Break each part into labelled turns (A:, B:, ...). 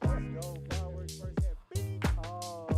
A: Go fireworks first hand. Bing.
B: Oh.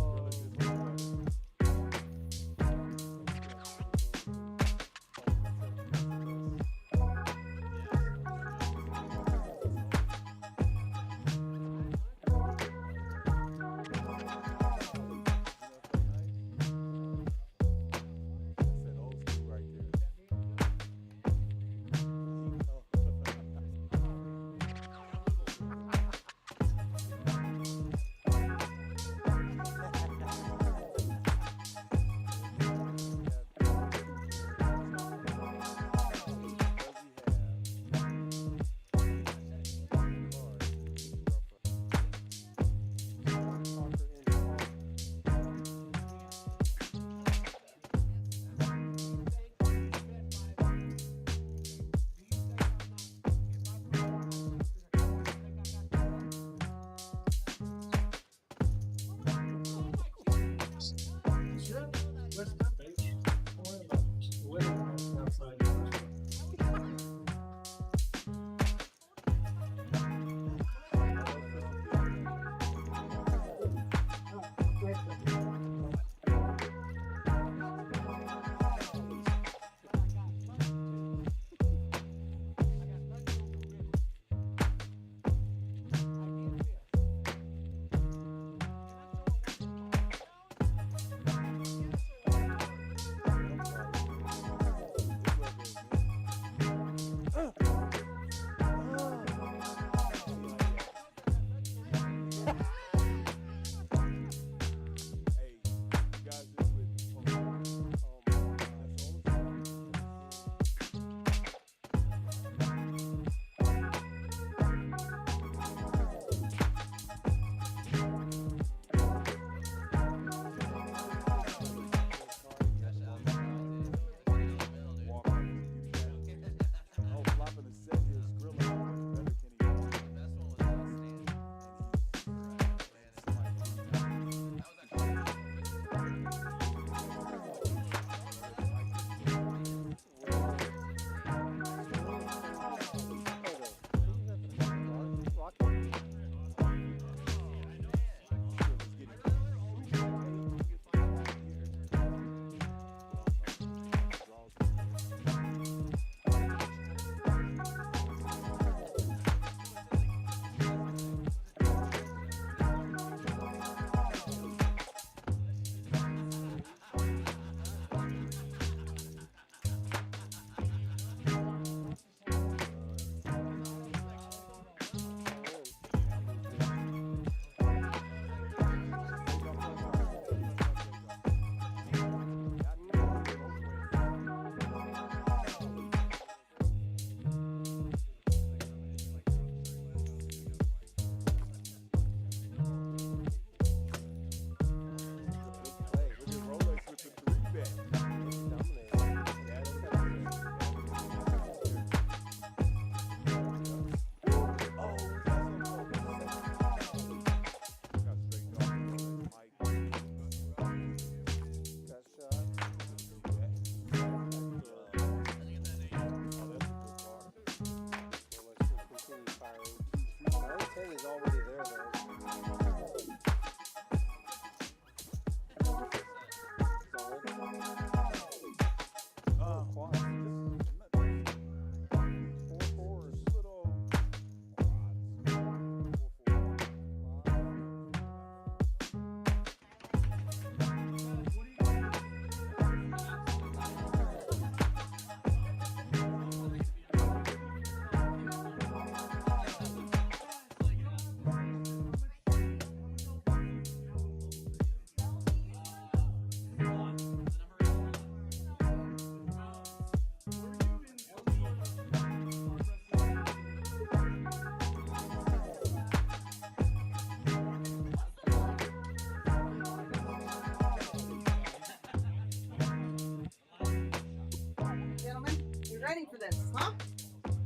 C: Ready for this, huh?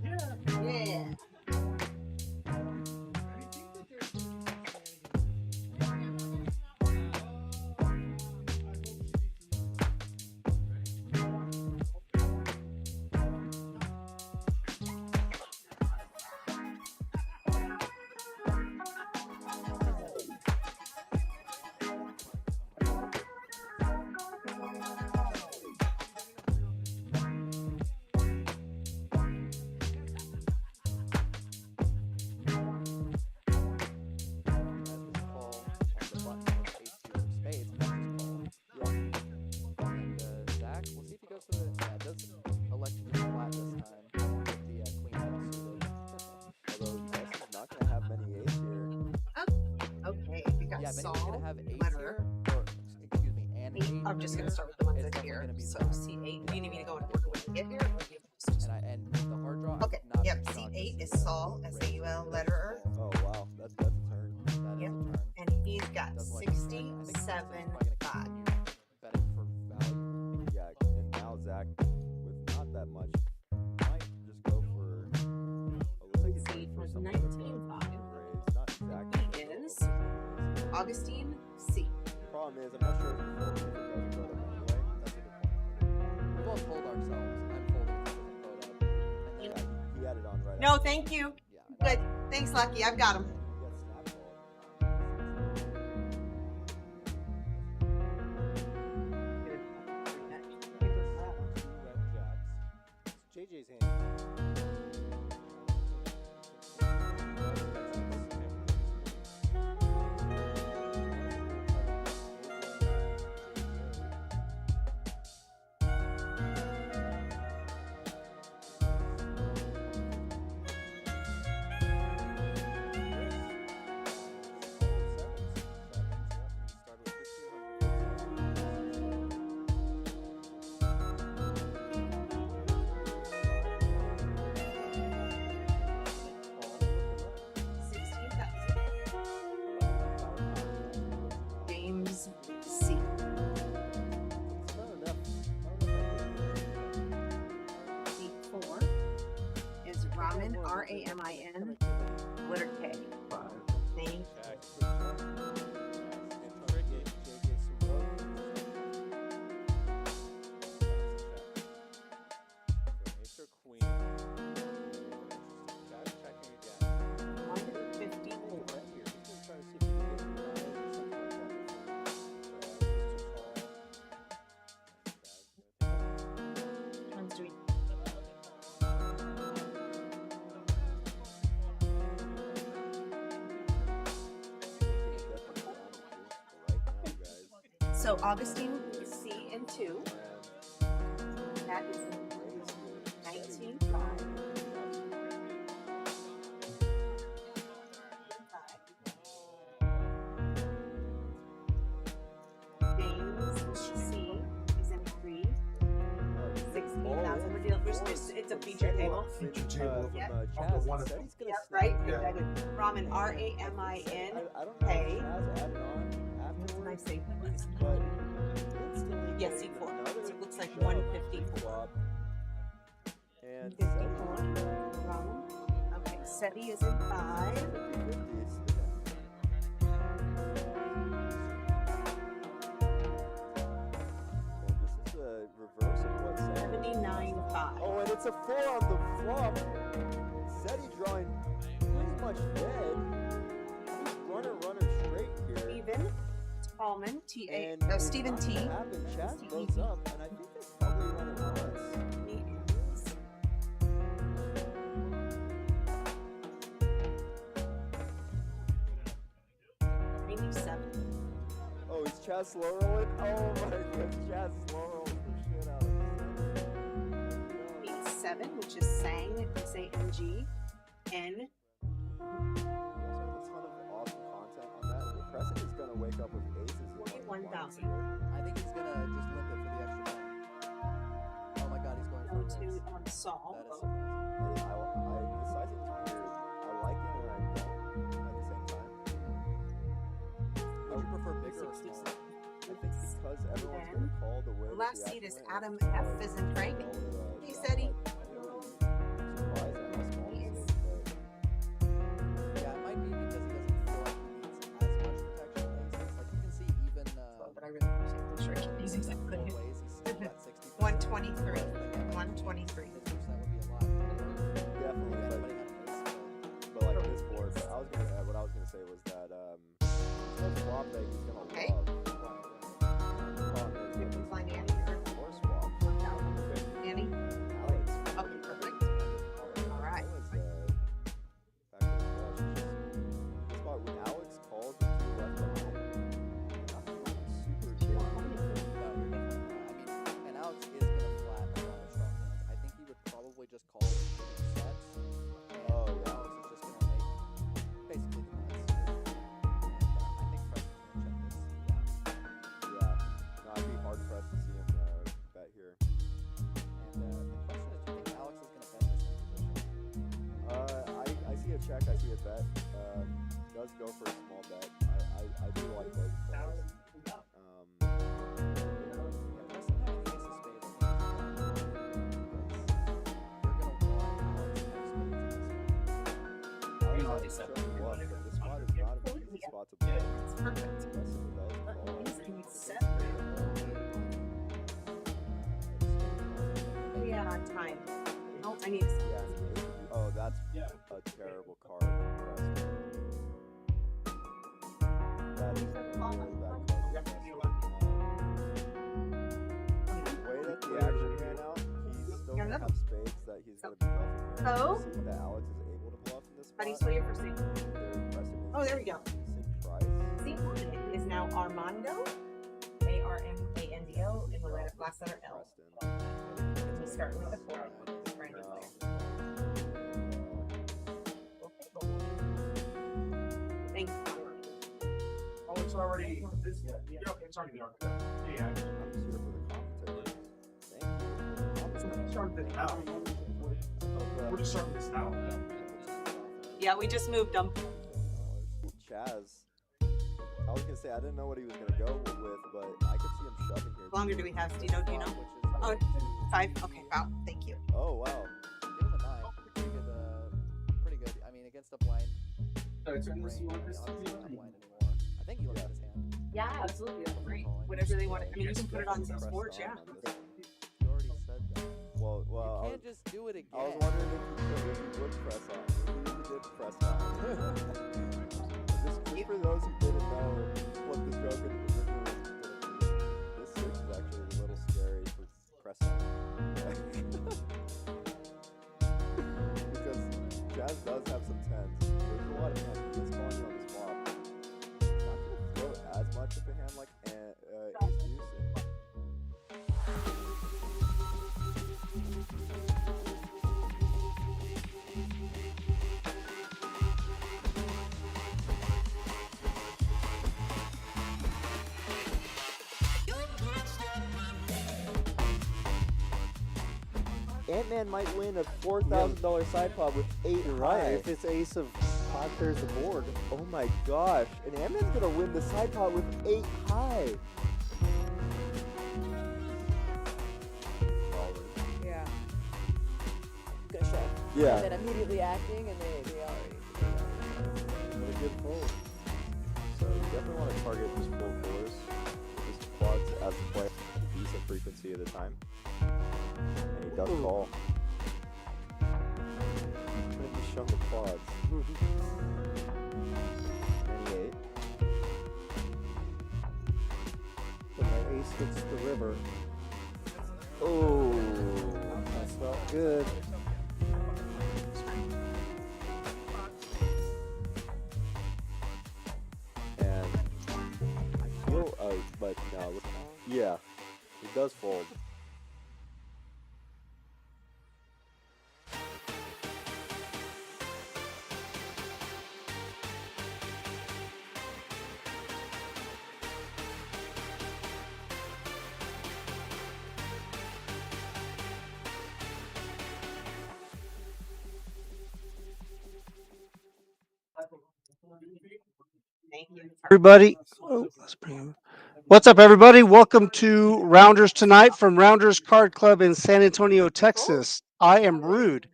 A: Yeah.
C: Yeah.
B: if
C: Sol,
B: anything's gonna have ace
C: letter.
B: here, or excuse me, and
C: Eight.
B: eight,
C: I'm just gonna
B: here,
C: start with the ones
B: it's
C: that
B: definitely
C: here.
B: gonna be
C: So
B: the
C: C8. Do you need me to go in order when you get here? Or do you just...
B: and with the hard draw,
C: Okay.
B: I'm not
C: Yep.
B: big on
C: C8 is
B: just,
C: Sol,
B: raising
C: S-A-U-L,
B: it.
C: letterer.
D: Oh wow, that's a turn.
B: That
C: Yep.
B: is a turn.
C: And he's got
B: Doesn't like this turn. I think Austin's
C: 67
B: probably gonna
C: 5.
B: continue betting for value.
D: Yeah, and now Zach with not that much might just go for. Oh, looks like he's
C: See,
D: going for
C: was
D: some
C: 19.5.
D: raise. Not exactly.
C: He is Augustine C.
D: Problem is, I'm not sure if he folds if it doesn't go up anyway. That's a good point.
B: We both hold ourselves. I'm folding if it doesn't go up. And then,
D: Yeah, he had it on right.
C: No,
D: after.
C: thank you.
B: yeah, I know.
C: Good. Thanks, Lucky. I've got him.
D: He got snap called. Two red jacks. It's JJ's hand.
C: James C. C4 is Ramin, R-A-M-I-N, letter K. Thank
D: Queen. Jack checking again.
C: 154. One's doing so Augustine C and 2. That is 19.5. James C is in 3. 16,000. It's a feature table.
E: Feature table.
C: Yep.
E: Of the one of
D: Said he's gonna
C: Yep,
D: snap
C: right?
D: it.
C: Ramin, R-A-M-I-N.
D: I don't know
C: K.
D: if Chaz added on
C: What's
D: afterwards,
C: my say?
D: but instantly
C: Yes,
D: getting
C: C4.
D: another
C: So it looks like
D: shove
C: 154.
D: flop. And
C: 54. Ramin. Okay, Seti is in 5.
D: 50-50s. And this is a reverse of what Seti.
C: 79.5.
D: Oh, and it's a 4 on the flop. Seti drawing pretty much dead. He's runner straight here.
C: Steven Tallman, T-A,
D: And
C: Stephen T.
D: what happened? Chaz
C: T-E-V.
D: blows up, and I think that's probably runner once.
C: He is
D: Oh, he's Chaz slow rolling? Oh my goodness, Chaz slow rolls the shit out of this.
C: 87, which is Sang, S-A-N-G, N.
D: We also have a ton of awesome content on that. The president is gonna wake up with aces. in
C: 41,000.
B: I think he's gonna just limp it for the extra time. Oh my god, he's going for
C: Go
B: a
C: to
B: raise.
C: Sol.
B: That is surprising.
D: The sizing is weird. I like it and I don't at the same time.
B: Would you prefer bigger or
C: 66.
B: smaller?
D: I think because everyone's gonna call the way.
C: The
D: that
C: last
D: the
C: seat is
D: actual
C: Adam
D: answer
C: F.
D: was,
C: as in Frank.
D: call it a
C: He
D: shot,
C: said he-
D: but I'm really surprised at how small
C: He
D: this
C: is-
D: is, but
B: Yeah, it might be because he doesn't feel like he needs as much protection as aces. Like you can see even
C: But I really appreciate the trick. These things I
B: four
C: couldn't hit.
B: ways he's still got 60%.
C: 123. 123.
B: 50% would be a lot.
D: definitely.
B: If
D: But
B: anybody had an ace,
D: But like this board, but I was gonna what I was gonna say was that there's no swap that he's gonna
C: Okay.
D: love. Problem is
C: We
D: that
C: can
D: this
C: find Annie here.
D: four swap.
C: Annie?
D: Alex.
C: Okay, perfect. All right.
D: That was, back to the flush. This spot when Alex called the two left behind. I'm super good.
B: no, you're definitely not. I mean, and Alex is gonna flat a lot of strong hands. I think he would probably just call it sets. And
D: Oh, yeah.
B: Alex is just gonna make basically the nuts. And I think Preston
D: be a bet. Does go for a small bet. I do like both plays. This spot is not an easy spot to play.
C: It's perfect. Yeah, on time. Oh, I need.
D: Oh, that's a terrible card. That is really bad card. The way that the action ran out, he's still gonna have spades that he's gonna be bluffing here.
C: Oh.
D: See that Alex is able to bluff in this spot.
C: How do you spell your first name?
D: Oh,
C: there we go.
D: Price.
C: C1 is now Armando. Armando in the last letter L. We start with the 4. Thanks.
E: Oh, it's already. Yeah, okay, it's already there. Yeah.
D: I'm just here for the commentary. Thank you.
E: So we're starting this now. We're just starting this now.
C: Yeah, we just moved them.
D: Chaz. I was gonna say I didn't know what he was gonna go with, but I could see him shoving here.
C: How longer do we have, Stino? Do you know? Oh, 5. Okay, wow. Thank you.
D: Oh wow.
B: Give him a 9. Pretty good. Pretty good. I mean, against a blind.
E: Turn this
B: range,
E: one.
B: obviously not blind anymore. I think he looked at his hand.
C: Yeah, absolutely. That's great. Whatever they want. I mean, you can put it on some sports, yeah.
B: You already said that.
D: Well,
B: You can't just do it again.
D: I was wondering if he would press on. He did press on. just for those who didn't know what this joke is going to be, this 6 is actually a little scary for press on. Because Jazz does have some 10s. There's a lot of 10s. He's calling you on the swap. Not going to throw as much of a hand like Ace Deuce. Ant-Man might win a $4,000 side pod with 8 high.
A: If it's ace of pot, there's the board.
D: Oh my gosh. And Ant-Man's gonna win the side pot with 8 high.
F: Yeah. Good shot.
D: Yeah.
F: And then immediately acting, and they already.
D: What a good fold. So you definitely want to target just full fours. Just quads as the player. Decent frequency at a time. And he does call. Trying to shove the quads. 98.
A: When my ace hits the river.
D: Oh.
A: That felt good.
D: And I feel, but no, yeah, he does fold.
C: Thank you.
A: Everybody, what's up, everybody? Welcome to Rounders tonight from Rounders Card Club in San Antonio, Texas. I am Rude,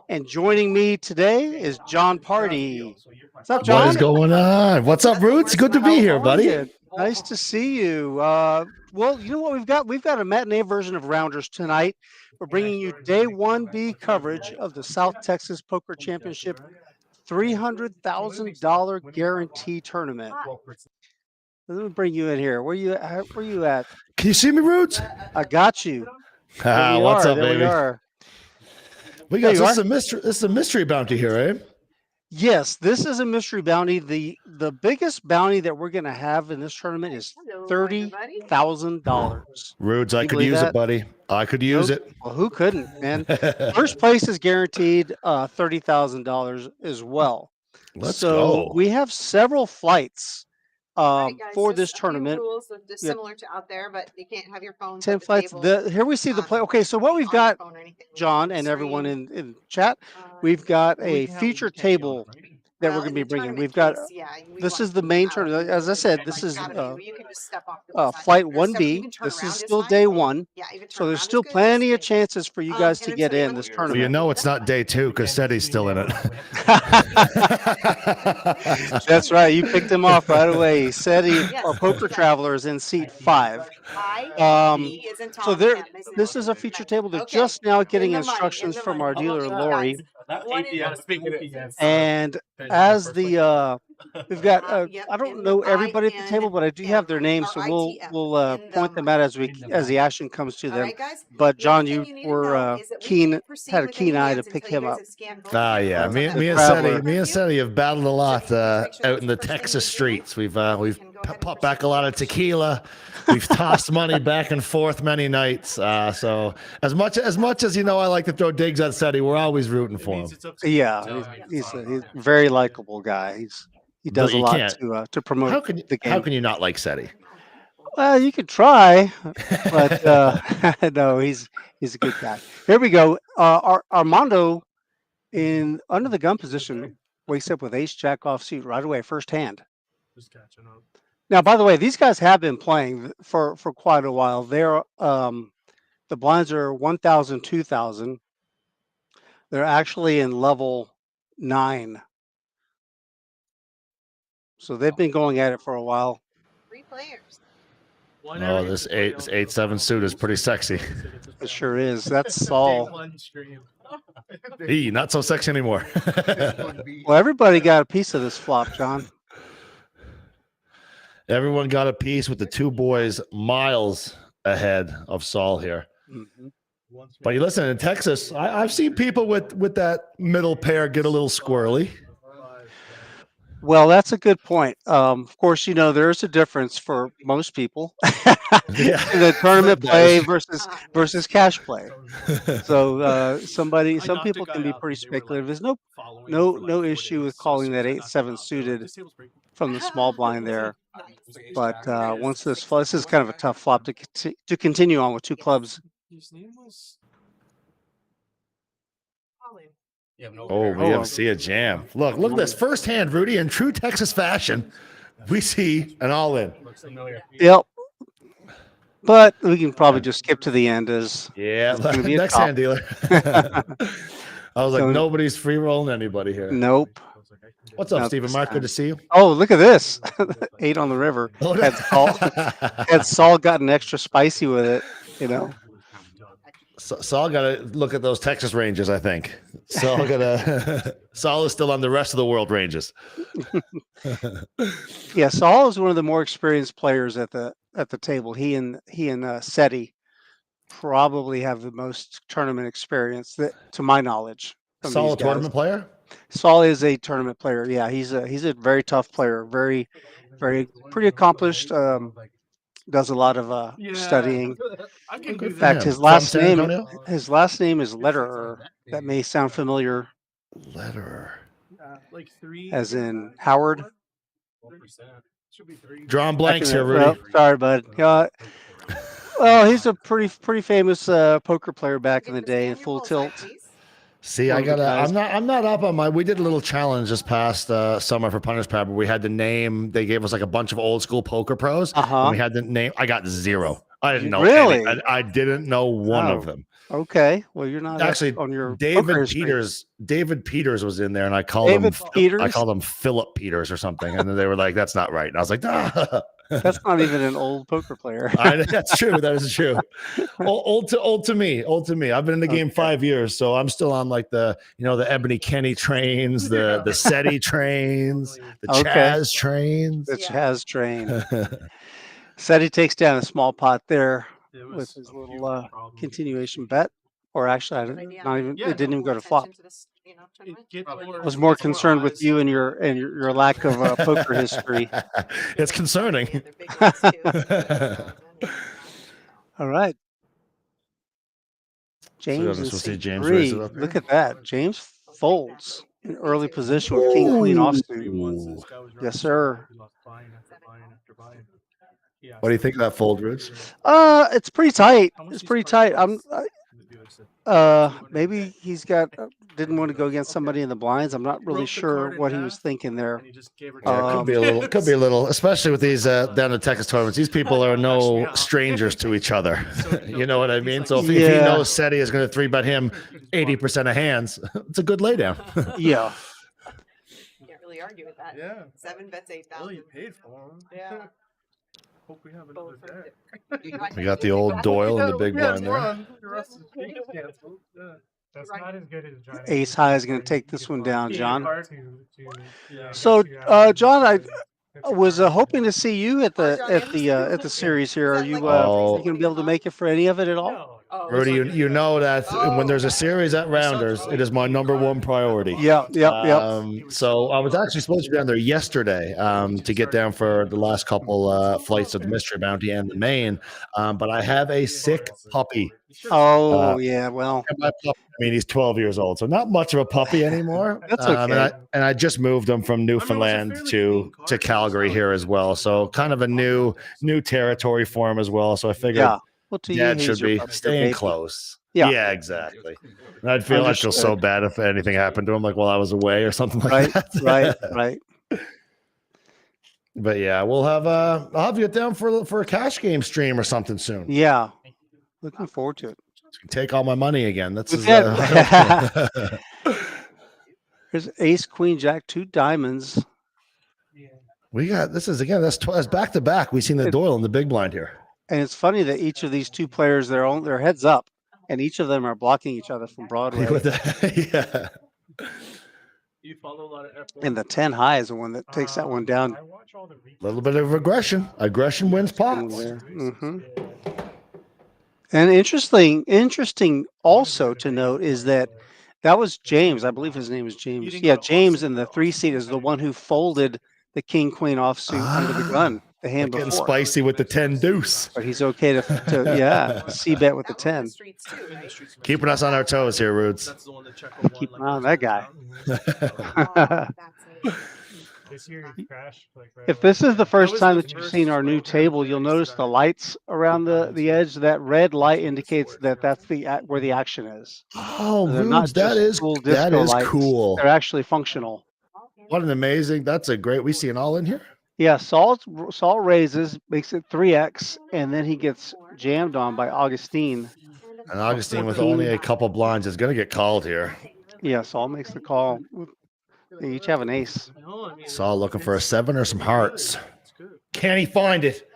A: and joining me today is John Party. What's up, John?
G: What is going on? What's up, Roots? Good to be here, buddy.
A: Nice to see you. Well, you know what we've got? We've got a matinee version of Rounders tonight. We're bringing you day 1B coverage of the South Texas Poker Championship $300,000 guarantee tournament. Let me bring you in here. Where you at?
G: Can you see me, Roots?
A: I got you.
G: What's up,
A: there
G: baby?
A: We are.
G: We got this is a mystery. This is a mystery bounty here, right?
A: Yes, this is a mystery bounty. The biggest bounty that we're going to have in this tournament is $30,000.
G: Roots, I could use it, buddy. I could use it.
A: Well, who couldn't, man? First place is guaranteed $30,000 as well.
G: Let's go.
A: We have several flights
C: Right, guys,
A: for
C: just
A: this
C: a few
A: tournament.
C: rules of just similar to out there, but you can't have your phone.
A: 10 flights. Here we see the play. Okay, so what we've got, John and everyone in chat, we've got a feature table that
C: Well,
A: we're going to
C: in
A: be
C: the
A: bringing.
C: tournament
A: We've got
C: case, yeah, we
A: this
C: want
A: is the
C: to
A: main
C: out
A: tournament.
C: and
A: As I
C: move,
A: said,
C: and
A: this
C: it's
A: is
C: gotta be where you can just step off to the side.
A: flight
C: Or step,
A: 1B.
C: even turn
A: This is
C: around
A: still
C: fine.
A: day 1.
C: Yeah, even turn
A: So there's
C: around
A: still
C: is good.
A: plenty of
C: Just,
A: chances for you guys
C: and
A: to
C: I'm
A: get
C: sorry,
A: in
C: when
A: this
C: we-
G: Well, you
A: tournament.
G: know it's not day 2 because Seti's still in it.
A: That's right. You picked him off right away. He said
C: Yes,
A: our poker traveler is in seat 5.
C: He isn't
A: So
C: Tom. M is
A: this is a feature table. They're
C: Okay.
A: just now getting
C: In the money,
A: instructions
C: in the
A: from
C: money.
A: our dealer,
C: Guys,
A: Lori.
C: one in-
A: And as the we've got
C: Yep,
A: I don't
C: in
A: know everybody at the table, but I do have their names,
C: or
A: so we'll
C: ITF, in
A: point
C: the
A: them out as the action comes to
C: All
A: them.
C: right, guys.
A: But
C: The
A: John,
C: other thing
A: you
C: you need to
A: were
C: know is that we can't proceed
A: had a
C: with
A: keen
C: any
A: eye to
C: hands
A: pick
C: until you
A: him
C: guys
A: up.
C: have scanned both
G: Ah,
C: your
G: yeah.
C: cards
G: Me,
C: on
G: me
C: that
G: and
A: Traveler.
G: Seti, me and Seti have battled a lot
C: So just make sure
G: out
C: that's
G: in
C: the
G: the
C: first thing
G: Texas
C: you do.
G: streets. We've
C: can go ahead and
G: popped
C: proceed
G: back a lot of
C: with
G: tequila. We've tossed money back and forth many nights. So as much as you know, I like to throw digs at Seti. We're always rooting for him.
A: Yeah, he's a very likable guy. He does a
G: You
A: lot
G: can't.
A: to promote the
G: How
A: game.
G: can you not like Seti?
A: Well, you could try, but no, he's a good guy. Here we go. Armando in under the gun position wakes up with ace jack off suit right away, first hand.
E: Just catching up.
A: Now, by the way, these guys have been playing for quite a while. They're the blinds are 1,000, 2,000. They're actually in level 9. So they've been going at it for a while.
C: 3 players.
G: Oh, this 8-7 suit is pretty sexy.
A: It sure is. That's Saul.
G: Not so sexy anymore.
A: Well, everybody got a piece of this flop, John.
G: Everyone got a piece with the two boys miles ahead of Saul here.
A: Mm-hmm.
G: But you listen, in Texas, I've seen people with that middle pair get a little squirrely.
A: Well, that's a good point. Of course, there's a difference for most people in the tournament play versus cash play. So some people can be pretty speculative. There's no issue with calling that 8-7 suited from the small blind there. But once this is kind of a tough flop to continue on with 2 clubs.
G: Oh, we see a jam. Look at this first hand, Rudy, in true Texas fashion. We see an all-in.
A: Yep. But we can probably just skip to the end as
G: next hand dealer. I was like, nobody's free rolling anybody here.
A: Nope.
G: What's up, Stephen Mark? Good to see you.
A: Oh, look at this. 8 on the river. Had Saul gotten extra spicy with it,
G: Saul got to look at those Texas ranges, I think. Saul is still on the rest of the world ranges.
A: Yeah, Saul is one of the more experienced players at the table. He and Seti probably have the most tournament experience to my knowledge.
G: Saul a tournament player?
A: Saul is a tournament player. Yeah, he's a very tough player. Very, pretty accomplished. Does a lot of studying. In fact, his last name is Letterer. That may sound familiar.
G: Letterer.
A: As in Howard.
G: Drawing blanks here, Rudy.
A: Sorry, bud. Well, he's a pretty famous poker player back in the day in Full Tilt.
G: See, I'm not up on we did a little challenge this past summer for Punters Pad where we had to name, they gave us like a bunch of old school poker pros. And we had to name, I got 0. I didn't know
A: really.
G: I didn't know one of them.
A: Okay. Well, you're not
G: actually
A: on your
G: David Peters. David Peters was in there, and I called him Philip Peters or something, and then they were like, "That's not right." And I was like, "Ah."
A: That's not even an old poker player.
G: That's true. That is true. Old to me. I've been in the game 5 years, so I'm still on like the Ebony Kenny trains, the Seti trains, the Chaz trains.
A: The Chaz train. Seti takes down a small pot there with his little continuation bet, or actually, it didn't even go to flop. I was more concerned with you and your lack of poker history.
G: It's concerning.
A: All right. James is James. Look at that. James folds in early position with King Queen offsuit. Yes, sir.
G: What do you think of that fold, Rich?
A: It's pretty tight. Maybe he's got didn't want to go against somebody in the blinds. I'm not really
E: Broke the
A: sure
E: card in
A: what he was
E: half,
A: thinking there.
E: And he just gave her
G: Yeah, it could be a little. Could be a little, especially with these down in Texas tournaments. These people are no strangers to each other. You know what I mean? So if he
A: Yeah.
G: knows SETI is going to 3-bet him 80% of hands, it's a good laydown.
A: Yeah.
C: Can't really argue with that.
E: Yeah.
C: 7 bets 8,000.
E: Well, you paid for him.
C: Yeah.
E: Hope we have another
C: Both are
E: deck.
G: We got the old Doyle in the big blind there.
E: The rest is canceled. Yeah.
H: That's not as good as John.
A: Ace high is going to take this one down, John.
E: Yeah.
A: So, John, I was hoping to see you at the series here. Are you
G: Oh.
A: going to be able to make it for any of it at all?
C: Oh,
G: Rudy, you know that when there's a series at Rounders, it is my #1 priority.
A: Yeah. Yep.
G: So I was actually supposed to be down there yesterday to get down for the last couple flights of the mystery bounty and the main, but I have a sick puppy.
A: Oh, yeah. Well,
G: And my puppy, I mean, he's 12 years old, so not much of a puppy anymore.
A: That's okay.
G: And I just moved him from Newfoundland to Calgary here as well, so kind of a new territory for him as well. So I figured.
A: yeah. Well, to
G: Dad
A: you,
G: should
A: he's your
G: be
A: puppy, your
G: staying
A: baby.
G: close.
A: Yeah.
G: Exactly. And I'd feel so
A: Understood.
G: bad if anything happened to him, like while I was away or something like that.
A: Right.
G: But yeah, we'll have I'll have you down for a cash game stream or something soon.
A: Yeah. Looking forward to it.
G: Take all my money again. That's
A: We've
G: his,
A: Here's Ace, Queen, Jack, 2 diamonds.
G: we got this is again. That's back to back. We've seen the Doyle in the big blind here.
A: And it's funny that each of these 2 players, their heads up, and each of them are blocking each other from Broadway.
G: With the, yeah.
E: You follow a lot of F1.
A: And the 10 high is the one that takes that one down.
H: I watch all the
G: A little bit of aggression. Aggression wins pots.
A: Mhm. And interesting also to note is that was James. I believe his name is James. Yeah, James in the 3 seat is the one who folded the king queen offsuit under the gun the hand
G: Getting
A: before.
G: spicy with the 10 deuce.
A: But he's okay to c bet with the 10.
C: Streets too, right?
G: Keeping us on our toes here, Rudes.
E: That's the one that Checo won,
A: Keep
E: like,
A: an eye on that guy.
C: Oh, that's it.
H: This year he crashed like right
A: If
H: away.
A: this is the first
E: was
A: time
E: the
A: that you've
E: first
A: seen our new
E: like
A: table, you'll notice the lights around the edge. That red light indicates that that's where the action is.
G: Oh,
A: They're not
G: Rudes, that
A: just
G: is
A: cool
G: that
A: disco
G: is
A: lights.
G: cool.
A: They're actually functional.
G: What an amazing! That's a great. We see an all in here.
A: Yeah, Saul raises, makes it 3x, and then he gets jammed on by Augustine.
G: And Augustine with
A: 14.
G: only a couple blinds is going to get called here.
A: Yeah, Saul makes the call. They each have an ace.
E: No, I mean,
G: Saul looking for a 7 or some hearts.
E: it's good.
G: Can he find it?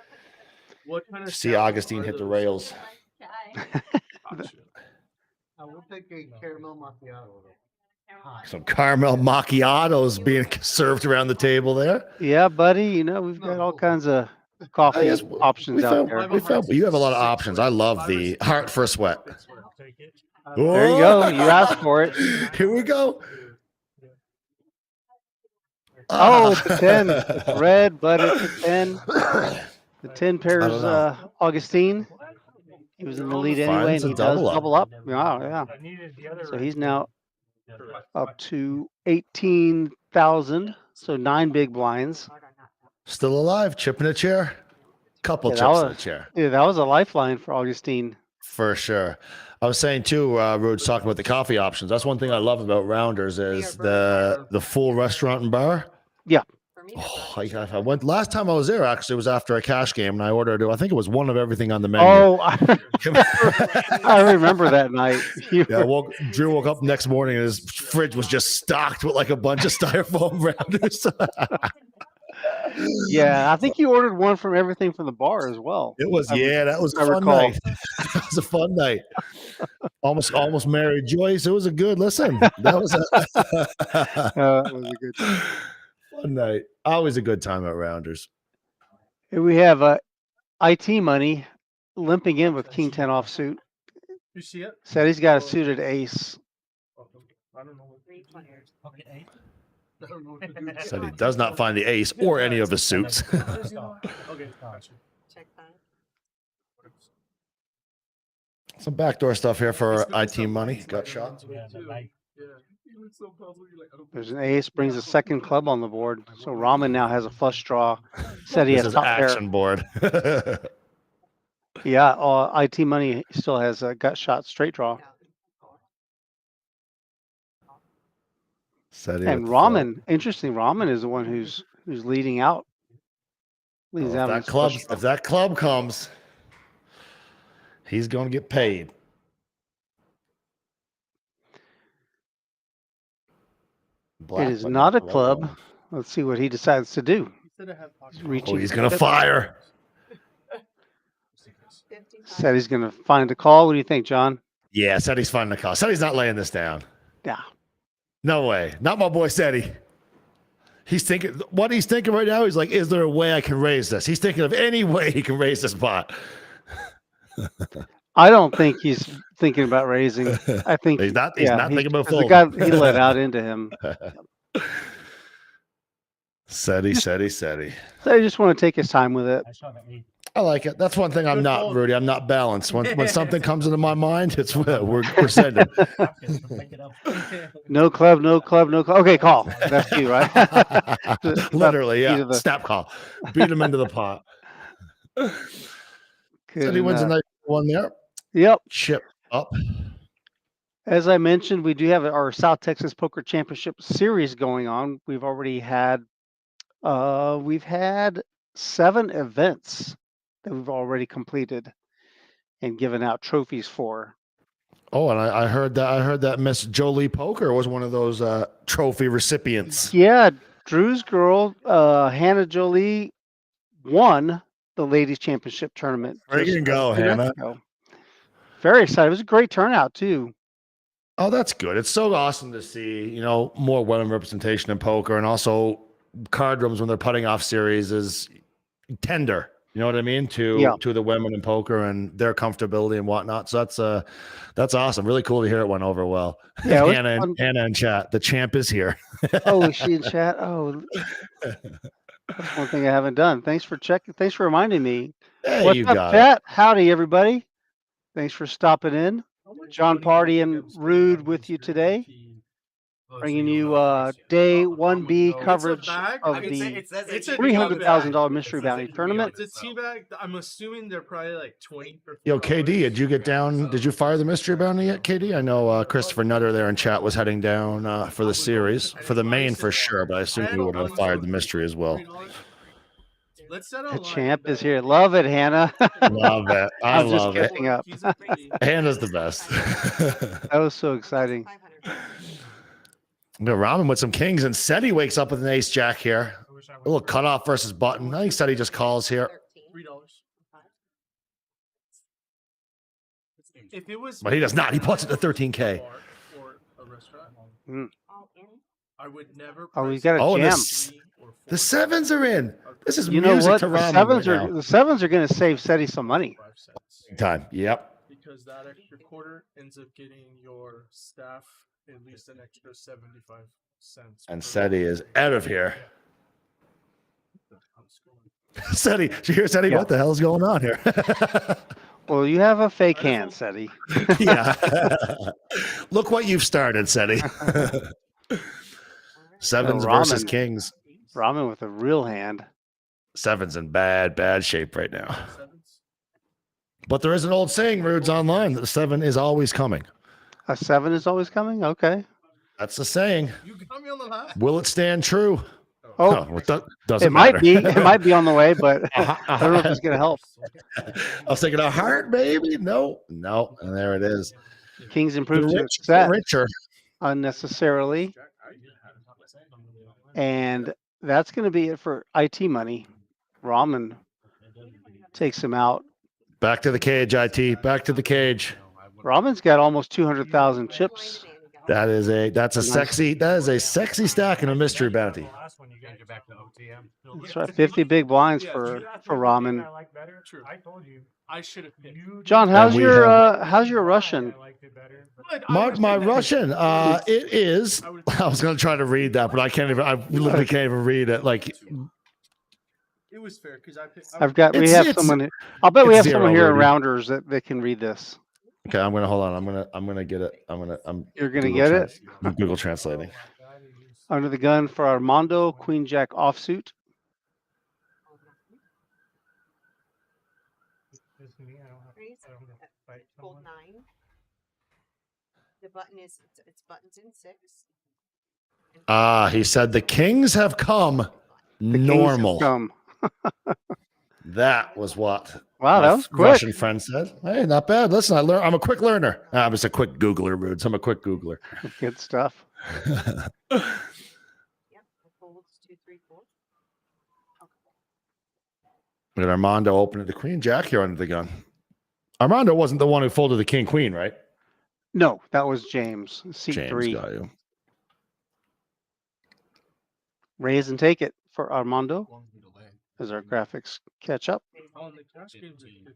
E: What kind of
G: See
E: stats
G: Augustine
E: are
G: hit the
E: those?
G: rails.
E: Gotcha.
H: I will take a caramel macchiato.
G: Some caramel macchiatos being served around the table there.
A: Yeah, buddy. You know we've got all kinds of coffee
G: Yes,
A: options out there.
G: You have a lot of options. I love the heart for a sweat.
H: Take it.
A: There you go. You asked for it.
G: Here we go.
A: Oh, it's a 10. It's red, but it's a 10. The 10 pairs
G: I don't know.
A: Augustine. He was in the lead anyway,
G: Finds
A: and
G: a
A: he does
G: double up.
A: double up. Wow, yeah.
H: I needed the other.
A: So he's now up to 18,000. So 9 big blinds.
G: Still alive, chipping a chair. Couple
A: Yeah, that
G: chips in a
A: was-
G: chair.
A: Yeah, that was a lifeline for Augustine.
G: For sure. I was saying too, Rude's talking about the coffee options. That's one thing I love about Rounders is the full restaurant and bar.
C: For me,
G: Oh, I went last time I was there. Actually, was after a cash game, and I ordered. I think it was one of everything on the menu.
A: Oh, I remember that night. You
G: Yeah,
A: were-
G: Drew woke up next morning and his fridge was just stocked with like a bunch of styrofoam Rounders.
A: yeah, I think you ordered one from everything from the bar as well.
G: It was, that was a
A: I
G: fun
A: recall.
G: night. That was a fun night. Almost married Joyce. It was a good listen. That was
A: It was a good time.
G: fun night. Always a good time at Rounders.
A: Here we have IT money limping in with King 10 offsuit.
E: You see it?
A: Said he's got a suited ace.
E: I don't know.
C: three players.
E: I don't know what to do.
G: Said he does not find the ace or any of his suits.
E: Okay, gotcha.
C: Check that.
G: Some backdoor stuff here for IT money. Gut shot.
E: Yeah, you look so puzzled. You're like, I don't
A: There's an ace, brings a second club on the board. So Ramen now has a flush draw. Said he
G: This
A: has
G: is
A: top pair.
G: action board.
A: Yeah, IT money still has a gut shot straight draw.
G: Seti
A: And
G: with the flop.
A: Ramen, interesting. Ramen is the one who's leading out. Leads
G: Well,
A: out in
G: if
A: his first
G: if that club comes, he's going to get paid.
A: It is not a club. Let's see what he decides to do. He's reaching.
G: Oh, he's going to fire.
A: Said he's going to find a call. What do you think, John?
G: Yeah, Seti's finding the call. Seti's not laying this down.
A: Yeah.
G: No way. Not my boy Seti. He's thinking what he's thinking right now. He's like, is there a way I can raise this? He's thinking of any way he can raise this pot.
A: I don't think he's thinking about raising. I think
G: He's not thinking about
A: the
G: folding.
A: guy he let out into him.
G: Seti.
A: So I just want to take his time with it.
G: I like it. That's one thing I'm not, Rudy. I'm not balanced. When something comes into my mind, it's we're sending.
A: No club. Okay, call. That's you, right?
G: Literally, yeah.
A: the-
G: Snap call. Beat him into the pot.
A: Good
G: Seti wins a
A: enough.
G: nice one there.
A: Yep.
G: Chip up.
A: As I mentioned, we do have our South Texas Poker Championship Series going on. We've already had 7 events that we've already completed and given out trophies for.
G: Oh, and I heard that Miss Jolie Poker was one of those trophy recipients.
A: Yeah, Drew's girl, Hannah Jolie, won the ladies championship tournament.
G: Friggin' go,
A: a few nights
G: Hannah.
A: ago. Very excited. It was a great turnout too.
G: Oh, that's good. It's so awesome to see, more women representation in poker, and also card rooms when they're putting off series is tender. You know what I mean? To the women in poker and their comfortability and whatnot. So that's awesome. Really cool to hear it went over well.
A: Yeah,
G: Hannah in chat. The champ is here.
A: Oh, is she in chat? Oh, that's one thing I haven't done. Thanks for checking. Thanks for reminding me.
G: Hey,
A: What's
G: you
A: up,
G: got
A: Pat? Howdy, everybody. Thanks for stopping in. John Party and Rude with you today, bringing you day 1B coverage of the $300,000 mystery bounty tournament.
H: It's a tea bag. I'm assuming they're probably like 20 for
G: Yo, KD, did you get down? Did you fire the mystery bounty yet, KD? I know Christopher Nutter there in chat was heading down for the series, for the main for sure, but I assume you would have fired the mystery as well.
A: The champ is here. Love it, Hannah.
G: Love it. I
A: I'm just
G: love it.
A: catching up.
G: Hannah's the best.
A: That was so exciting.
G: Ramen with some kings, and Seti wakes up with an ace jack here. A little cutoff versus button. I think Seti just calls here.
H: $3. If it was,
G: But he does not. He puts it to 13K.
H: Or a restaurant,
A: Mm.
H: I would never.
A: Oh, we got a
G: Oh,
A: jam.
G: the sevens are in. This is
A: You know
G: music
A: what?
G: to
A: The
G: Ramen
A: sevens
G: right
A: are
G: now.
A: the sevens are going to save Seti some money.
H: 5 cents.
G: Time. Yep.
H: Because that extra quarter ends up getting your staff at least an extra 75 cents.
G: And
H: per-
G: Seti is out of here. Seti, did you hear Seti?
A: Yeah.
G: What the hell is going on here?
A: Well, you have a fake hand, Seti.
G: Yeah. Look what you've started, Seti. Sevens versus
A: Ramen.
G: kings.
A: Ramen with a real hand.
G: Sevens in bad shape right now. But there is an old saying, Rudes Online, that the 7 is always coming.
A: A 7 is always coming? Okay.
G: That's the saying.
H: You got me on the last.
G: Will it stand true?
A: Oh,
G: No, it doesn't
A: it might
G: matter.
A: be. It might be on the way, but I don't know if it's going to help.
G: I was thinking a heart, baby. No. And there it is.
A: Kings improved
G: The
A: to
G: rich
A: set
G: richer.
A: unnecessarily. And that's going to be it for IT money. Ramen takes him out.
G: Back to the cage, IT. Back to the cage.
A: Ramen's got almost 200,000 chips.
G: That is a sexy stack and a mystery bounty.
A: That's right. 50 big blinds for Ramen.
H: I told you. I should have picked.
A: John, how's
G: we
A: your Russian?
G: My Russian, it is. I was going to try to read that, but I can't even. I literally can't even read it. Like
H: It was fair because I picked.
A: We have someone. I'll bet we have
G: zero,
A: someone here in
G: Rudy.
A: Rounders that can read this.
G: Okay, I'm gonna hold on. I'm gonna get it.
A: You're gonna
G: Google
A: get it
G: I'm Google translating.
A: under the gun for Armando Queen Jack offsuit.
C: Hold 9. The button is it's buttons in 6.
G: He said the Kings have come
A: The Kings have
G: normal.
A: come.
G: That was what
A: Wow,
G: my
A: that was quick.
G: Russian friend said. Hey, not bad. Listen, I'm a quick learner. I'm just a quick Googler, Rudes. I'm a quick Googler.
A: Good stuff.
C: Yep. It folds 2, 3, 4.
G: We got Armando opening the Queen Jack here under the gun. Armando wasn't the one who folded the King Queen, right?
A: No, that was James. Seat
G: James
A: 3.
G: got you.
A: Raise and take it for Armando as our graphics catch up.
H: On the cash games are 15.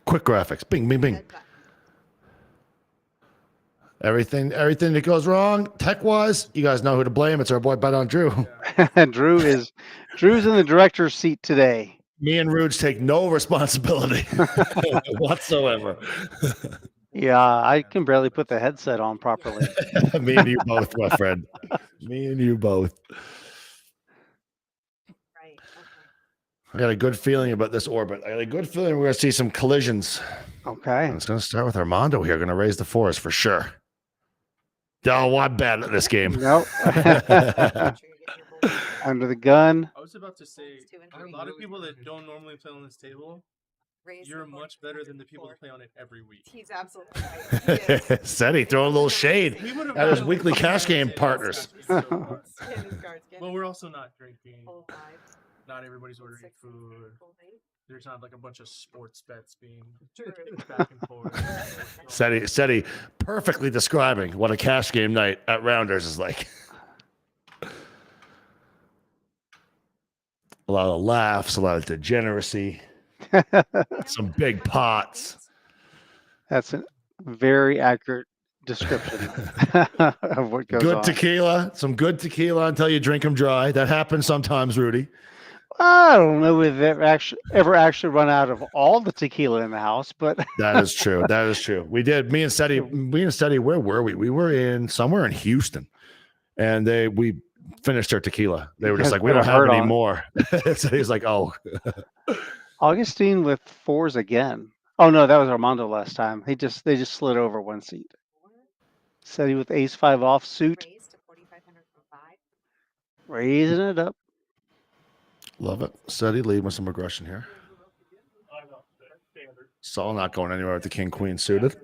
G: Quick graphics. Bing, bing, bing. Everything that goes wrong, tech-wise, you guys know who to blame. It's our boy Bet on Drew.
A: Drew's in the director's seat today.
G: Me and Rudes take no responsibility whatsoever.
A: Yeah, I can barely put the headset on properly.
G: Me and you both, my friend. Me and you both.
C: Right.
G: I got a good feeling about this orbit. I got a good feeling we're going to see some collisions.
A: Okay.
G: And it's going to start with Armando here. Going to raise the fours for sure. Oh, I'm bad at this game.
A: Nope. Under the gun.
H: I was about to say, a lot of people that don't normally play on this table, you're much better than the people that play on it every week.
C: He's absolutely right. He is.
G: Seti throwing a little shade
H: We would have
G: at his
H: gotten
G: weekly
H: a
G: cash game
H: table
G: partners.
H: so far.
C: Scan his cards, scan
H: Well,
C: his
H: we're also not drinking.
C: full 5,
H: Not everybody's ordering
C: 6,
H: food.
C: full 8.
H: There's not like a bunch of sports bets being back and forth.
G: Seti perfectly describing what a cash game night at Rounders is like. A lot of laughs, a lot of degeneracy, some big pots.
A: That's a very accurate description of what goes
G: Good
A: on.
G: tequila, some good tequila until you drink them dry. That happens sometimes, Rudy.
A: I don't know if we've ever actually run out of all the tequila in the house, but
G: That is true. That is true. We did. Me and Seti, where were we? We were in somewhere in Houston, and we finished our tequila. They were just like, we
A: Put a
G: don't have
A: hurt
G: any
A: on.
G: more. So he's like, oh.
A: Augustine with 4s again. Oh no, that was Armando last time. They just slid over one seat. Seti with ace 5 offsuit,
C: Raise to 4,500 from 5.
A: raising it up.
G: Love it. Seti lead with some aggression here. Saul not going anywhere with the king queen suited.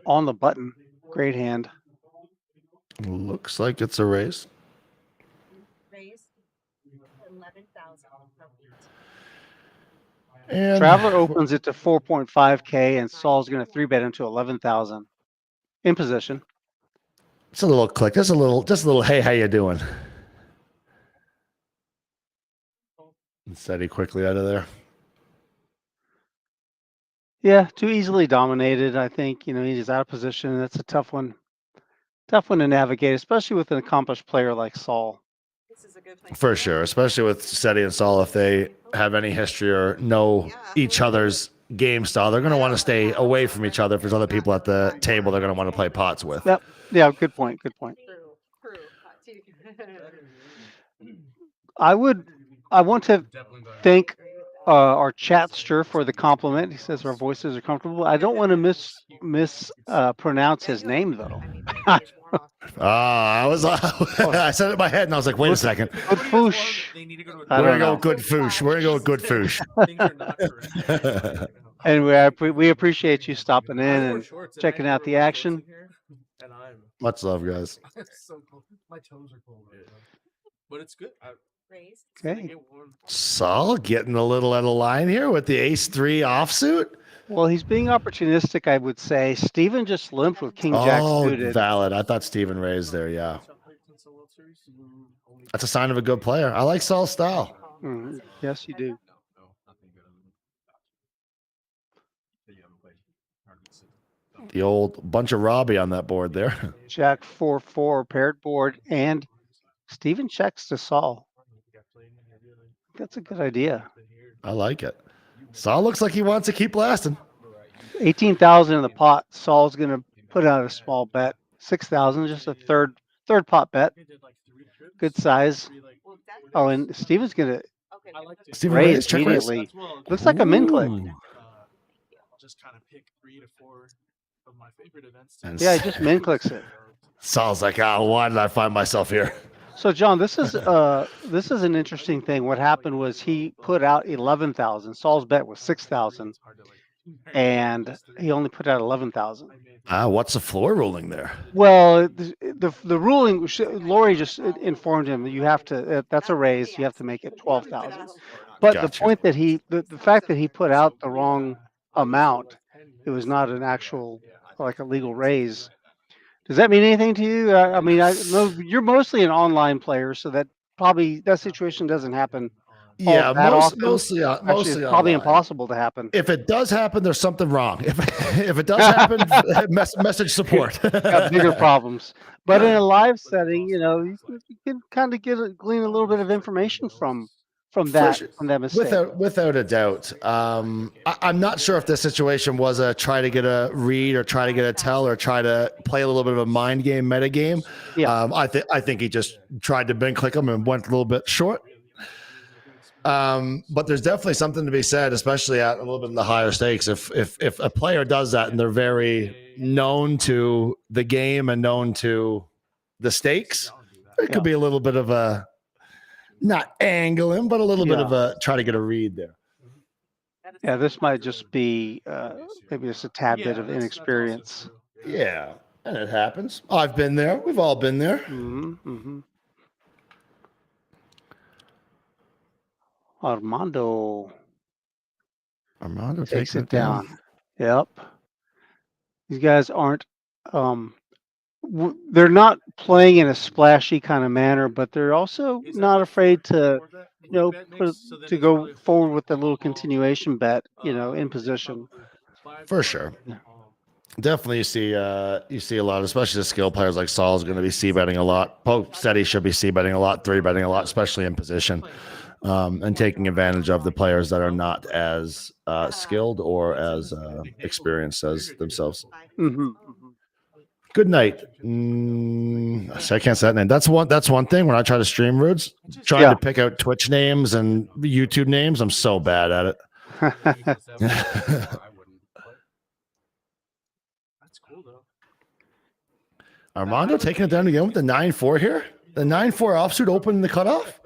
A: On the button. Great hand.
G: Looks like it's a raise.
C: Raise 11,000 from 8.
G: And
A: Traveler opens it to 4.5K, and Saul's going to 3-bet into 11,000 in position.
G: it's a little click. Just a little. Hey, how you doing? And Seti quickly out of there.
A: Yeah, too easily dominated. I think he's out of position. That's a tough one to navigate, especially with an accomplished player like Saul.
C: This is a good place.
G: For sure, especially with Seti and Saul, if they have any history or know each other's game style, they're going to want to stay away from each other. If there's other people at the table, they're going to want to play pots with.
A: Yep. Yeah, good point. Good point.
C: True.
A: I want to thank our chatster for the compliment. He says our voices are comfortable. I don't want to mispronounce his name though.
G: I said it in my head and I was like, wait a second.
A: Good foosh.
H: They need to go to
A: I
G: We're
A: don't
G: going to go
A: know.
G: with good foosh. We're going to go with good foosh.
H: Things are not correct.
A: Anyway, we appreciate you stopping in
H: I wore
A: and
H: shorts and
A: checking
H: I
A: out
H: wore
A: the
H: shorts in
A: action.
H: here, and I'm
G: Much love, guys.
H: so cold. My toes are cold right now. But it's good.
C: Raise.
H: I
A: Okay.
H: get warm.
G: Saul getting a little out of line here with the ace 3 offsuit.
A: Well, he's being opportunistic, I would say. Steven just limped with King Jack
G: Oh,
A: suited.
G: valid. I thought Steven raised there. Yeah. That's a sign of a good player. I like Saul's style.
A: Mhm. Yes, you do.
G: The old bunch of Robbie on that board there.
A: Jack 4-4 paired board, and Steven checks to Saul. That's a good idea.
G: I like it. Saul looks like he wants to keep lasting.
A: 18,000 in the pot. Saul's going to put out a small bet. 6,000, just a third pot bet. Good size. Oh, and Steven's going to
G: Steven
A: raise
G: raised, check raise.
A: immediately. Looks like a min click.
G: Ooh.
H: just kind of pick 3 to 4 of my favorite events.
G: And
A: Yeah, he just min clicks it.
G: Saul's like, oh, why did I find myself here?
A: So John, this is an interesting thing. What happened was he put out 11,000. Saul's bet was 6,000, and he only put out 11,000.
G: What's the floor ruling there?
A: Well, the ruling, Lori just informed him that you have to. That's a raise. You have to make it 12,000. But the
G: Gotcha.
A: point that the fact that he put out the wrong amount, it was not an actual like a legal raise. Does that mean anything to you? I mean, I know you're mostly an online player, so that situation doesn't happen
G: Yeah,
A: all that often.
G: mostly
A: Actually, it's probably
G: online.
A: impossible to happen.
G: If it does happen, there's something wrong. If it does happen, message support.
A: Got bigger problems. But in a live setting, you can kind of glean a little bit of information from that mistake.
G: Without a doubt. I'm not sure if the situation was a try to get a read or try to get a tell or try to play a little bit of a mind game, meta game.
A: Yeah.
G: I think he just tried to bin click him and went a little bit short. But there's definitely something to be said, especially at a little bit of the higher stakes. If a player does that and they're very known to the game and known to the stakes, there could be a little bit of a not angling, but a little bit of a try to get a read there.
A: Yeah, this might just be maybe just a tad bit of inexperience.
G: Yeah, and it happens. I've been there. We've all been there.
A: Mm-hmm. Armando takes it down. Yep. These guys aren't. They're not playing in a splashy kind of manner, but they're also not afraid to, to go forward with the little continuation bet, in position.
G: For sure. Definitely, you see a lot, especially the skill players like Saul is going to be c betting a lot. Pope said he should be c betting a lot, 3 betting a lot, especially in position, and taking advantage of the players that are not as skilled or as experienced as themselves.
A: Mm-hmm.
G: Good night. I can't say that name. That's one thing. When I try to stream Rudes, trying to pick out Twitch names and YouTube names, I'm so bad at it.
H: That's cool though.
G: Armando taking it down again with the 9-4 here. The 9-4 offsuit opening the cutoff.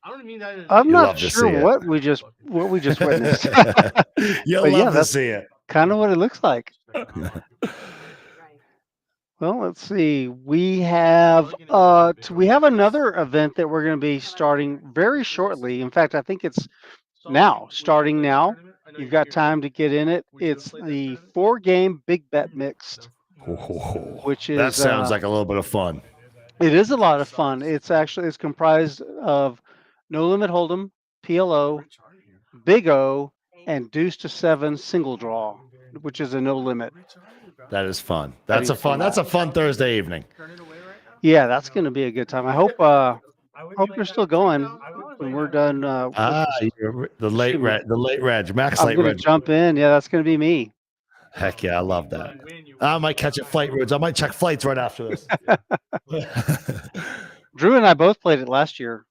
H: I don't mean that.
A: I'm not
G: love to
A: sure
G: see it.
A: what we just witnessed.
G: You'll
A: But
G: love to
A: that's
G: see it.
A: kind of what it looks like. Well, let's see. We have another event that we're going to be starting very shortly. In fact, I think it's starting now. You've got time to get in it. It's the 4-game big bet mixed, which is
G: That sounds like a little bit of fun.
A: it is a lot of fun. It's comprised of No Limit Hold'em, PLO, Big O, and Deuce to 7 single draw, which is a no limit.
G: That is fun. That's a fun Thursday evening.
A: Yeah, that's going to be a good time. I hope you're still going when we're done.
G: The late Reg, Max
A: I'm
G: late
A: going
G: Reg.
A: to jump in. Yeah, that's going to be me.
G: Heck yeah, I love that. I might catch a flight, Rudes. I might check flights right after this.
A: Drew and I both played it last year.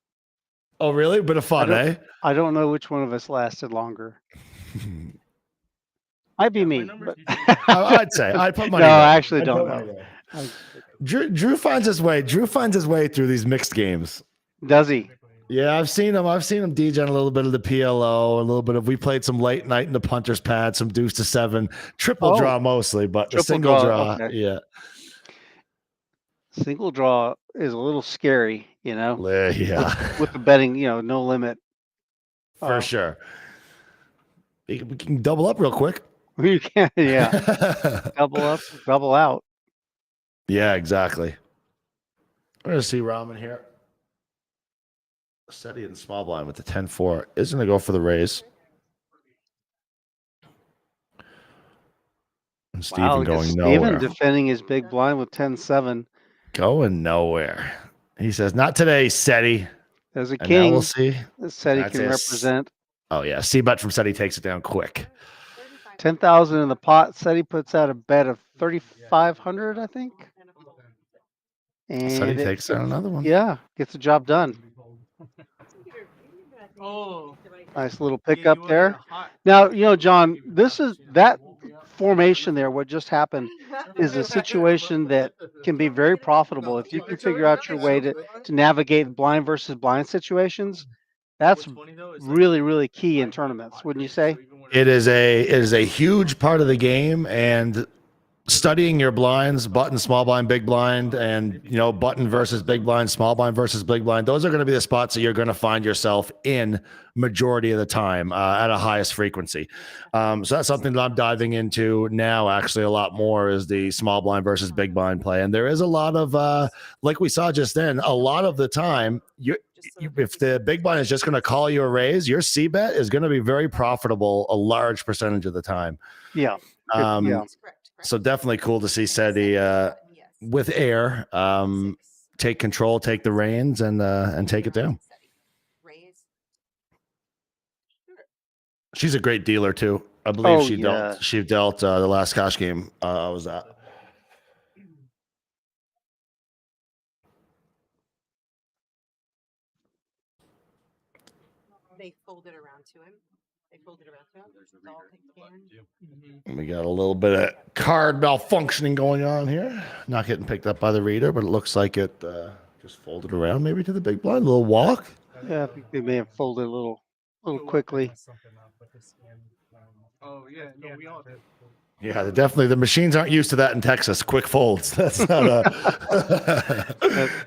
G: Oh, really? Bit of fun, eh?
A: I don't know which one of us lasted longer. Might be me. But
G: I'd say I'd put money.
A: No,
G: there.
A: I actually
G: I'd
A: don't
G: put money
A: know.
G: there. Drew finds his way. Drew finds his way through these mixed games.
A: Does he?
G: Yeah, I've seen him. I've seen him DJ on a little bit of the PLO, a little bit of. We played some late night in the punter's pad, some deuce to 7, triple draw mostly, but the single draw,
A: okay.
G: yeah.
A: Single draw is a little scary,
G: Yeah,
A: with the betting, no limit.
G: for sure. We can double up real quick.
A: You can, yeah. Double up, double out.
G: Yeah, exactly. We're gonna see Ramen here. Steady in small blind with the 10-4 is going to go for the raise. And Steven going nowhere.
A: Steven defending his big blind with 10-7.
G: Going nowhere. He says, not today, Seti.
A: There's a
G: And
A: king.
G: now we'll see.
A: Seti can represent.
G: Oh, yeah. C-bet from Seti takes it down quick.
A: 10,000 in the pot. Seti puts out a bet of 3,500, I think. And
G: Seti takes down another one.
A: Yeah, gets the job done.
H: Oh,
A: Nice little pickup there. Now, John, this is that formation there. What just happened is a situation that can be very profitable if you can figure out your way to navigate blind versus blind situations. That's really, really key in tournaments, wouldn't you say?
G: It is a huge part of the game, and studying your blinds, button, small blind, big blind, and button versus big blind, small blind versus big blind. Those are going to be the spots that you're going to find yourself in majority of the time at a highest frequency. So that's something that I'm diving into now. Actually, a lot more is the small blind versus big blind play, and there is a lot of like we saw just then. A lot of the time, if the big blind is just going to call you a raise, your C bet is going to be very profitable a large percentage of the time.
A: Yeah.
G: So definitely cool to see Seti with air take control, take the reins, and take it down. She's a great dealer too. I believe she dealt the last cash game I was at.
C: They fold it around to him.
G: We got a little bit of card malfunctioning going on here. Not getting picked up by the reader, but it looks like it just folded around maybe to the big blind. A little walk.
A: Yeah, I think they may have folded a little quickly.
H: Oh yeah, no, we all did.
G: Yeah, definitely. The machines aren't used to that in Texas. Quick folds. That's not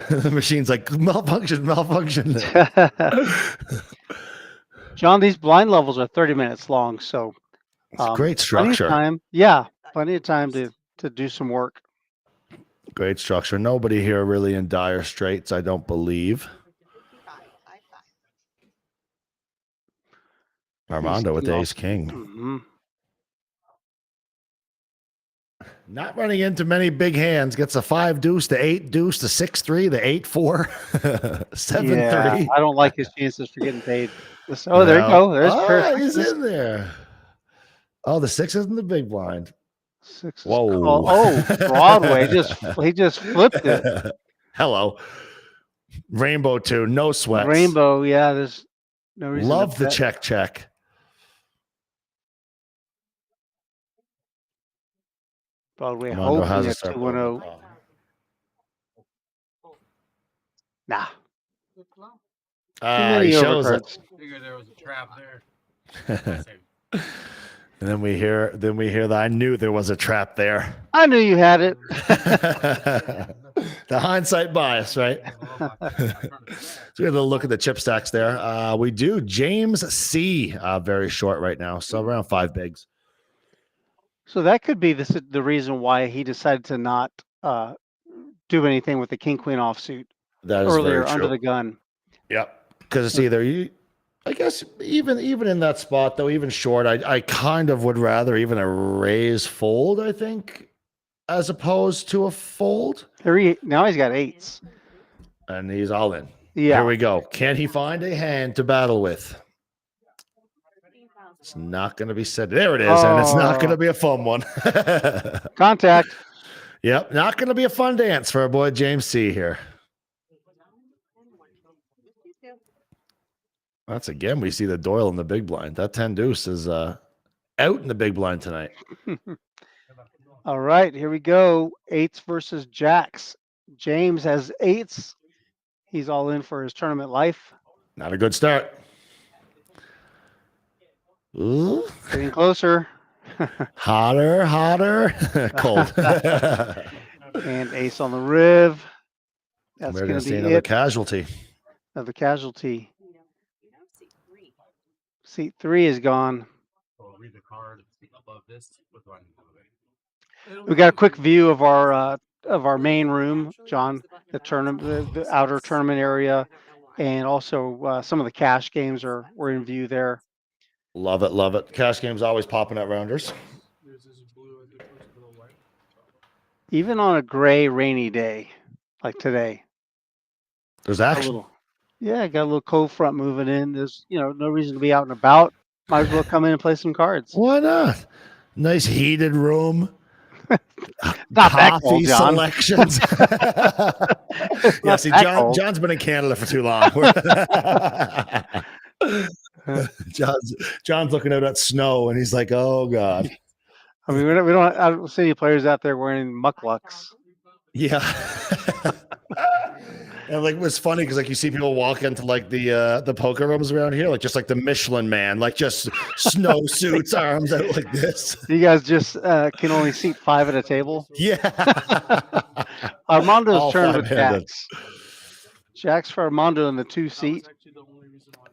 G: the machine's like malfunction.
A: John, these blind levels are 30 minutes long, so
G: it's a great structure.
A: Plenty of time to do some work.
G: Great structure. Nobody here really in dire straits, I don't believe. Armando with ace king.
A: Mm-hmm.
G: Not running into many big hands. Gets a 5 deuce, the 8 deuce, the 6-3, the 8-4, 7-3.
A: I don't like his chances for getting paid. Oh, there you go. There's
G: he's in there. Oh, the 6 is in the big blind.
A: 6 is
G: Whoa.
A: called, Broadway. He just flipped it.
G: Hello. Rainbow 2, no sweats.
A: Rainbow, yeah. There's no reason.
G: Love the check.
A: Broadway hoping at 2-1-0. Nah.
G: He shows it.
H: Figured there was a trap there.
G: And then we hear that I knew there was a trap there.
A: I knew you had it.
G: The hindsight bias, right? So we had a look at the chip stacks there. We do James C. Very short right now, so around 5 bigs.
A: So that could be the reason why he decided to not do anything with the king queen offsuit earlier under the gun.
G: Yep, because it's either I guess even in that spot though, even short, I kind of would rather even a raise fold, I think, as opposed to a fold.
A: Now he's got 8s,
G: and he's all in.
A: Yeah,
G: here we go. Can he find a hand to battle with? It's not going to be said. There it is, and it's not going to be a fun one.
A: Contact.
G: Yep, not going to be a fun dance for our boy James C. here. That's again, we see the Doyle in the big blind. That 10 deuce is out in the big blind tonight.
A: All right, here we go. 8s versus jacks. James has 8s. He's all in for his tournament life.
G: Not a good start. Ooh.
A: Getting closer.
G: hotter. Cold.
A: And ace on the riv. That's
G: We're
A: going to
G: see
A: be
G: another casualty.
A: Another casualty. Seat 3 is gone.
H: Read the card above this with one.
A: We got a quick view of our main room, John. The tournament, the outer tournament area, and also some of the cash games were in view there.
G: Love it. Cash games always popping at rounders.
A: Even on a gray, rainy day like today.
G: There's action.
A: Got a little cold front moving in. There's no reason to be out and about. Might as well come in and play some cards.
G: Why not? Nice heated room.
A: Not
G: coffee
A: that cold,
G: selections. Yeah, see, John's been in Canada for too long. John's looking out at snow, and he's like, "Oh God."
A: I mean, I don't see any players out there wearing mucklucks.
G: Yeah. And like it was funny because like you see people walk into like the poker rooms around here, like just like the Michelin Man, like just snowsuits, arms out like this.
A: You guys just can only seat 5 at a table.
G: Yeah.
A: Armando's
G: All
A: turned with
G: five-handed.
A: jacks. Jacks for Armando in the 2 seat.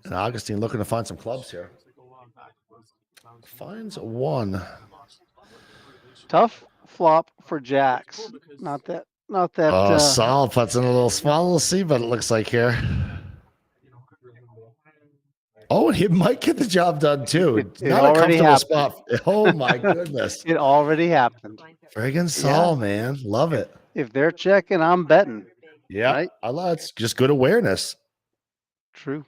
G: And Augustine looking to find some clubs here. Finds one.
A: Tough flop for jacks. Not that.
G: Oh, Saul puts in a little small little C, but it looks like here. Oh, and he might get the job done too.
A: It
G: Not a
A: already
G: comfortable
A: happened.
G: spot. Oh my goodness.
A: It already happened.
G: Friggin' Saul, man. Love it.
A: If they're checking, I'm betting.
G: Yeah.
A: Right?
G: I love it's just good awareness.
A: True.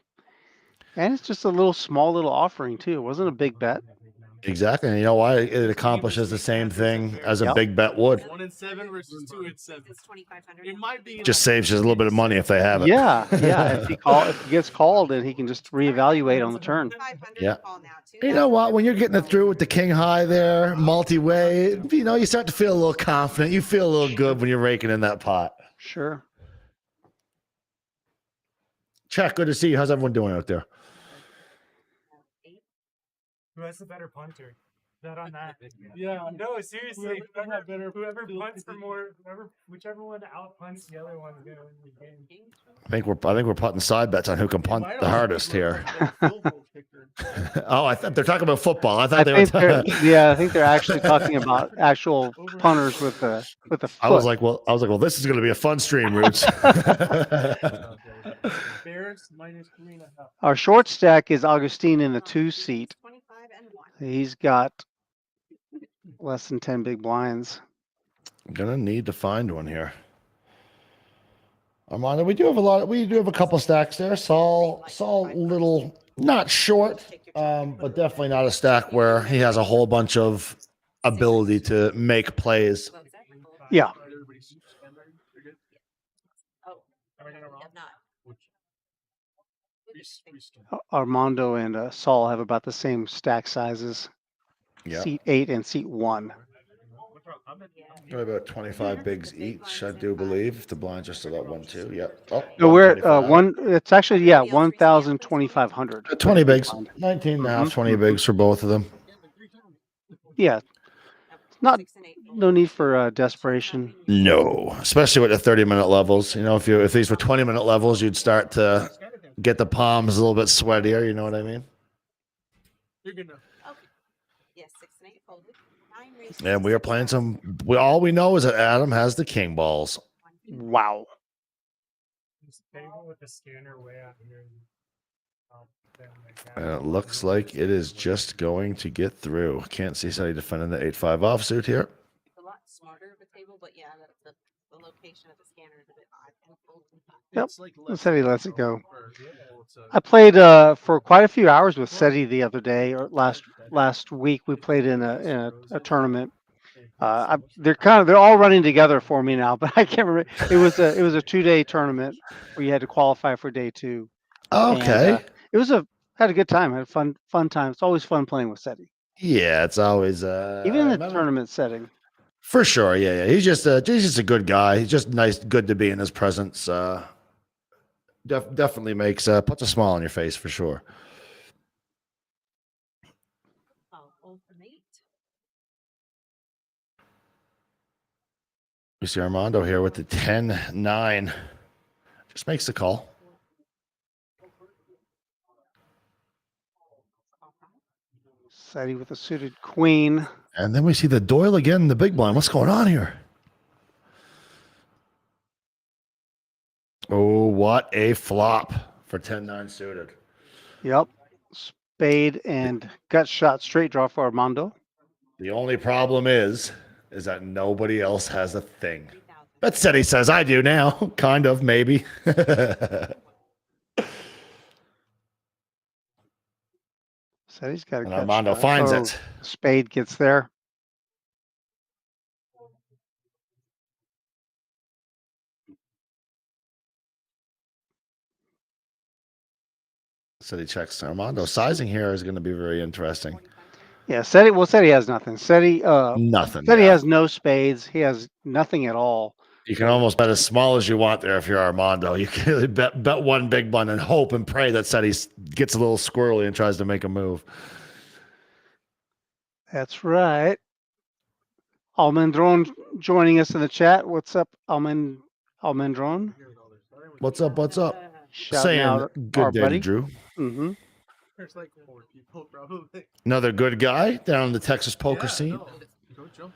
A: And it's just a small little offering too. It wasn't a big bet.
G: Exactly. And you know why? It accomplishes the same thing as a
A: Yep.
G: big bet would.
H: 1 in 7 versus 2 in 7.
C: It's 2,500.
H: It might be
G: Just saves you a little bit of money if they have it.
A: Yeah. If he gets called, then he can just reevaluate on the turn.
C: 500
G: Yeah.
C: call now, too.
G: You know what? When you're getting it through with the king high there, multi-way, you know, you start to feel a little confident. You feel a little good when you're raking in that pot.
A: Sure.
G: Chuck, good to see you. How's everyone doing out there?
E: Who has the better punter? Bet on that.
H: Yeah.
E: No, seriously.
H: Whoever
E: punts for more, whichever one out punts the other one's gonna win the game.
G: I think we're putting side bets on who can punt the hardest here. Oh, I thought they're talking about football. I thought they were.
A: I think they're actually talking about actual punters with the foot.
G: I was like, well, this is going to be a fun stream, Roots.
H: Bears minus 3.5.
A: Our short stack is Augustine in the 2 seat.
C: 25 and 1.
A: He's got less than 10 big blinds.
G: I'm gonna need to find one here. Armando, we do have a couple stacks there. Saul, little not short, but definitely not a stack where he has a whole bunch of ability to make plays.
A: Yeah.
C: Oh, have not.
A: Armando and Saul have about the same stack sizes.
G: Yeah,
A: Seat 8 and seat 1.
G: about 25 bigs each, I do believe. The blinds are still at 1, 2. Yep. Oh,
A: No, we're at
G: 125.
A: it's actually 1,200.
G: 20 bigs, 19 and a half, 20 bigs for both of them.
A: Yeah. Not no need for desperation.
G: No, especially with the 30-minute levels. You know, if these were 20-minute levels, you'd start to get the palms a little bit sweatier. You know what I mean?
H: You're gonna.
C: Yes, 6 and 8 folded. 9 raised.
G: And we are playing some. All we know is that Adam has the king balls.
A: Wow.
E: This table with the scanner way out here.
G: And it looks like it is just going to get through. Can't see somebody defending the 8-5 offsuit here.
C: It's a lot smarter of a table, but yeah, the location of the scanner is a bit odd. And fold and pop.
A: Yep. Seti lets it go.
H: Yeah,
A: I played for quite a few hours with Seti the other day, or last week. We played in a tournament. They're all running together for me now, but I can't remember. It was a 2-day tournament where you had to qualify for day 2.
G: Okay.
A: And, had a good time. Had a fun time. It's always fun playing with Seti,
G: Yeah, it's always
A: even in the tournament setting.
G: for sure. Yeah. He's just a good guy. He's just nice, good to be in his presence. Definitely makes puts a smile on your face for sure.
C: Oh, fold from 8.
G: We see Armando here with the 10-9. Just makes the call.
A: Seti with a suited queen.
G: And then we see the Doyle again in the big blind. What's going on here? Oh, what a flop for 10-9 suited.
A: Yep. Spade and gut shot straight draw for Armando.
G: The only problem is that nobody else has a thing. That said, he says, I do now. Kind of, maybe.
A: Seti's got a
G: And
A: gut
G: Armando
A: shot.
G: finds
A: Oh,
G: it.
A: Spade gets there.
G: Said he checks Armando. Sizing here is going to be very interesting.
A: Yeah, SETI. Well, SETI has nothing. SETI.
G: Nothing.
A: SETI
G: Yeah.
A: has no spades. He has nothing at all.
G: You can almost bet as small as you want there if you're Armando. You can really bet one big one and hope and pray that SETI gets a little squirrely and tries to make a move.
A: That's right. Almendron joining us in the chat. What's up, Almendron?
G: What's up? What's up?
A: Shouting
G: Saying
A: out
G: good
A: our
G: day
A: buddy.
G: to Drew.
A: Mm-hmm.
H: There's like 4 people probably.
G: Another good guy down in the Texas poker
H: Yeah,
G: scene.
H: no, go jump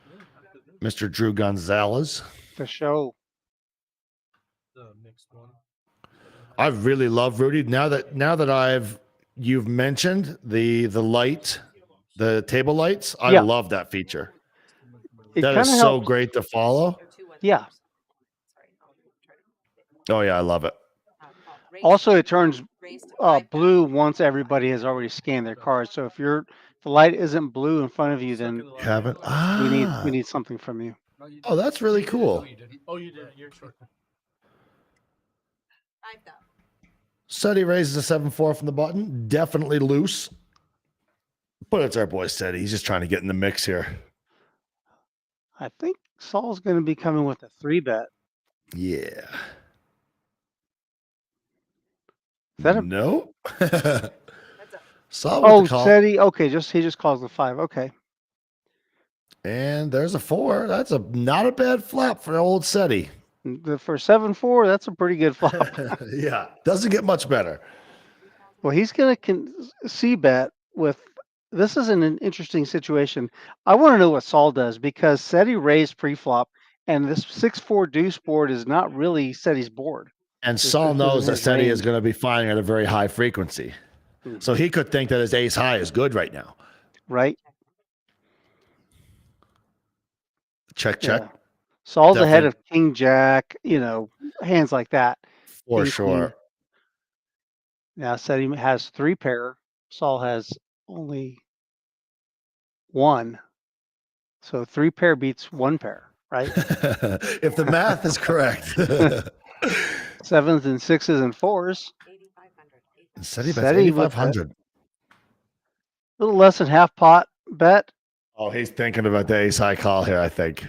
H: in.
G: Mr. Drew Gonzalez.
A: The show.
H: The mixed one.
G: I really love Rudy. Now that you've mentioned the light, the table lights, I
A: Yeah.
G: love that feature.
A: It
G: That is
A: kinda
G: so
A: helps.
G: great to follow.
A: Yeah.
G: Oh yeah, I love it.
A: Also, it turns blue once everybody has already scanned their cards. So if the light isn't blue in front of you, then
G: You haven't?
A: we need something from you.
H: No, you
G: Oh, that's really
H: didn't.
G: cool.
H: No, you didn't. Oh, you did. You're short.
G: SETI raises a 7-4 from the button. Definitely loose. But it's our boy SETI. He's just trying to get in the mix here.
A: I think Saul's going to be coming with a 3-bet.
G: Yeah.
A: Is that a
G: No. Saul with the call.
A: SETI? Okay, he just calls the 5. Okay.
G: And there's a 4. That's not a bad flop for old SETI.
A: For 7-4, that's a pretty good flop.
G: Yeah. Doesn't get much better.
A: Well, he's going to c-bet with. This is an interesting situation. I want to know what Saul does because SETI raised pre-flop, and this 6-4 deuce board is not really SETI's board.
G: And
A: This
G: Saul
A: isn't
G: knows that
A: his
G: SETI is
A: range.
G: going to be firing at a very high frequency.
A: Mhm.
G: So he could think that his ace high is good right now.
A: Right?
G: Check.
A: Yeah. Saul's ahead
G: Definitely.
A: of King Jack, hands like that.
G: For
A: King,
G: sure.
A: queen. Now SETI has 3 pair. Saul has only 1. So 3 pair beats 1 pair, right?
G: If the math is correct.
A: 7s and 6s and 4s.
G: SETI bets
A: SETI with
G: 8,500.
A: a little less than half pot bet.
G: Oh, he's thinking about the ace high call here, I think.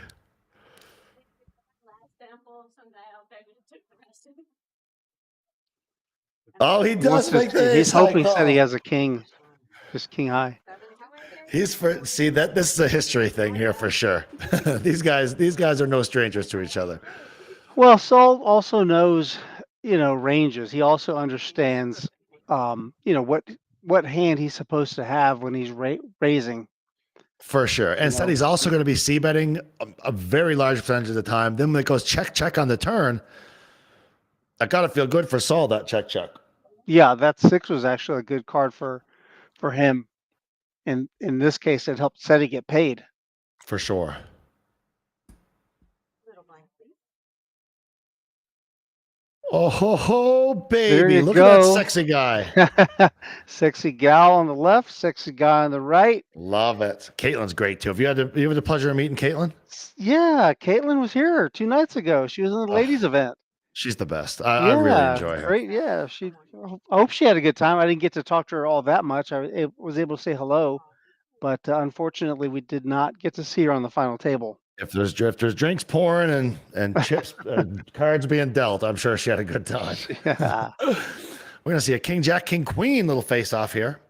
G: Oh, he does make the ace
A: He's
G: high
A: hoping
G: call.
A: SETI has a king, just king high.
G: This is a history thing here for sure. These guys are no strangers to each other.
A: Well, Saul also knows, ranges. He also understands, what hand he's supposed to have when he's raising.
G: For sure. And SETI's also going to be c-betting a very large percentage of the time. Then when it goes check on the turn, I got to feel good for Saul, that check.
A: Yeah, that 6 was actually a good card for him. And in this case, it helped SETI get paid.
G: For sure. Oh, ho, baby.
A: There you
G: Look
A: go.
G: at that sexy guy.
A: Sexy gal on the left, sexy guy on the right.
G: Love it. Caitlin's great too. Have you had the pleasure of meeting Caitlin?
A: Yeah, Caitlin was here 2 nights ago. She was in the ladies event.
G: She's the best. I really enjoy her.
A: Great. Yeah, I hope she had a good time. I didn't get to talk to her all that much. I was able to say hello, but unfortunately, we did not get to see her on the final table.
G: If there's drinks pouring and chips and cards being dealt, I'm sure she had a good time.
A: Yeah.
G: We're gonna see a king jack king queen little face off here.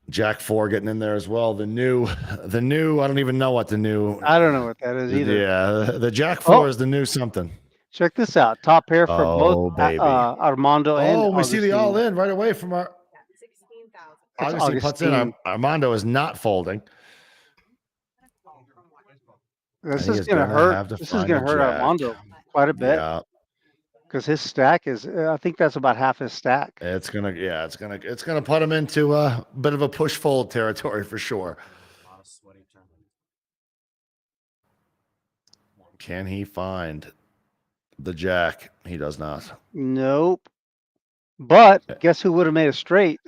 G: Jack 4 getting in there as well. The new. I don't even know what the new.
A: I don't know what that is either.
G: Yeah, the Jack 4 is the new something.
A: Check this out. Top pair for both
G: baby.
A: Armando and
G: Oh, we see the
A: Augustine.
G: all in right away from our. Augustine puts in. Armando is not folding.
A: This
G: And he
A: is going to hurt.
G: to
A: This is
G: find
A: going
G: a
A: to hurt
G: jack.
A: Armando quite a bit
G: Yeah,
A: because his stack is. I think that's about half his stack.
G: it's gonna put him into a bit of a push fold territory for sure. Can he find the jack? He does not.
A: Nope. But guess who would have made a straight?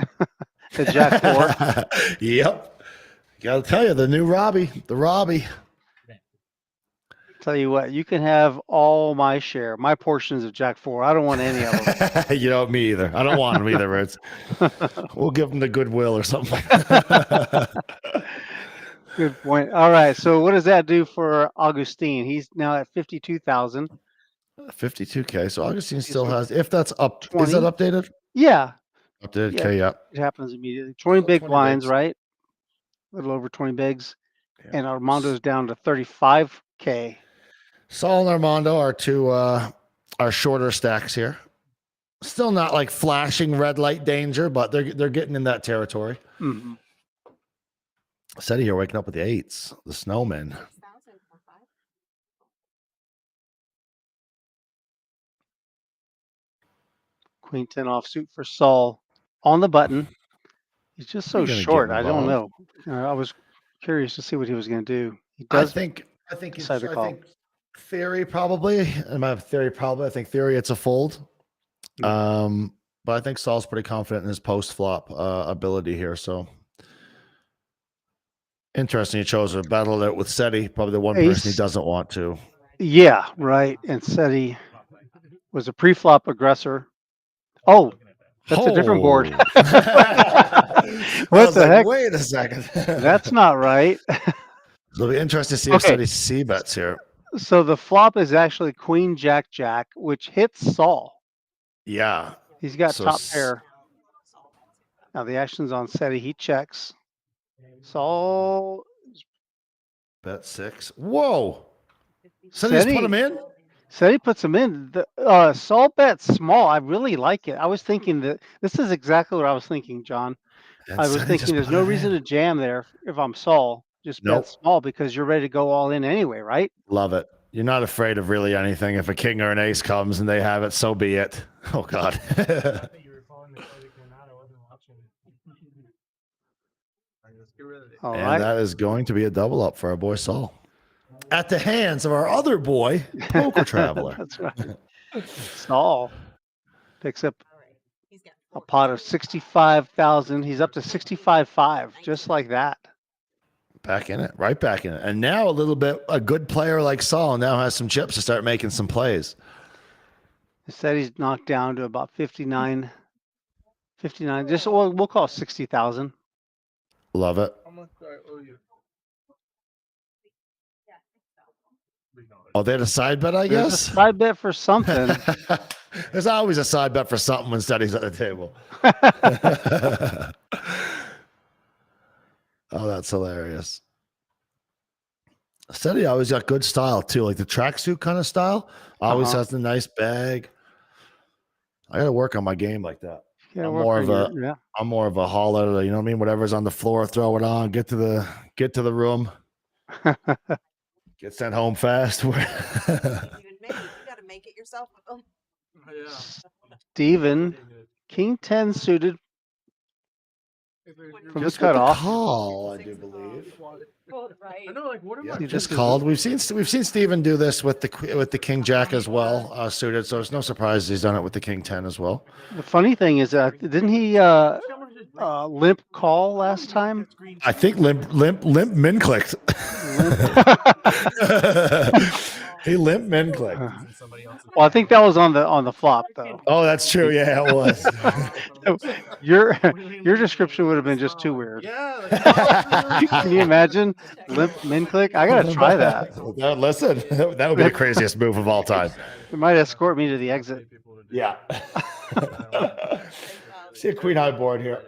A: The Jack 4.
G: Yep. Gotta tell you, the new Robbie, the Robbie.
A: Tell you what, you can have all my share, my portions of Jack 4. I don't want any of them.
G: You know, me either. I don't want them either, Rich. We'll give them the goodwill or something.
A: Good point. All right. So what does that do for Augustine? He's now at 52,000.
G: 52K. So Augustine still
A: so
G: has, if that's up, is
A: 20.
G: that updated?
A: Yeah.
G: Updated.
A: Yeah.
G: Okay. Yeah.
A: It happens immediately. 20
G: So
A: big
G: 20
A: blinds,
G: bigs.
A: right? A little over 20 bigs.
G: Yeah.
A: And Armando's down to 35K.
G: Saul and Armando are two our shorter stacks here. Still not like flashing red light danger, but they're getting in that territory.
A: Mm-hmm.
G: Seti, you're waking up with the 8s, the snowman.
C: 6,000 for 5.
A: Queen 10 offsuit for Saul on the button. He's just so
G: You're gonna get
A: short. I don't know.
G: involved.
A: I was curious to see what he was going to do. He does.
G: I think
A: decide to call.
G: theory probably. In my theory, probably. I think theory it's a fold. But I think Saul's pretty confident in his post flop ability here. So interesting. He chose to battle it with Seti, probably the one person he doesn't want to.
A: Yeah, right. And Seti was a pre-flop aggressor. Oh, that's a different board. What the heck?
G: Wait a second.
A: That's not right.
G: It'll be interesting to see if Seti C bets here.
A: So the flop is actually Queen Jack Jack, which hits Saul.
G: Yeah.
A: He's got
G: So
A: top pair. Now the action's on Seti. He checks. Saul.
G: Bet 6. Whoa. Seti's put him in?
A: Seti puts him in. Saul bets small. I really like it. I was thinking that this is exactly what I was thinking, John.
G: And
A: I was
G: Seti
A: thinking
G: just
A: there's
G: put
A: no
G: it
A: reason
G: in.
A: to jam there if I'm Saul. Just bet small because you're ready to go all in anyway, right?
G: Love it. You're not afraid of really anything. If a king or an ace comes and they have it, so be it. Oh, God.
A: All
G: and
A: right.
G: that is going to be a double up for our boy Saul. At the hands of our other boy, Poker Traveler.
A: That's right. Saul picks up
C: He's got
A: a pot of 65,000. He's up to 65.5, just like that.
G: Back in it, right back in it. And now a good player like Saul now has some chips to start making some plays.
A: Instead, he's knocked down to about 59. Just we'll call it 60,000.
G: Love it.
H: How much do I owe you?
G: Oh, they had a side bet, I
A: There's
G: guess?
A: a side bet for something.
G: There's always a side bet for something when Seti's at the table. Oh, that's hilarious. Seti always got good style too, like the tracksuit kind of style. Always has the nice bag. I got to work on my game like that. I'm more of a hauler. You know what I mean? Whatever's on the floor, throw it on. Get to the room. Get sent home fast.
C: You got to make it yourself. Oh.
H: Yeah.
A: Steven, King 10 suited from the cutoff.
G: Call, I do believe.
C: Right.
H: I know, like, what am
G: Yeah,
H: I?
G: just called. We've seen Steven do this with the King Jack as well, suited. So it's no surprise he's done it with the King 10 as well.
A: The funny thing is, didn't he limp call last time?
G: I think limp min clicked. He limp min clicked.
A: Well, I think that was on the flop though.
G: Oh, that's true. Yeah, it was.
A: Your description would have been just too weird.
H: Yeah.
A: Can you imagine limp min click? I gotta try that.
G: Listen, that would be the craziest move of all time.
A: It might escort me to the exit.
G: Yeah. See a queen high board here.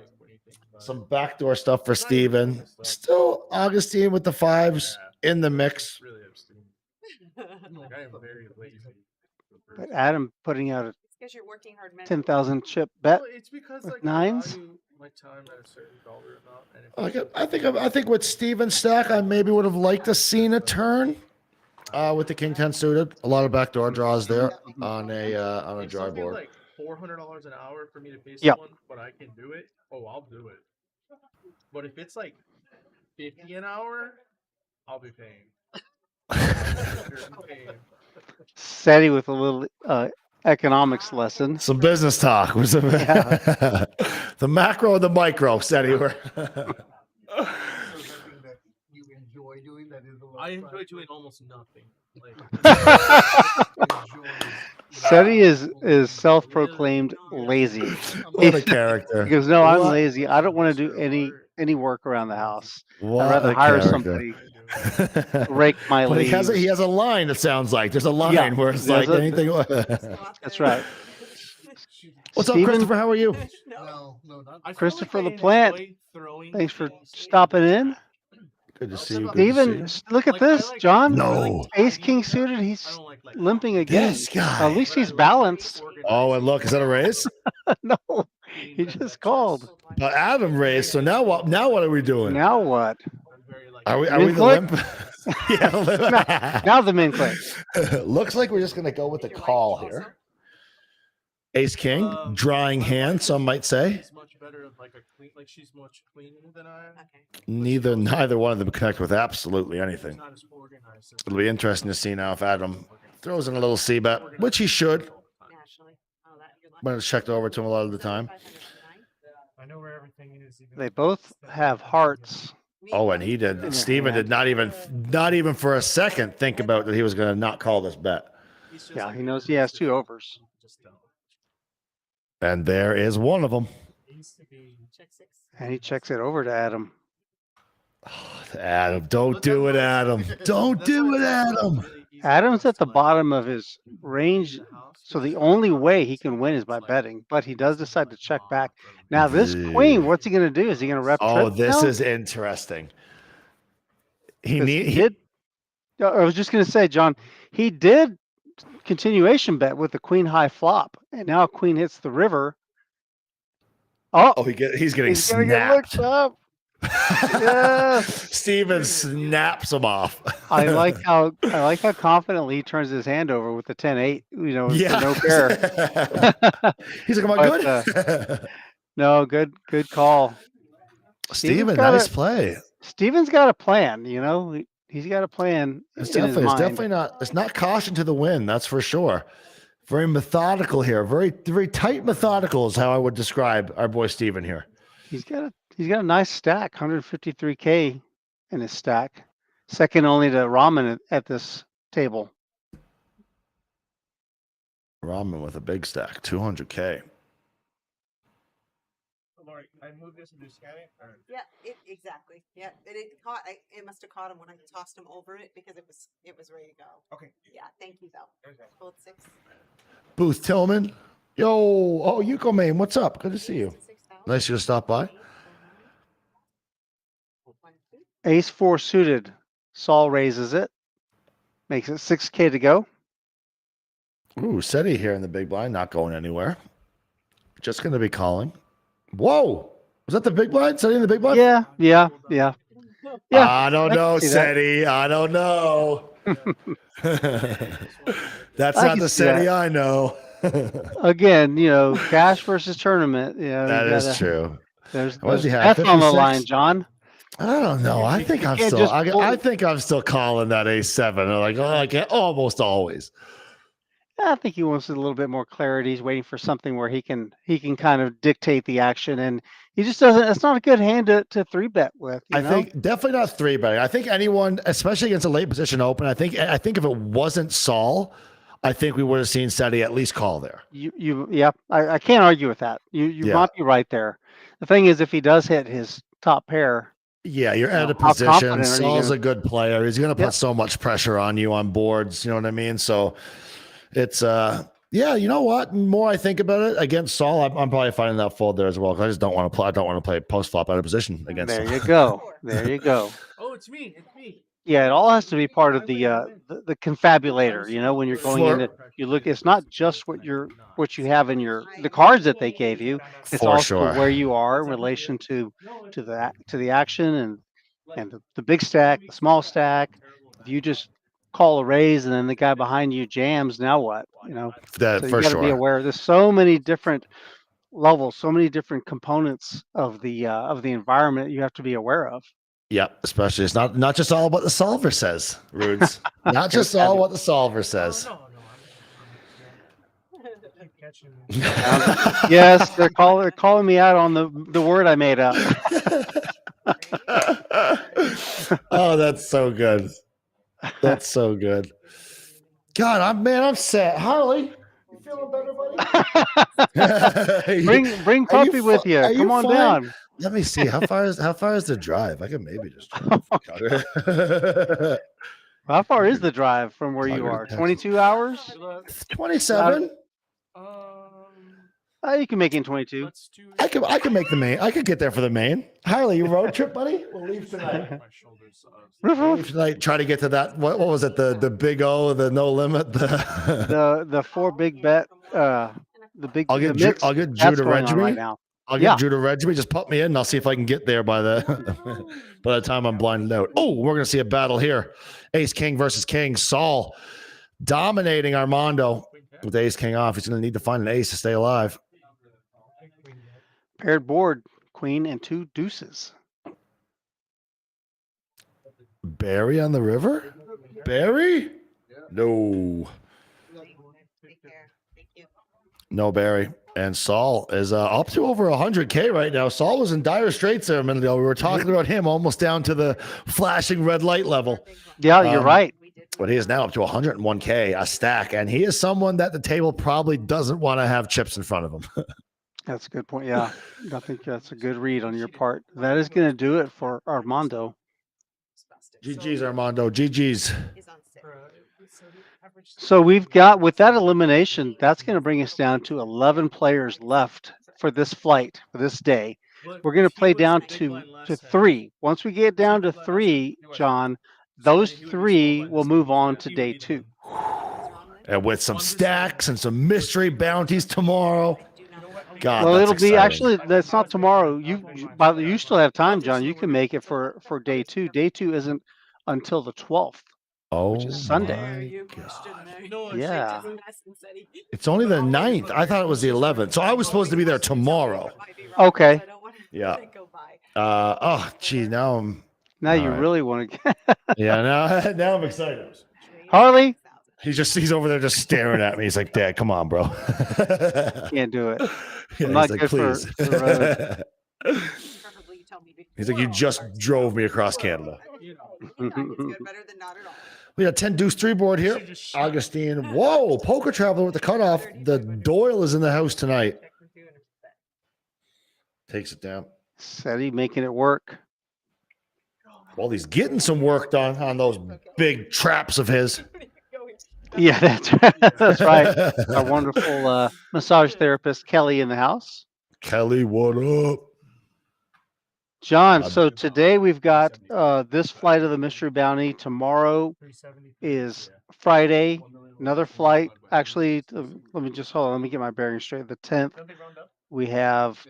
G: Some backdoor stuff for Steven. Still Augustine with the 5s in the mix.
H: Like, I am very lazy.
A: But Adam putting out a
C: Because you're working hard.
A: 10,000 chip bet.
H: Well, it's because
A: with
H: like
A: nines?
H: I value my time at a certain dollar amount. And if
G: I think with Steven's stack, I maybe would have liked to seen a turn with the King 10 suited. A lot of backdoor draws there on a dry
H: something
G: board.
H: like $400 an hour for me to pay
A: Yep.
H: someone, but I can do it. Oh, I'll do it. But if it's like $50 an hour, I'll be paying.
A: Seti with a little economics lesson.
G: Some business talk. The macro and the micro, Seti.
H: I enjoy doing almost nothing.
A: Seti is self-proclaimed lazy.
G: What a character.
A: He goes, no, I'm
G: What-
A: lazy. I don't want to do any work around the house. I'd
G: What
A: rather
G: a
A: hire
G: character.
A: somebody to rake my
G: But
A: leaves.
G: he has a line, it sounds like. There's a line
A: Yeah,
G: where it's
A: there's
G: like
A: a-
G: anything.
A: That's right.
G: What's up,
A: Steven-
G: Christopher? How are you?
C: No.
H: No, not. I feel
A: Christopher
H: like I
A: LaPlante,
H: enjoy throwing
A: Thanks for
H: things
A: stopping in.
G: Good to see you. Good
A: Steven,
G: to see
A: look at
H: Like, I
A: this,
H: like-
A: John.
G: No.
H: I like
A: Ace
H: tidying
A: King
H: stuff.
A: suited.
H: I
A: He's
H: don't like
A: limping
G: you.
A: again.
G: This guy.
A: At least
H: But I
A: he's
H: like
A: balanced.
G: Oh, and look, is that a race?
A: No, he just called.
G: Adam raced. So now what? Now what are we doing?
A: Now what?
H: I'm very like.
G: Are we the
A: Min click?
G: limp? Yeah.
A: Now the min click.
G: Looks like we're just gonna go with the call here. Ace King, drawing
H: my
G: hand,
H: wife
G: some might say.
H: is much better at like a clean, like she's much cleaner than I am.
C: Okay.
G: Neither one of them connect with absolutely
H: She's
G: anything.
H: not as organized as
G: It'll be interesting to see now if Adam throws in a little C bet, which he should.
C: Naturally. Oh, that you're
G: But it's checked over to him a lot of the time.
H: I know where everything is. even
A: They
H: though
A: both
H: it's
A: have
H: that-
A: hearts.
G: Oh, and he did. Steven did not even for a second think about that he was going to not call this bet.
H: He's just
A: Yeah,
H: like
A: he
H: a
A: knows he has
H: different-
A: 2 overs.
H: Just don't.
G: And there is one of them.
H: It used to be.
C: Check 6.
A: And he checks it over to Adam.
G: Adam, don't
H: But
G: do it,
H: that's why
G: Adam.
H: it's-
G: Don't
H: that's
G: do
H: why
G: it,
H: it's
G: Adam.
H: really easy
A: Adam's
H: for us
A: at the
H: to, like,
A: bottom of his range,
H: the house,
A: so the
H: because
A: only
H: it's
A: way he
H: like
A: can win is by
H: it's like-
A: betting. But he does
H: it's
A: decide to
H: like
A: check
H: off
A: back.
H: from-
A: Now this queen, what's he going to do? Is he going to rep
G: Oh,
A: trip
G: this
A: now?
G: is interesting. He
A: 'Cause
G: need
A: he
G: he,
A: did. I was just going to say, John, he did continuation bet with the queen high flop, and now queen hits the river. Oh,
G: he's getting
A: he's going to get looked
G: snapped.
A: up. Yes.
G: Steven snaps him off.
A: I like how confidently he turns his hand over with the 10-8. You know, for
G: Yeah.
A: no pair.
G: He's like, am I
A: But,
G: good?
A: No, good call.
G: Steven,
A: got
G: nice
A: it.
G: play.
A: Steven's got a plan. You know, he's got a plan
G: It's
A: in his
G: definitely
A: mind.
G: not. It's not caution to the wind. That's for sure. Very methodical here. Very tight methodical is how I would describe our boy Steven here.
A: He's got a nice stack, 153K in his stack, second only to Ramen at this table.
G: Ramen with a big stack, 200K.
H: Lori, I moved this into scanning. Or...
C: Yeah, exactly. Yeah, it must have caught him when I tossed him over it because it was ready to go.
H: Okay.
C: Yeah, thank you though.
H: Okay.
C: Hold 6.
G: Booth Tillman. Yo, oh, Yuko Main, what's up? Good to see you.
C: 6,000.
G: Nice you to stop by.
C: 1, 2.
A: Ace 4 suited. Saul raises it, makes it 6K to go.
G: Ooh, Seti here in the big blind, not going anywhere. Just going to be calling. Whoa, was that the big blind? Seti in the big blind?
A: Yeah. Yeah,
G: I don't
A: I
G: know,
A: can see that.
G: Seti. I don't know. That's
A: I
G: not
A: can
G: the
A: see
G: Seti
A: that.
G: I know.
A: Again, cash versus tournament.
G: That is true.
A: There's
G: What does he have,
A: death on the
G: 56?
A: line, John.
G: I don't know. I think I'm
A: can't
G: still.
A: just pull-
G: I think I'm still calling that A7. Like almost always.
A: I think he wants a little bit more clarity. He's waiting for something where he can kind of dictate the action, and he just doesn't. It's not a good hand to 3-bet with. You
G: I
A: know?
G: think definitely not 3-betting. I think anyone, especially against a late position open, I think if it wasn't Saul, I think we would have seen Seti at least call there.
A: I can't argue with that. You
G: Yeah.
A: might be right there. The thing is, if he does hit his top pair,
G: Yeah, you're at a
A: How
G: position.
A: confident are you
G: Saul's
A: gonna-
G: a good player. He's going to put
A: Yep.
G: so much pressure on you on boards. You know what I mean? So it's yeah. You know what? The more I think about it against Saul, I'm probably finding that fold there as well. 'Cause I just don't want to play. I don't want to play post flop out of position against
A: there
G: him.
A: you go. There you go.
H: Oh, it's me. It's me.
A: Yeah, it all has to be part of the confabulator. You know, when you're going
G: For-
A: in, you look. It's not just what you have in the cards that they gave you. It's
G: For
A: also
G: sure.
A: where you are in relation to the action and the big stack, the small stack. If you just call a raise and then the guy behind you jams, now what? You know,
G: That
A: so you
G: for
A: got to be
G: sure.
A: aware. There's so many different levels, so many different components of the environment you have to be aware of.
G: Yep. Especially it's not just all what the solver says, Rudes. Not just all what the solver says.
H: Oh, no, I'm catching.
A: Yes, they're calling me out on the word I made up.
G: Oh, that's so good. That's so good. God, I'm set. Harley, you feeling better, buddy?
A: bring
G: Are
A: puppy with you.
G: Are you
A: Come on
G: fine?
A: down.
G: Let me see. How far is the drive? I can maybe just drive.
A: How far is the drive from where you
G: Calgary to
A: are?
G: Texas.
A: 22 hours?
G: 27.
A: You can make it in 22.
H: Let's do.
G: I can make the main. I could get there for the main. Harley, you road trip, buddy? We'll leave tonight.
H: My shoulders.
G: We'll leave tonight. Try to get to that. What was it? The big O, the no limit.
A: The 4 big bet. The big.
G: I'll get Drew
A: that's
G: to
A: going
G: reg
A: on
G: me.
A: right now.
G: I'll get Drew to reg me. Just put me in, and I'll see if I can get there by the time I'm blinded out. Oh, we're gonna see a battle here. Ace King versus King. Saul dominating Armando with Ace King off. He's gonna need to find an ace to stay alive.
A: Paired board, queen and 2 deuces.
G: Barry on the river? Barry? No.
C: Take care. Thank you.
G: No Barry. And Saul is up to over 100K right now. Saul was in dire straits there a minute ago. We were talking about him almost down to the flashing red light level.
A: Yeah, you're right.
G: But he is now up to 101K a stack. And he is someone that the table probably doesn't want to have chips in front of him.
A: That's a good point. Yeah, I think that's a good read on your part. That is going to do it for Armando.
G: GG's, Armando. GG's.
C: Is on sale.
A: So we've got, with that elimination, that's going to bring us down to 11 players left for this flight, for this day. We're going to play down to 3. Once we get down to 3, John, those 3 will move on to day 2.
G: And with some stacks and some mystery bounties tomorrow. God,
A: Well,
G: that's
A: it'll be
G: exciting.
A: actually, that's not tomorrow. You still have time, John. You can make it for day 2. Day 2 isn't until the 12th. Which is Sunday.
G: My God.
A: Yeah.
G: It's only the 9th. I thought it was the 11th. So I was supposed to be there tomorrow.
A: Okay.
G: Yeah. Oh, gee, now I'm.
A: Now you
G: All right.
A: really want to.
G: Yeah, now I'm excited.
A: Harley,
G: He's over there just staring at me. He's like, Dad, come on, bro.
A: can't do it.
G: Yeah,
A: I'm not
G: he's like,
A: good for
G: please.
A: the road.
C: Preferably you tell me
G: He's like, you just drove me across Canada.
C: it's good, better than not at all.
G: We got 10 deuce 3 board here. Augustine. Whoa, Poker Traveler with the cutoff. The Doyle is in the house tonight. Takes it down.
A: Seti making it work.
G: Well, he's getting some work done on those big traps of his.
A: Yeah, that's right. Our wonderful massage therapist, Kelly, in the house.
G: Kelly, what up?
A: John, so today we've got this flight of the Mystery Bounty. Tomorrow is Friday. Another flight. Actually, let me just hold on. Let me get my bearings straight. The 10th, we have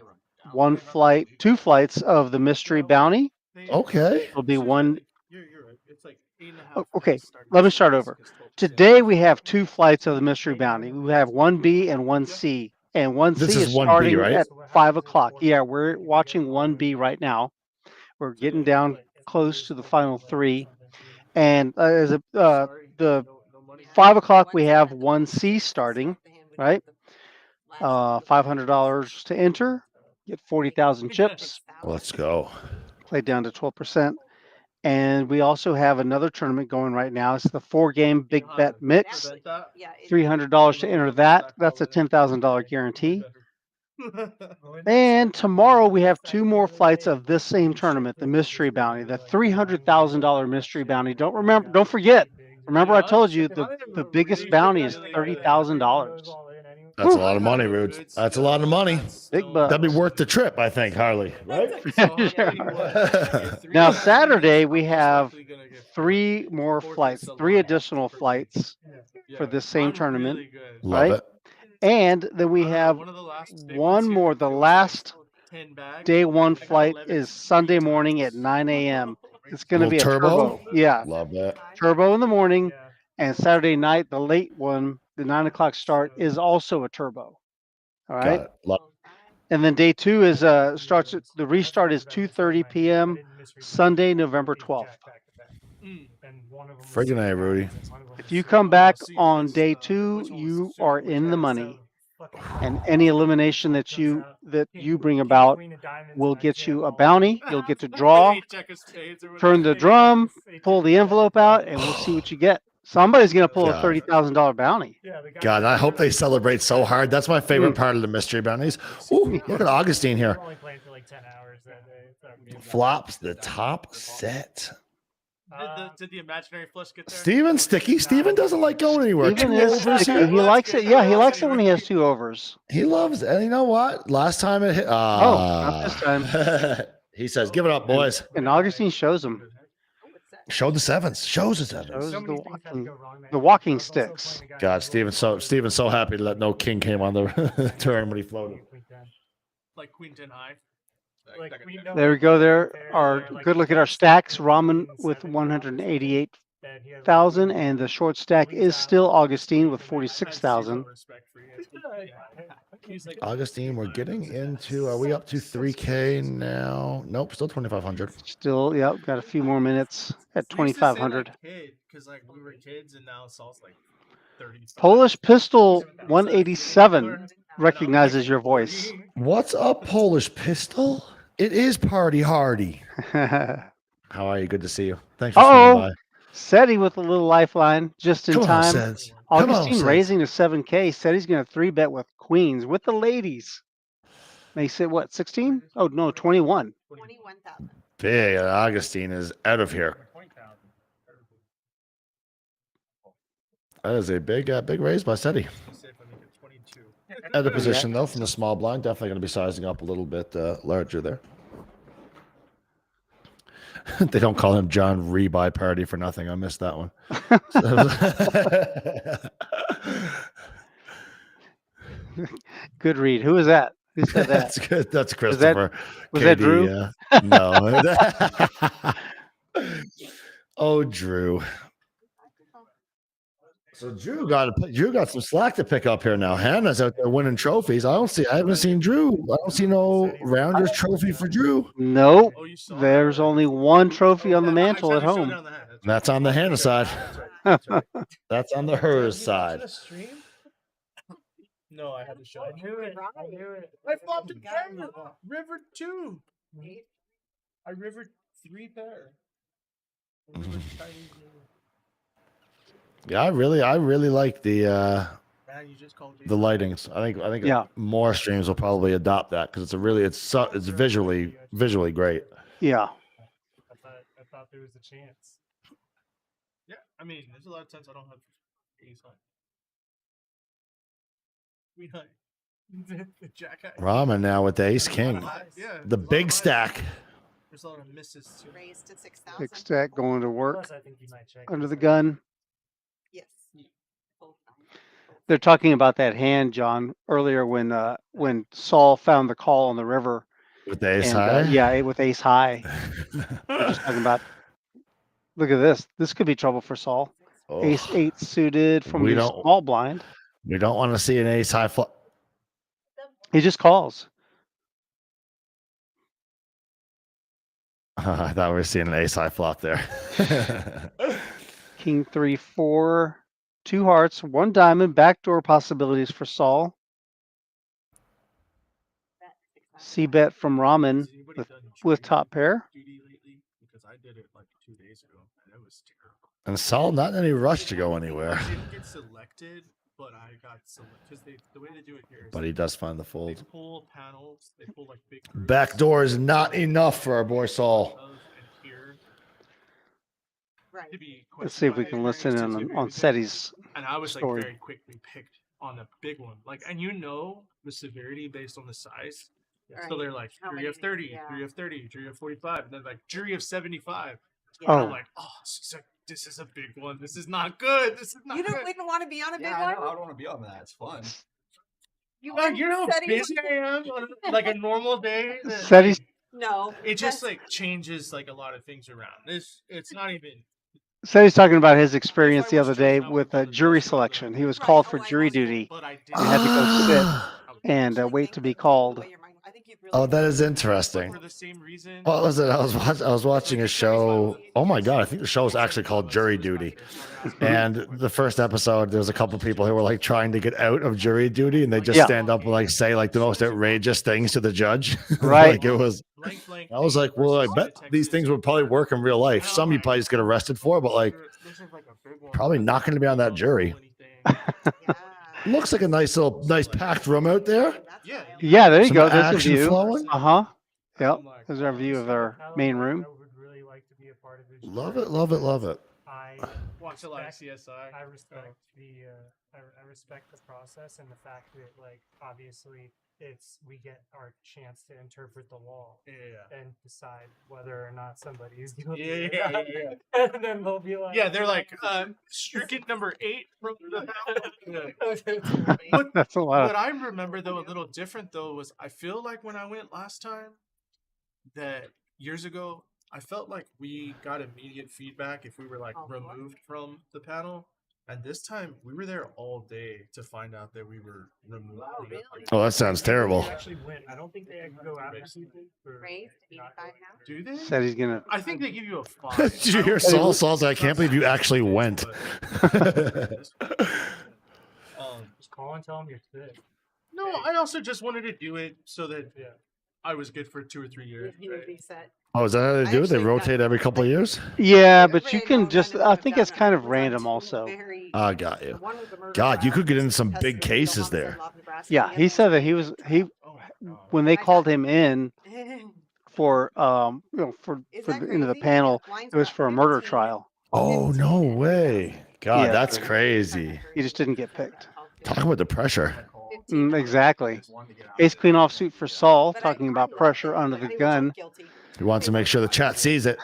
A: 2 flights of the Mystery Bounty.
G: Okay.
A: It'll be one.
H: You're right. It's like 8.5.
A: Oh, okay, let me start over. Today we have 2 flights of the Mystery Bounty. We have 1B and 1C. And 1C
G: This is 1B,
A: starting
G: right?
A: at 5 o'clock. Yeah, we're watching 1B right now. We're getting down close to the final 3. And the 5 o'clock we have 1C starting, right? $500 to enter. Get 40,000 chips.
G: Let's go.
A: Play down to 12%. And we also have another tournament going right now. It's the 4-game big bet mix. $300 to enter that. That's a $10,000 guarantee. And tomorrow we have 2 more flights of this same tournament, the Mystery Bounty, the $300,000 Mystery Bounty. Don't forget. Remember, I told you the biggest bounty is $30,000.
G: That's a lot of money, Rude. That's a lot of money.
A: Big bucks.
G: That'd be worth the trip, I think, Harley. Right?
A: Now Saturday we have 3 more flights, 3 additional flights for this same tournament.
G: Love
A: Right?
G: it.
A: And then we have one more. The last day 1 flight is Sunday morning at 9 a.m. It's going to be a turbo. Yeah,
G: Love that.
A: turbo in the morning. And Saturday night, the late one, the 9 o'clock start, is also a turbo. All right.
G: Got it. Love
A: And then day 2 is starts. The restart is 2:30 p.m. Sunday, November 12th.
G: Friggin' A, Rudy.
A: If you come back on day 2, you are in the money. and any elimination that you bring about will get you a bounty. You'll get to draw,
H: Jack of spades or
A: turn
H: whatever.
A: the drum, pull the envelope out, and we'll see what you get. Somebody's gonna pull a
G: God.
A: $30,000 bounty.
G: God, I hope they celebrate so hard. That's my favorite part of the mystery bounties. Ooh, look at Augustine here.
E: Only playing for like 10 hours that day.
G: Flops the top set.
H: Did the imaginary flush get there?
G: Steven sticky. Steven doesn't like going anywhere.
A: Steven
G: Two
A: is
G: overs
A: sticky.
G: here.
A: He likes it. Yeah, he likes it when he has 2 overs.
G: He loves it. And you know what? Last time it hit.
A: not this time.
G: He says, "Give it up, boys."
A: And Augustine shows him.
G: Show the sevens. Shows the sevens.
A: Shows the walking sticks.
G: God, Steven's so happy that no king came on the turn when he floated.
H: Like Queen 10 high.
A: There we go. There are good look at our stacks. Ramen with 188,000, and the short stack is still Augustine with 46,000.
G: Augustine, we're getting into. Are we up to 3K now? Nope, still 2,500.
A: Still, yep, got a few more minutes at 2,500.
H: Because like we were kids and now Saul's like 30.
A: Polish Pistol 187 recognizes your voice.
G: What's up, Polish Pistol? It is Party Hardy.
A: Uh-oh.
G: How are you? Good to see you. Thanks for swinging by.
A: Seti with a little lifeline just in
G: Come on,
A: time.
G: Seds. Come on,
A: Augustine
G: Seds.
A: raising to 7K. Seti's going to 3-bet with queens with the ladies. They said what, 16? Oh no, 21.
C: 21,000.
G: Big Augustine is out of here. That is a big raise by Seti. Out of position though from the small blind. Definitely going to be sizing up a little bit larger there. They don't call him John Rebuy Party for nothing. I missed that one.
A: Good read. Who is that? Who said that?
G: That's good. That's Christopher.
A: Was that Drew?
G: No. Oh, Drew. So Drew got some slack to pick up here now. Hannah's out there winning trophies. I haven't seen Drew. I don't see no Rounders trophy for Drew.
A: Nope. There's only one trophy on the mantle at home.
G: That's on the Hannah side. That's on the hers side.
H: No, I had to show.
E: I knew it.
H: I flopped a river 2. I rivered 3 pair.
G: Yeah, I really like the
H: Man, you just called
G: the lightings. I think
A: Yeah.
G: more streams will probably adopt that because it's visually great.
A: Yeah.
E: I thought there was a chance.
H: Yeah, I mean, there's a lot of times I don't have ace high. Queen high. The jack high.
G: Ramen now with the ace king.
H: Yeah.
G: The big stack.
H: There's a lot of misses too.
C: Raised to 6,000.
A: Big stack going to work
E: Plus, I think you might check
A: under
E: this
A: the
E: out.
A: gun.
C: Yes. Both.
A: They're talking about that hand, John, earlier when Saul found the call on the river.
G: With the ace
A: And,
G: high?
A: yeah, with ace high. They're just talking about. Look at this. This could be trouble for Saul.
G: Oh,
A: Ace 8 suited from
G: We
A: the
G: don't-
A: small blind.
G: we don't want to see an ace high flop.
A: He just calls.
G: I thought we were seeing an ace high flop there.
A: King 3, 4, 2 hearts, 1 diamond, backdoor possibilities for Saul. C bet from Ramen
H: Has anybody done
A: with
H: jury
A: top pair.
H: duty lately? Because I did it like 2 days ago and it was terrible.
G: And Saul, not in any rush to go anywhere.
H: I didn't get selected, but I got selected because the way they do it here is
G: But he does find the
H: they
G: fold.
H: pull panels, they pull like big groups
G: Backdoor is not enough for our boy Saul.
H: of and here
C: Right.
H: to be
A: Let's see if we can listen in on Seti's.
H: And I was like
A: story.
H: very quickly picked on a big one. Like, and you know the severity based on the size. So
C: Right.
H: they're like
C: How
H: jury
C: many-
H: of 30,
C: yeah.
H: jury of 30, jury of 45, and then like jury of 75.
C: Yeah.
H: And
A: Oh.
H: I'm like, oh, this is a big one. This is not good. This is not
C: You
H: good.
C: wouldn't want to be on a big
I: Yeah, I
C: one?
I: don't want to be on that. It's fun.
C: You
H: Like, you know how
C: Seti-
H: busy I am on like a normal day. that,
A: Seti's
H: like,
C: No.
H: it just
C: that's-
H: like changes like a lot of things around. It's not even.
A: Seti's talking about his experience
H: That's
A: the
H: why I
A: other
H: was
A: day
H: chosen
A: with
H: out of
A: jury
H: the
A: selection. He was
C: Right.
A: called
C: Oh,
A: for
C: I
A: jury
C: wasn't.
A: duty
H: But I did.
A: and had to go sit
G: Ah.
A: and
C: Actually
A: wait
C: think
A: to be
C: that the
A: called.
C: way your mind- I think
G: Oh, that is
H: but
G: interesting.
H: for the same reason.
G: What was it? I was watching a show. Oh my god, I think the show is actually called Jury Duty. And the first episode, there was a couple people who were like trying to get out of jury duty, and they just
A: Yeah.
G: stand up and like say like the most outrageous things to the judge.
A: Right.
G: Like it was.
H: Blank, blank,
G: I was like, well, I bet these things would probably work in real life. Some you probably just get arrested for, but like probably not going to be on that jury. Looks like a nice packed room out there.
H: Yeah.
A: Yeah, there you
G: Some
A: go. There's a
G: action
A: view.
G: flowing.
A: Uh-huh. Yep. There's our view of our main room.
E: I would really like to be a part of this.
G: Love it, love it, love it.
E: I
H: Watch a lot of
E: respect-
H: CSI.
E: I respect I respect the process and the fact that, like, obviously we get our chance to interpret the law
H: Yeah.
E: and decide whether or not somebody is guilty.
H: Yeah.
E: or not. And then they'll be like,
H: Yeah, they're like, stricken number 8 from the. What,
A: That's a lot
H: what
A: of.
H: I remember though a little different though was I feel like when I went last time, that years ago, I felt like we got immediate feedback if we were like removed from the panel. And this time we were there all day to find out that we were removed. from the panel.
G: Oh, that sounds terrible.
E: They actually win. I don't think they go after people for
C: Raised
E: not
C: 85 now.
H: Do they?
A: Said he's gonna.
H: I think they give you a fine.
G: Did you hear Saul? Saul's like, I can't believe you actually went.
E: Just call and tell them you're sick.
H: No, I also just wanted to do it so that
E: Yeah.
H: I was good for 2 or 3 years.
C: He would
H: right?
C: be set.
G: Oh, is that how they do it? They
C: actually got-
G: rotate every couple of years?
A: Yeah,
C: I've
A: but you
C: read
A: can
C: on
A: just.
C: one
A: I
C: of
A: think
C: them
A: it's
C: that
A: kind of
C: was on
A: random
C: two
A: also.
C: very-
G: I got you.
C: one was the murder
G: God, you
C: lab,
G: could get into some
C: tested
G: big
C: in
G: cases
C: Homicide
G: there.
C: Law of Nebraska,
A: Yeah,
C: and
A: he
C: the
A: said that
C: other
A: he
C: was-
A: when they
C: I
A: called
C: got-
A: him in for for
C: Is
A: for
C: that
A: into the
C: crazy?
A: panel,
C: Yeah, line's
A: it was
C: about
A: for a murder
C: 15.
A: trial.
G: Oh, no way. God,
A: Yeah.
G: that's crazy.
A: He just didn't get picked.
G: Talk about the pressure.
A: Exactly. Ace Queen offsuit for Saul,
C: But
A: talking
C: I
A: about
C: love
A: pressure
C: it.
A: under
C: They
A: the
C: were both
A: gun.
C: guilty.
G: He wants to make sure the chat sees it.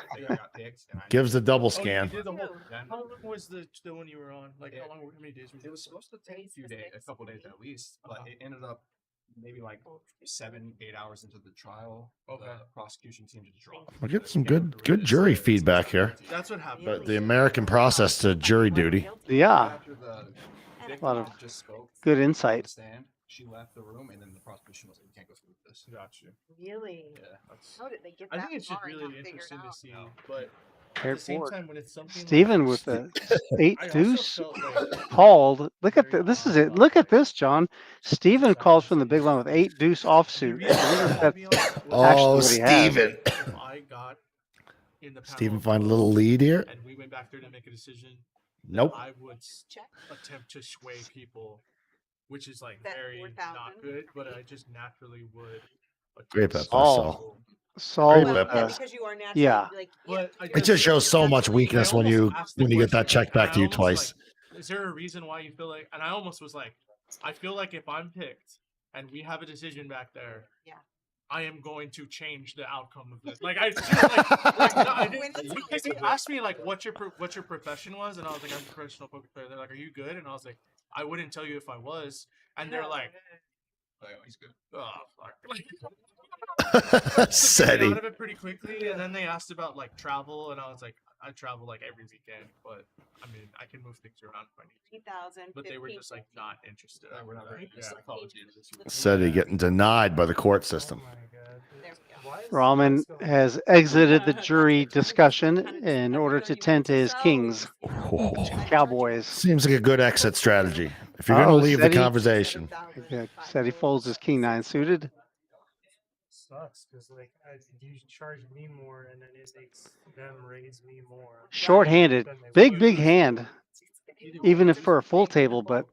G: Gives the double scan.
H: How long was the one you were on? Like how many days were you?
I: It was supposed to take a couple days at least, but it ended up maybe like 7-8 hours into the trial.
H: Okay.
I: The prosecution team just dropped.
G: We're getting some good jury feedback here.
H: That's what happened.
G: But the American process to jury duty.
A: Yeah,
I: After the
A: a lot of
I: just spoke,
A: good
I: on the
A: insight.
I: stand, she left the room, and then the prosecution was like, "You can't go through with this."
H: Got you.
C: Really?
I: Yeah, that's
C: How did they get
H: I
C: that
H: think it's just
C: far and
H: really
C: not figure it
H: interesting to
C: out?
H: see, but at the
A: Paired
H: same
A: forward.
H: time when it's something
A: Steven
H: like,
A: with the 8
H: I also
A: deuce
H: felt like
A: called. Look at this is it. Look at this, John. Steven calls from the big line with 8 deuce offsuit. I wonder if that's
G: Oh,
A: actually what he has.
G: Steven.
H: if I got in the panel
G: Steven find a little lead here.
H: and we went back there to make a decision,
G: Nope.
H: I would
C: Check.
H: attempt to sway people, which is like
C: That
H: very
C: 4,000.
H: not good, but I just naturally would.
G: Great
H: attempt
G: bet,
H: to
A: Saul.
H: sway
G: Saul.
H: people.
A: Saul
G: Great
A: with
G: bet,
C: Yeah,
A: the,
C: because you are naturally
A: yeah.
C: like.
H: But I
G: It just shows so much
H: I
G: weakness when
H: almost
G: you
H: asked the
G: when you get that
H: question,
G: check back
H: and
G: to
H: I
G: you
H: almost,
G: twice.
H: like, is there a reason why you feel like? And I almost was like, I feel like if I'm picked and we have a decision back there,
C: Yeah.
H: I am going to change the outcome of this. Like I, like, no, I
C: When
H: didn't,
C: it's
H: because they asked me like what your profession was, and I was like, I'm a professional poker player. They're like, are you good? And I was like, I wouldn't tell you if I was. And they're like,
I: like, oh, he's good.
H: oh fuck. Like,
G: Seti.
H: out of it pretty quickly, and then they asked about like travel, and I was like, I travel like every weekend, but I mean, I can move things around if I need to.
C: 3,000.
H: But they were just like not interested.
I: We're not very
H: Yeah.
I: psychology into this.
G: Seti getting denied by the court system.
E: Oh my god.
C: There we go.
E: Why is
A: Ramen
E: Saul so-
A: has exited the jury discussion in order to tend to his kings, Cowboys.
G: Seems like a good exit strategy. If you're going
A: Oh,
G: to leave the
A: Seti.
G: conversation.
A: Yeah, said he folds his king 9 suited.
E: Sucks because like you charge me more and then it makes them raise me more.
A: Short-handed,
E: than they would.
A: big hand, even if for a full table, but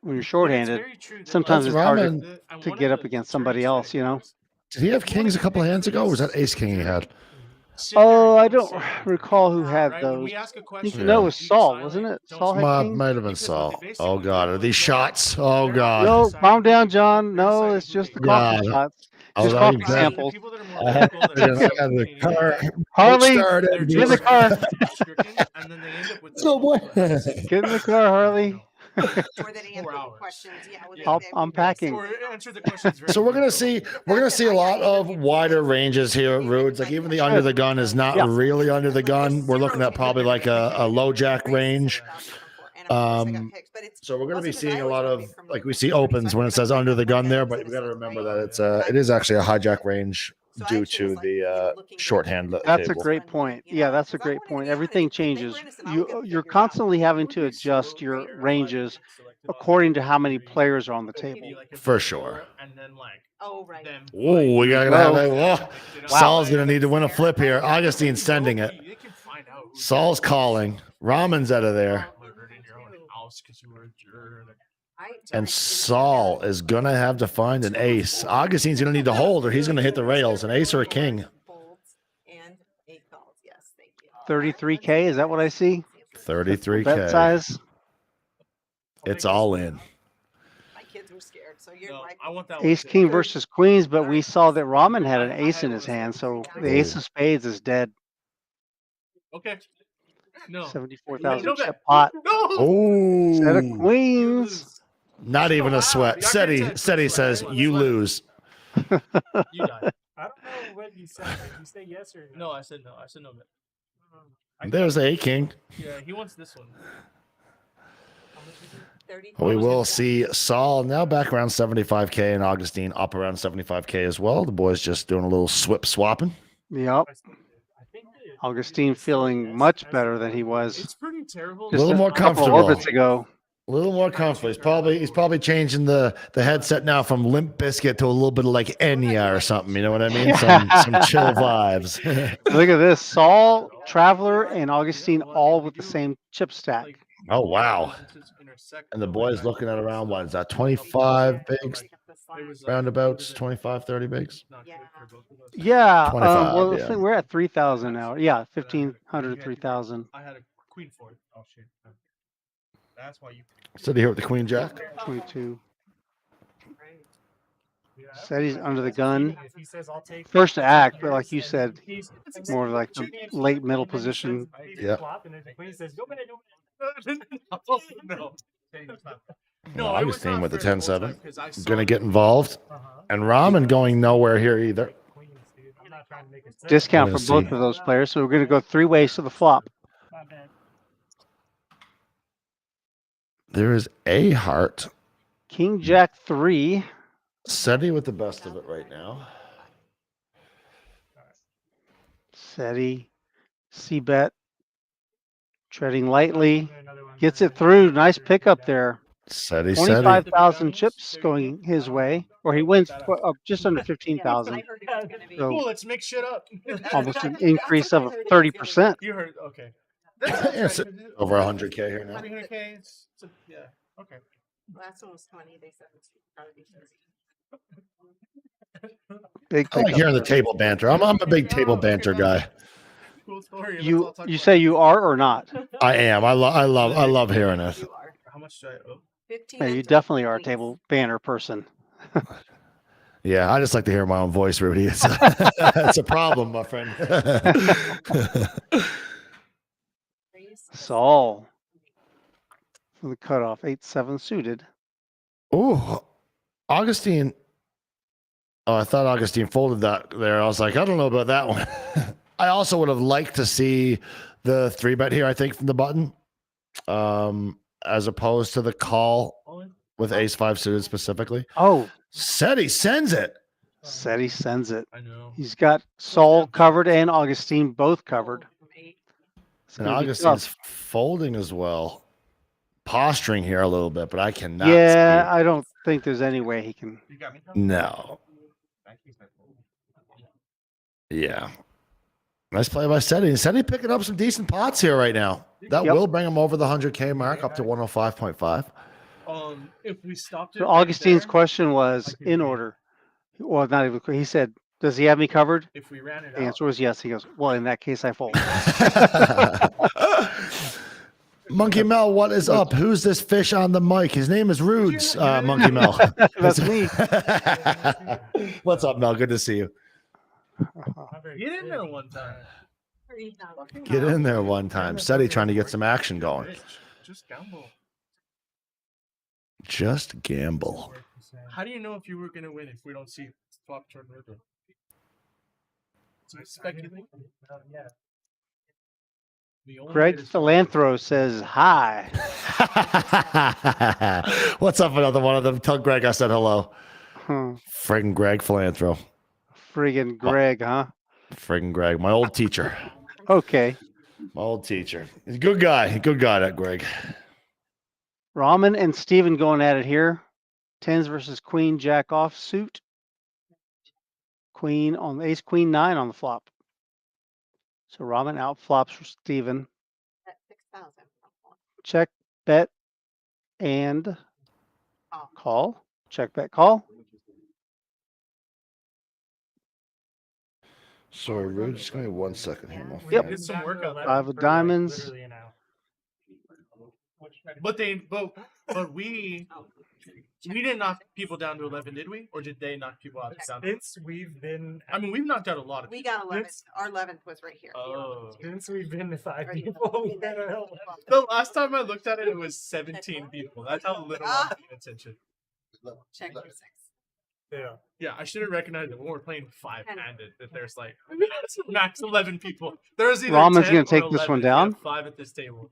A: when you're short-handed, sometimes
G: That's
A: it's harder
G: Ramen.
A: to get up against somebody else, you know?
G: Did he have kings a couple of hands ago? Or was that ace king he had?
A: Oh, I don't recall who had those.
H: I
A: think no, it was Saul, wasn't it? Saul had kings?
G: Might have been Saul. Oh god, are these shots? Oh god.
A: No, calm down, John. No, it's just the coffee
G: Yeah.
A: shots.
G: I was
A: Just
G: already
A: coffee
G: bet.
A: samples.
G: I had the car
A: Harley,
G: started.
A: get in the car.
G: So what?
A: Get in the car, Harley.
C: Or that answer the
H: hours.
C: questions. Yeah.
A: I'm packing.
H: Or answer the questions.
G: So we're gonna see a lot of wider ranges here at Rudes. Like even the under the gun is not
A: Yeah.
G: really under the gun. We're looking at probably like a low jack range.
C: and of course I got
G: Um,
C: picked. But it's
G: So we're going to
C: also
G: be
C: 'cause I
G: seeing a
C: always
G: lot of
C: rotate from
G: like we
C: neutral
G: see
C: to free, so
G: opens
C: I
G: when it
C: figured I'd
G: says
C: try
G: under
C: to
G: the
C: find
G: gun
C: that
G: there, but
C: instead
G: we
C: of
G: got to
C: saying
G: remember
C: right.
G: that it's
C: But
G: it
C: I
G: is actually a
C: figured
G: hijack
C: that-
G: range
C: So I
G: due
C: actually
G: to
C: was like, you know,
G: the
C: looking for
G: shorthand
A: That's a
G: table.
A: great point. Yeah, that's a great point. Everything changes. You're constantly having to adjust your ranges according to how many players are on the table.
G: For sure.
H: And then like
C: Oh right.
H: them
G: Oh, we
A: There you
G: gotta have
A: go.
G: that. Whoa.
H: Wow.
G: Saul's gonna need to win a flip here. Augustine's sending it.
H: They can find out who's
G: Saul's calling. Ramen's out of there.
H: murdered in your own house because you were a juror.
G: And Saul is gonna have to find an ace. Augustine's gonna need to hold, or he's gonna hit the rails. An ace or a king.
C: Folds and 8 calls. Yes, thank you.
A: 33K, is that what I see?
G: 33K.
A: Bet size.
G: It's all in.
C: My kids were scared, so you're
H: No,
C: right.
H: I want that
A: Ace
H: one too.
A: king versus queens, but we saw that Ramen had an ace in his hand, so the ace
G: Oh.
A: of spades is dead.
H: Okay. No.
A: 74,000
H: No
A: chip
H: bet.
A: pot.
G: Oh,
A: Set of
H: You
A: queens.
H: lose.
G: not even
H: Wow,
G: a sweat.
H: you got
G: Seti
H: good
G: Seti
H: sense.
G: says
H: Sweat.
G: you lose.
H: You die.
E: I don't know what you said. Did you say yes or no?
H: No, I said no. I said no bet.
G: There's a king.
H: Yeah, he wants this one.
C: 30.
G: We will see Saul now back around 75K and Augustine up around 75K as well. The boys just doing a little swapping.
A: Yep. Augustine feeling much better than he was
H: It's pretty terrible.
G: A little more
A: couple of
G: comfortable.
A: orbits ago.
G: A little more comfortable. He's probably changing the headset now from Limp Biscuit to a little bit of like Enya or something. You know what I mean? Some chill vibes.
A: Look at this. Saul, Traveler, and Augustine all with the same chip stack.
G: Oh wow. And the boys looking at around what is that? 25 bigs, roundabouts, 25, 30 bigs.
C: Yeah.
A: Yeah.
G: 25,
A: Well,
G: yeah.
A: we're at 3,000 now. Yeah, 1,500, 3,000.
H: I had a queen for it. Oh shit. That's why you.
G: Sitting here with the Queen Jack.
A: 22.
E: Yeah,
A: Said he's under the gun.
E: if he says I'll take
A: First to
E: it,
A: act,
E: it's
A: but like you
E: yours,
A: said,
E: and he's
A: more like the late middle position.
G: Yep.
E: Flop, and then the queen says, "Go ahead, go
H: No.
G: No,
H: it was
G: Augustine
H: not
G: with the
H: fair the whole
G: 10-7.
H: time 'cause I saw
G: Gonna
H: it.
G: get involved. And Ramen going nowhere here either.
E: Queens, dude. I'm not trying to make a
A: Discount
G: We're
A: for
G: gonna
A: both
G: see.
A: of those players. So we're going to go 3 ways to the flop.
E: My bad.
G: There is a heart.
A: King Jack 3.
G: Seti with the best of it right now.
A: Seti. C-bet. Treading lightly.
E: Another one
A: Gets
E: for
A: it through. Nice pickup there.
G: Seti.
A: 25,000 chips going his way. Or he wins just under 15,000.
C: I heard it was gonna be.
A: So
H: Cool, let's mix shit up.
A: almost an increase of 30%.
H: You heard, okay.
G: Yes, over 100K here now.
H: 300K. Yeah. Okay.
C: Last one was 20. They said it's probably be 30.
A: Big
G: I like
A: pickup.
G: hearing the table banter. I'm a big table banter guy.
H: Cool story. Let's
A: You
H: all talk
A: you
H: about
A: say
H: it.
A: you are or not?
G: I am. I love hearing it.
C: You are.
H: How much do I owe?
C: 15.
A: Yeah,
C: and
A: you
C: 3,
A: definitely are a
C: please.
A: table banner person.
G: Yeah, I just like to hear my own voice, Rudy. It's a problem, my friend.
A: Saul. For the cutoff, 8-7 suited.
G: Oh, Augustine. Oh, I thought Augustine folded that there. I was like, I don't know about that one. I also would have liked to see the 3-bet here, I think, from the button, as opposed to the call with ace-5 suited specifically.
A: Oh,
G: Seti sends it.
A: said he sends it.
H: I know.
A: He's got Saul covered and Augustine both covered. It's
G: And
A: gonna be
G: Augustine's
A: tough.
G: folding as well. Posturing here a little bit, but I cannot
A: Yeah,
G: see
A: I don't think there's any way he can.
H: You got me?
G: it. No. Yeah. Nice play by Seti. Seti picking up some decent pots here right now. That
A: Yep.
G: will bring him over the 100K mark up to 105.5.
H: If we stopped it.
A: So
H: right
A: Augustine's
H: there,
A: question was in order. Well, not even. He said, "Does he have me covered?"
H: if we ran it
A: The
H: out.
A: answer was yes. He goes, "Well, in that case, I fold."
G: Monkey Mel, what is up? Who's this fish on the mic? His name is Rudes, Monkey Mel.
A: That's me.
G: What's up, Mel? Good to see you.
H: Get in there one time.
G: Get in there one time. Seti trying to get some action going.
H: Rich, just gamble.
G: Just gamble.
H: How do you know if you were gonna win if we don't see flop turn river? So I speculate.
E: Yeah.
H: The only way
A: Greg
H: to solve it-
A: Philanthro says hi.
G: What's up, another one of them? Tell Greg I said hello.
A: Huh.
G: Friggin' Greg Philanthro.
A: Friggin' Greg, huh?
G: Friggin' Greg, my old teacher.
A: Okay.
G: My old teacher. He's a good guy. Good guy, that Greg.
A: Ramen and Steven going at it here. Tens versus Queen Jack off suit. Queen on ace Queen 9 on the flop. So Ramen out flops for Steven.
C: At 6,000.
A: Check, bet, and
C: Oh.
A: call. Check, bet, call.
G: Sorry, Rude. Just give me 1 second here, my
A: Yep.
G: friend.
H: Did some work out there.
A: Five of diamonds.
E: Literally an hour.
H: But we didn't knock people down to 11, did we? Or did they knock people out down?
E: Since we've been,
H: I mean, we've knocked out a lot of
C: We
H: people.
C: got 11.
E: It's-
C: Our 11th was right here.
H: Oh.
E: since we've been to 5
C: Right.
E: people, we got a hell.
H: The last time I looked at it, it was 17 people. That's how little I'm paying attention.
C: Check your 6.
E: Yeah.
H: Yeah, I should have recognized it when we're playing five-handed that there's like max 11 people. There's either
A: Ramen's
H: 10
A: gonna
H: or
A: take this
H: 11.
A: one
H: We have
A: down.
H: 5 at this table.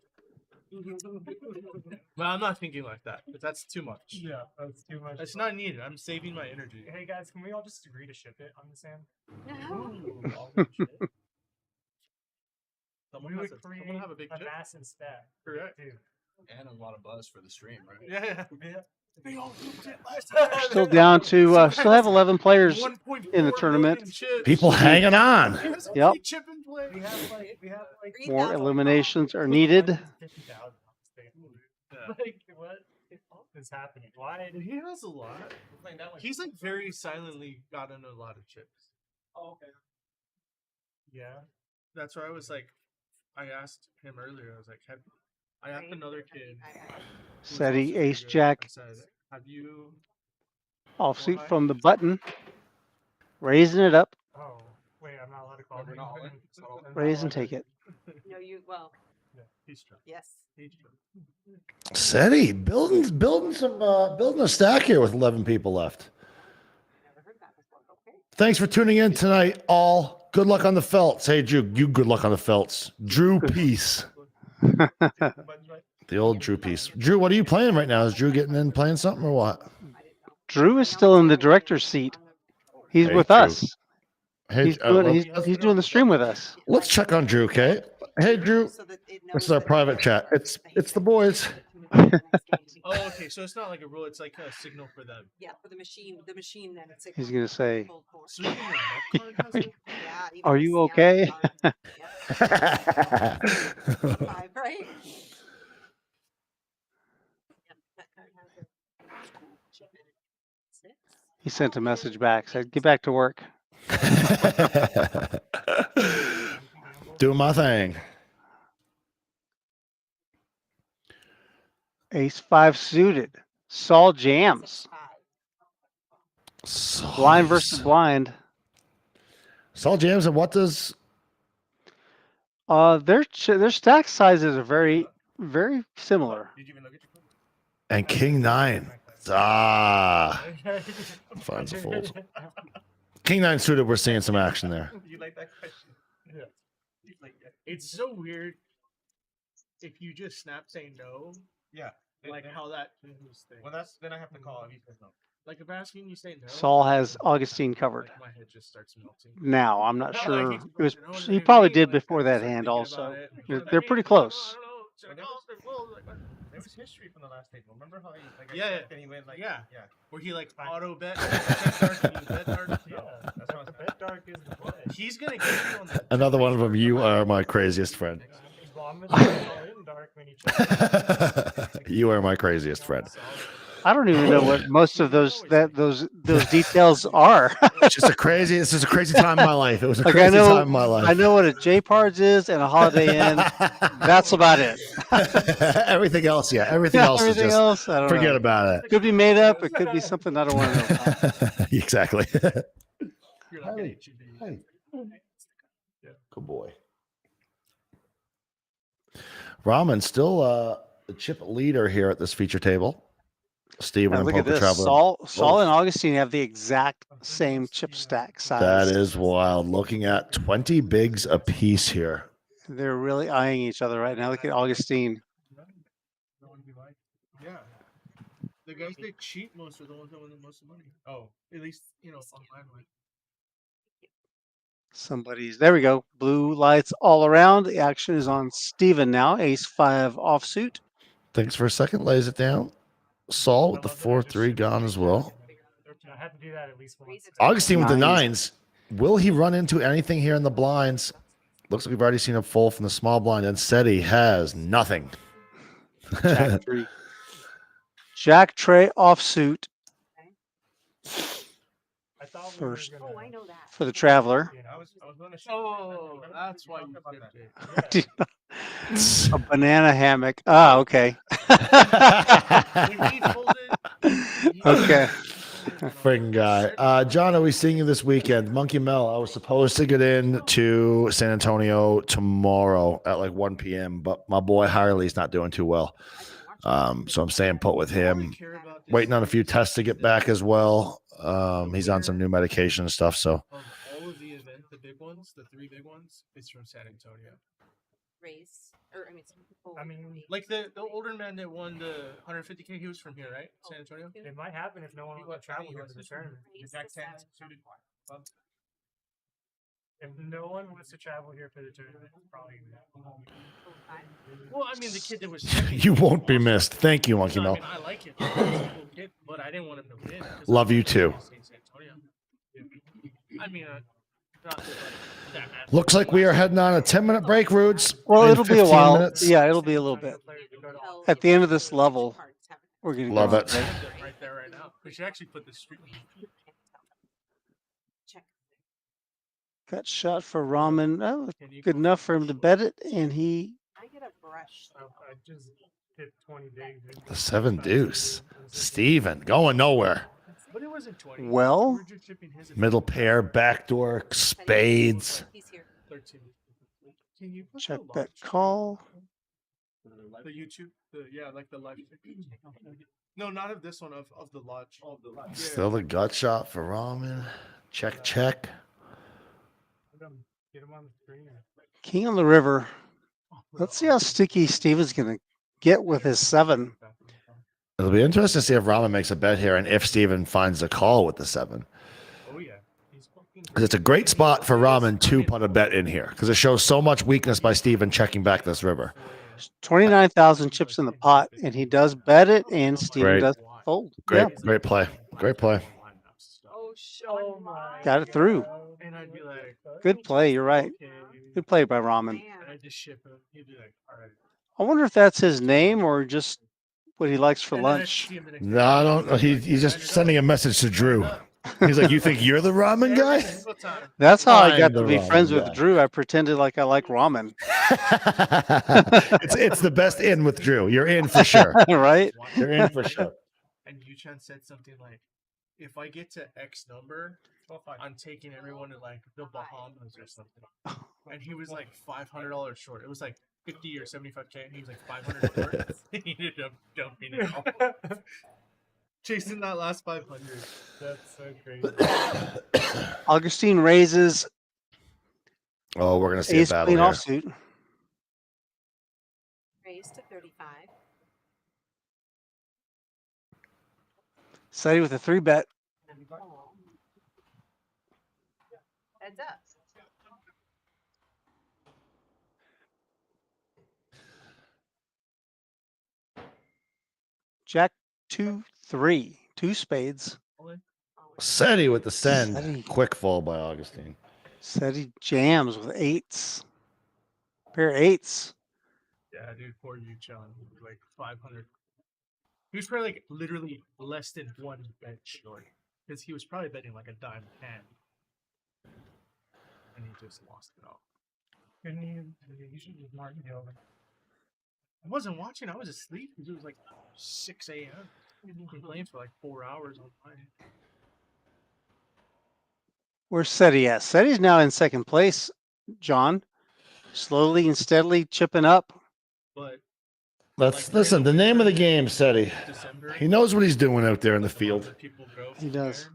H: But I'm not thinking like that. 'Cause that's too much.
E: Yeah, that's too much.
H: It's not needed. I'm saving my energy.
E: Hey guys, can we all just agree to ship it on the sand?
H: Someone
E: We
H: has
E: would
H: a,
E: create
H: someone have a big
E: a
H: chip.
E: massive stack.
H: Correct.
E: Dude.
I: And a lot of buzz for the stream, right?
H: Yeah.
E: They all
A: Still down to, still have 11 players
H: 1.4
A: in the tournament.
H: million chips.
G: People hanging on.
H: There's a
A: Yep.
H: free chip in play.
E: We have like
A: More
C: 3,000.
A: eliminations are needed.
E: 50,000 on this table.
H: Yeah.
E: Like what is happening? Why?
H: He has a lot. He's like very silently gotten a lot of chips.
E: Oh, okay. Yeah.
H: That's why I was like, I asked him earlier. I was like, I asked
C: Right.
H: another kid. who's
A: Steady,
H: also pretty
A: ace,
H: good,
A: jack.
H: I said, have you?
A: Offsuit
H: Why?
A: from the button. Raising it up.
E: Oh, wait, I'm not allowed to call
I: We're not all in?
A: Raise and take it.
C: No, you, well,
H: Yeah, he's strong.
C: yes.
H: He's strong.
G: Seti, building a stack here with 11 people left.
C: Never heard that before. Okay.
G: Thanks for tuning in tonight, all. Good luck on the felts. Hey, Drew, you good luck on the felts. Drew Peace. The old Drew Peace. Drew, what are you playing right now? Is Drew getting in playing something or what?
A: Drew is still in the director's seat. He's
G: Hey,
A: with
G: Drew.
A: us.
G: Hey,
A: He's doing the stream with us.
G: let's check on Drew, okay? Hey, Drew.
C: So that it
G: This
C: knows
G: is our
C: that
G: private chat. It's the boys.
H: Oh, okay. So it's not like a rule. It's like a signal for them.
C: Yeah, for the machine then it's
A: He's gonna say,
C: full force.
H: So even the net card has it?
C: Yeah, even
A: "Are
C: the
A: you
C: scanner
A: okay?"
C: card. Yeah, 5, right? Yep, that card has it. Chip in it. 6.
A: He sent a message back. Said, "Get back to work."
G: Doing my thing.
A: Ace 5 suited. Saul jams.
C: 5.
A: Blind versus blind.
G: Saul jams, and what does
A: Their stack sizes are very, very similar.
H: Did you even look at your phone?
G: and King 9? Ah, finds a fold. King 9 suited. We're seeing some action there.
H: You like that question?
E: Yeah.
H: You like that? It's so weird if you just snap saying no,
I: Yeah.
H: like how that changes things.
I: Well, then I have to call if he says no.
H: Like if asking you say no,
A: Saul has Augustine covered.
H: like my head just starts melting.
A: Now I'm not
H: Like,
A: sure.
H: he's
A: It was.
H: like, "No,
A: He
H: maybe,"
A: probably
H: like,
A: did
H: I
A: before that
H: start
A: hand
H: thinking
A: also.
H: about it, and
A: They're,
H: he's
A: they're
H: like,
A: pretty
H: "Hey, I don't know,
A: close.
H: I don't know, should I
I: There
H: call?
I: was-
H: Should I fold?" Like, what?
I: There was history from the last table. Remember how he like I
H: Yeah,
I: checked and he went like
H: yeah.
I: yeah.
H: Where he like auto bet, check dark, and you bet dark.
E: Yeah,
I: That's what I was
E: bet dark is the play.
H: He's gonna get you on the
G: Another one of them. You are my craziest friend.
E: As long as it's all in dark when you check.
G: You are my craziest friend.
A: I don't even know what most of those details are.
G: It's just a crazy. This is a crazy time in my life. It was a
A: Like,
G: crazy time in my life.
A: I know what a J Pards is and a Holiday Inn. That's about it.
G: Everything else, yeah. Everything else is
A: Everything
G: just
A: else, I don't
G: forget
A: know.
G: about
A: Could be made up. It could be something I don't want to know about.
G: it. Exactly.
H: You're like,
G: Hey,
H: "Hey,
G: hey. Good boy. Ramen still the chip leader here at this feature table. Steven
A: Now
G: and
A: look at
G: Poker
A: this.
G: Traveler.
A: Saul and Augustine have the exact same chip stack size.
G: That is wild. Looking at 20 bigs a piece here.
A: They're really eyeing each other right now. Look at Augustine.
H: Yeah. The guys that cheat most are the ones that win the most money. Oh, at least online.
A: Somebody's there. We go. Blue lights all around. The action is on Steven now. Ace 5 offsuit.
G: Thanks for a second. Lays it down. Saul with the 4-3 gone as well.
E: I had to do that at least once.
G: Augustine with the
A: Nines.
G: 9s. Will he run into anything here in the blinds? Looks like we've already seen a fold from the small blind, and SETI has nothing.
A: Jack 3. Jack Trey offsuit
E: I thought
A: First.
C: Oh, I know that.
A: for the Traveler.
H: I was gonna. Oh, that's why you flipped it.
A: A banana hammock. Ah, okay. Okay.
G: Friggin' guy. John, are we seeing you this weekend? Monkey Mel, I was supposed to get in to San Antonio tomorrow at like 1 p.m., but my boy Harley's not doing too well. So I'm staying put with him. Waiting on a few tests to get back as well. He's on some new medication and stuff. So
H: Of all of the events, the big ones, the 3 big ones, it's from San Antonio.
C: Race, or I mean, some people.
E: I mean,
H: Like the older man that won the 150K, he was from here, right? San Antonio.
E: it might happen if no one wants to travel here to the tournament. If no one wants to travel here for the tournament, it's probably
H: Well, I mean, the kid that was
G: you won't be missed. Thank you, Monkey
H: No, I
G: Mel.
H: mean, I like it. He's a cool kid, but I didn't want him to win. 'cause
G: Love
H: I
G: you
H: wanted
G: too.
H: him to stay in San Antonio. I mean, not that, like, that matters.
G: Looks like we are heading on a 10-minute break, Rudes.
A: Well,
G: In
A: it'll be a
G: 15
A: while.
G: minutes.
A: Yeah, ittle be a little bit. At the end of this level, we're going to
G: Love
A: go.
G: it.
H: Right there, right now. We should actually put the street.
C: Check.
A: Got shot for Ramen. Oh,
H: Can you
A: good
H: go
A: enough
H: for
A: for him to bet it, and he
C: I get a brush.
E: I just hit 20 big.
G: The 7 deuce. Steven going nowhere.
H: But it wasn't 20.
A: Well,
H: We're just chipping his
G: Middle pair, backdoor, spades.
C: He's here.
H: 13. Can you put
A: check
H: the
A: bet
H: live stream?
A: call.
H: The YouTube, like the live stream. No, not of this one, of the lodge. Of the lodge.
G: Still the gut shot for Ramen. Check, check.
E: Get him on the screen.
A: King on the river. Let's see how sticky Steven's going to get with his 7.
G: It'll be interesting to see if Ramen makes a bet here and if Steven finds a call with the 7.
H: Oh yeah.
G: 'Cause it's a great spot for Ramen to put a bet in here because it shows so much weakness by Steven checking back this river.
A: 29,000 chips in the pot, and he does bet it, and Steven
G: Great.
A: does fold.
G: Great,
A: Yeah,
G: great play. Great play.
C: Oh, show my.
A: got it through.
H: And I'd be like,
A: Good play. You're right.
H: okay.
A: Good play by Ramen.
C: Man.
H: And I'd just ship him. He'd be like, all right.
A: I wonder if that's his name or just what he likes for
H: And then I'd
A: lunch.
H: see him in a-
G: No, I don't know. He's just sending a message to Drew. He's like, you think you're the ramen
H: Every
G: guy?
H: single time.
A: That's how I
G: I'm
A: got
G: the
A: to be
G: ramen
A: friends with
G: guy.
A: Drew. I pretended like I like ramen.
G: it's the best in with Drew. You're in for sure.
A: Right?
G: You're in for sure.
H: And Yuchan said something like, if I get to X number, I'm taking everyone to like the Bahamas or something. And he was like $500 short. It was like 50 or 75K. And he was like 500 short. He ended up dumping it all. Chasing that last 500.
E: That's so crazy.
A: Augustine raises
G: Oh, we're gonna see
A: ace
G: a battle
A: queen
G: here.
A: offsuit.
C: Raise to 35.
A: Seti with a 3 bet.
C: Oh. Heads up.
A: Jack 2, 3. 2 spades.
G: Seti with the send.
A: Seti.
G: Quick fall by Augustine.
A: Seti jams with 8s. Pair of 8s.
H: Yeah, dude, poor Yuchan. Like 500. He was probably like literally less than 1 bet short. Because he was probably betting like a dime hand. And he just lost it all.
E: Couldn't you should just mark it over.
H: I wasn't watching. I was asleep because it was like 6 a.m. We've been playing for like 4 hours online.
A: Where's Seti at? Seti's now in second place, John. Slowly and steadily chipping up.
H: But
G: Let's listen. The name of the game, Seti.
H: December,
G: He knows what he's doing out there in the
H: a lot
G: field.
H: of people go
A: He
H: from
A: does.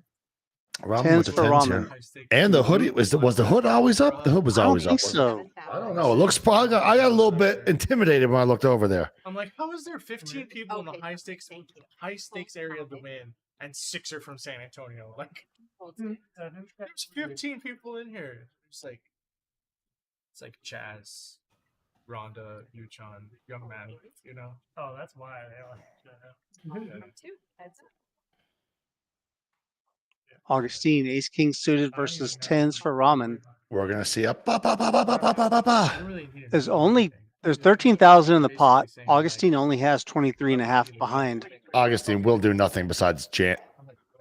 H: there.
G: Ramen
A: Tens
G: with the
A: for
G: tens
A: ramen.
G: here. And the hoodie was the hood always up? The hood was
A: I don't
G: always up.
A: think
G: wasn't
A: so.
G: it? I don't know. It looks probably. I got a little bit intimidated when I looked over there.
H: I'm like, how is there 15 people in
C: Okay,
H: the high stakes
C: thank you.
H: area of the win and 6 are from San Antonio? Like,
C: Hold still.
H: there's 15 people in here. It's like Chaz, Rhonda, Yuchan, Young Man, you know?
E: Oh, that's why they like.
C: From 2. Heads up.
A: Augustine, ace king suited versus tens for ramen.
G: We're gonna see a
H: I don't really need to
A: There's
H: do
A: only
H: anything.
A: there's 13,000 in the
H: Basically
A: pot.
H: saying, like,
A: Augustine only has 23 and a half
H: you know,
A: behind.
G: Augustine will do nothing besides jam.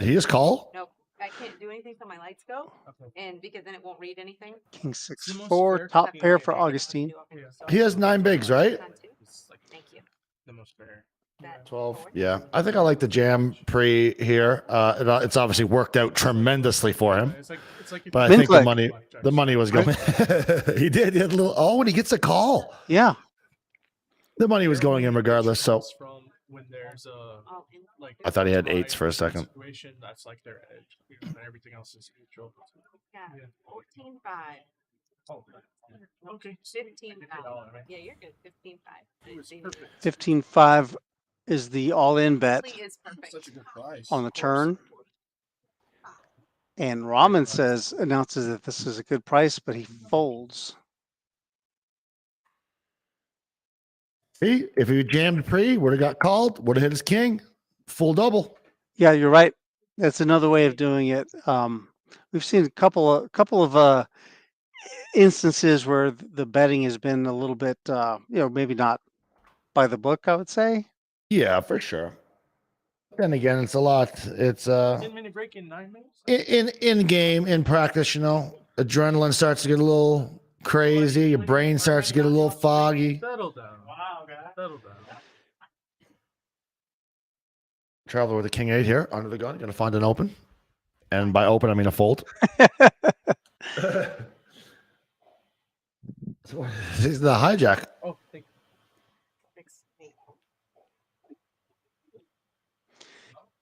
G: He just call.
C: Nope. I can't do anything till my lights go, and because then it won't read anything.
A: King 6
H: the most
A: 4
H: fair
A: top
H: king
A: pair
H: I
A: for
H: can
A: Augustine.
G: He has 9 bigs, right?
H: It's like
C: Thank you.
H: the most fair.
C: That
G: 12.
C: forward.
G: Yeah, I think I like the jam pre here. It's obviously worked out tremendously for him.
H: It's like if
G: But I
H: you
G: think
A: Click.
G: the money was going. He did. He had a little. Oh, and he gets a call.
A: Yeah.
G: The money was going in regardless. So
H: from when there's a
C: All in.
H: like
G: I thought he had
H: tie
G: 8s for a second.
H: situation, that's like their edge, you know, and everything else is neutral.
C: Yeah.
H: Yeah.
C: 14-5.
H: Oh, okay.
C: 15-5. Yeah, you're good. 15-5.
A: 15-5 is the all-in bet
C: Is perfect.
H: Such a good price.
A: on the
H: Of course.
A: turn. And Ramen announces that this is a good price, but he folds.
G: See, if he jammed pre, would have got called. Would have hit his king. Full double.
A: Yeah, you're right. That's another way of doing it. We've seen a couple of instances where the betting has been a little bit, maybe not by the book, I would say.
G: Yeah, for sure. Then again, it's a lot. It's
H: 10-minute break in 9 minutes.
G: in game, in practice. You know, adrenaline starts to get a little crazy. Your brain starts to get a little foggy.
H: Settle down. Wow, guys. Settle down.
G: Traveler with a king 8 here under the gun. Gonna find an open, and by open I mean a fold. This is the hijack.
H: Oh, thank you.
C: 6-8.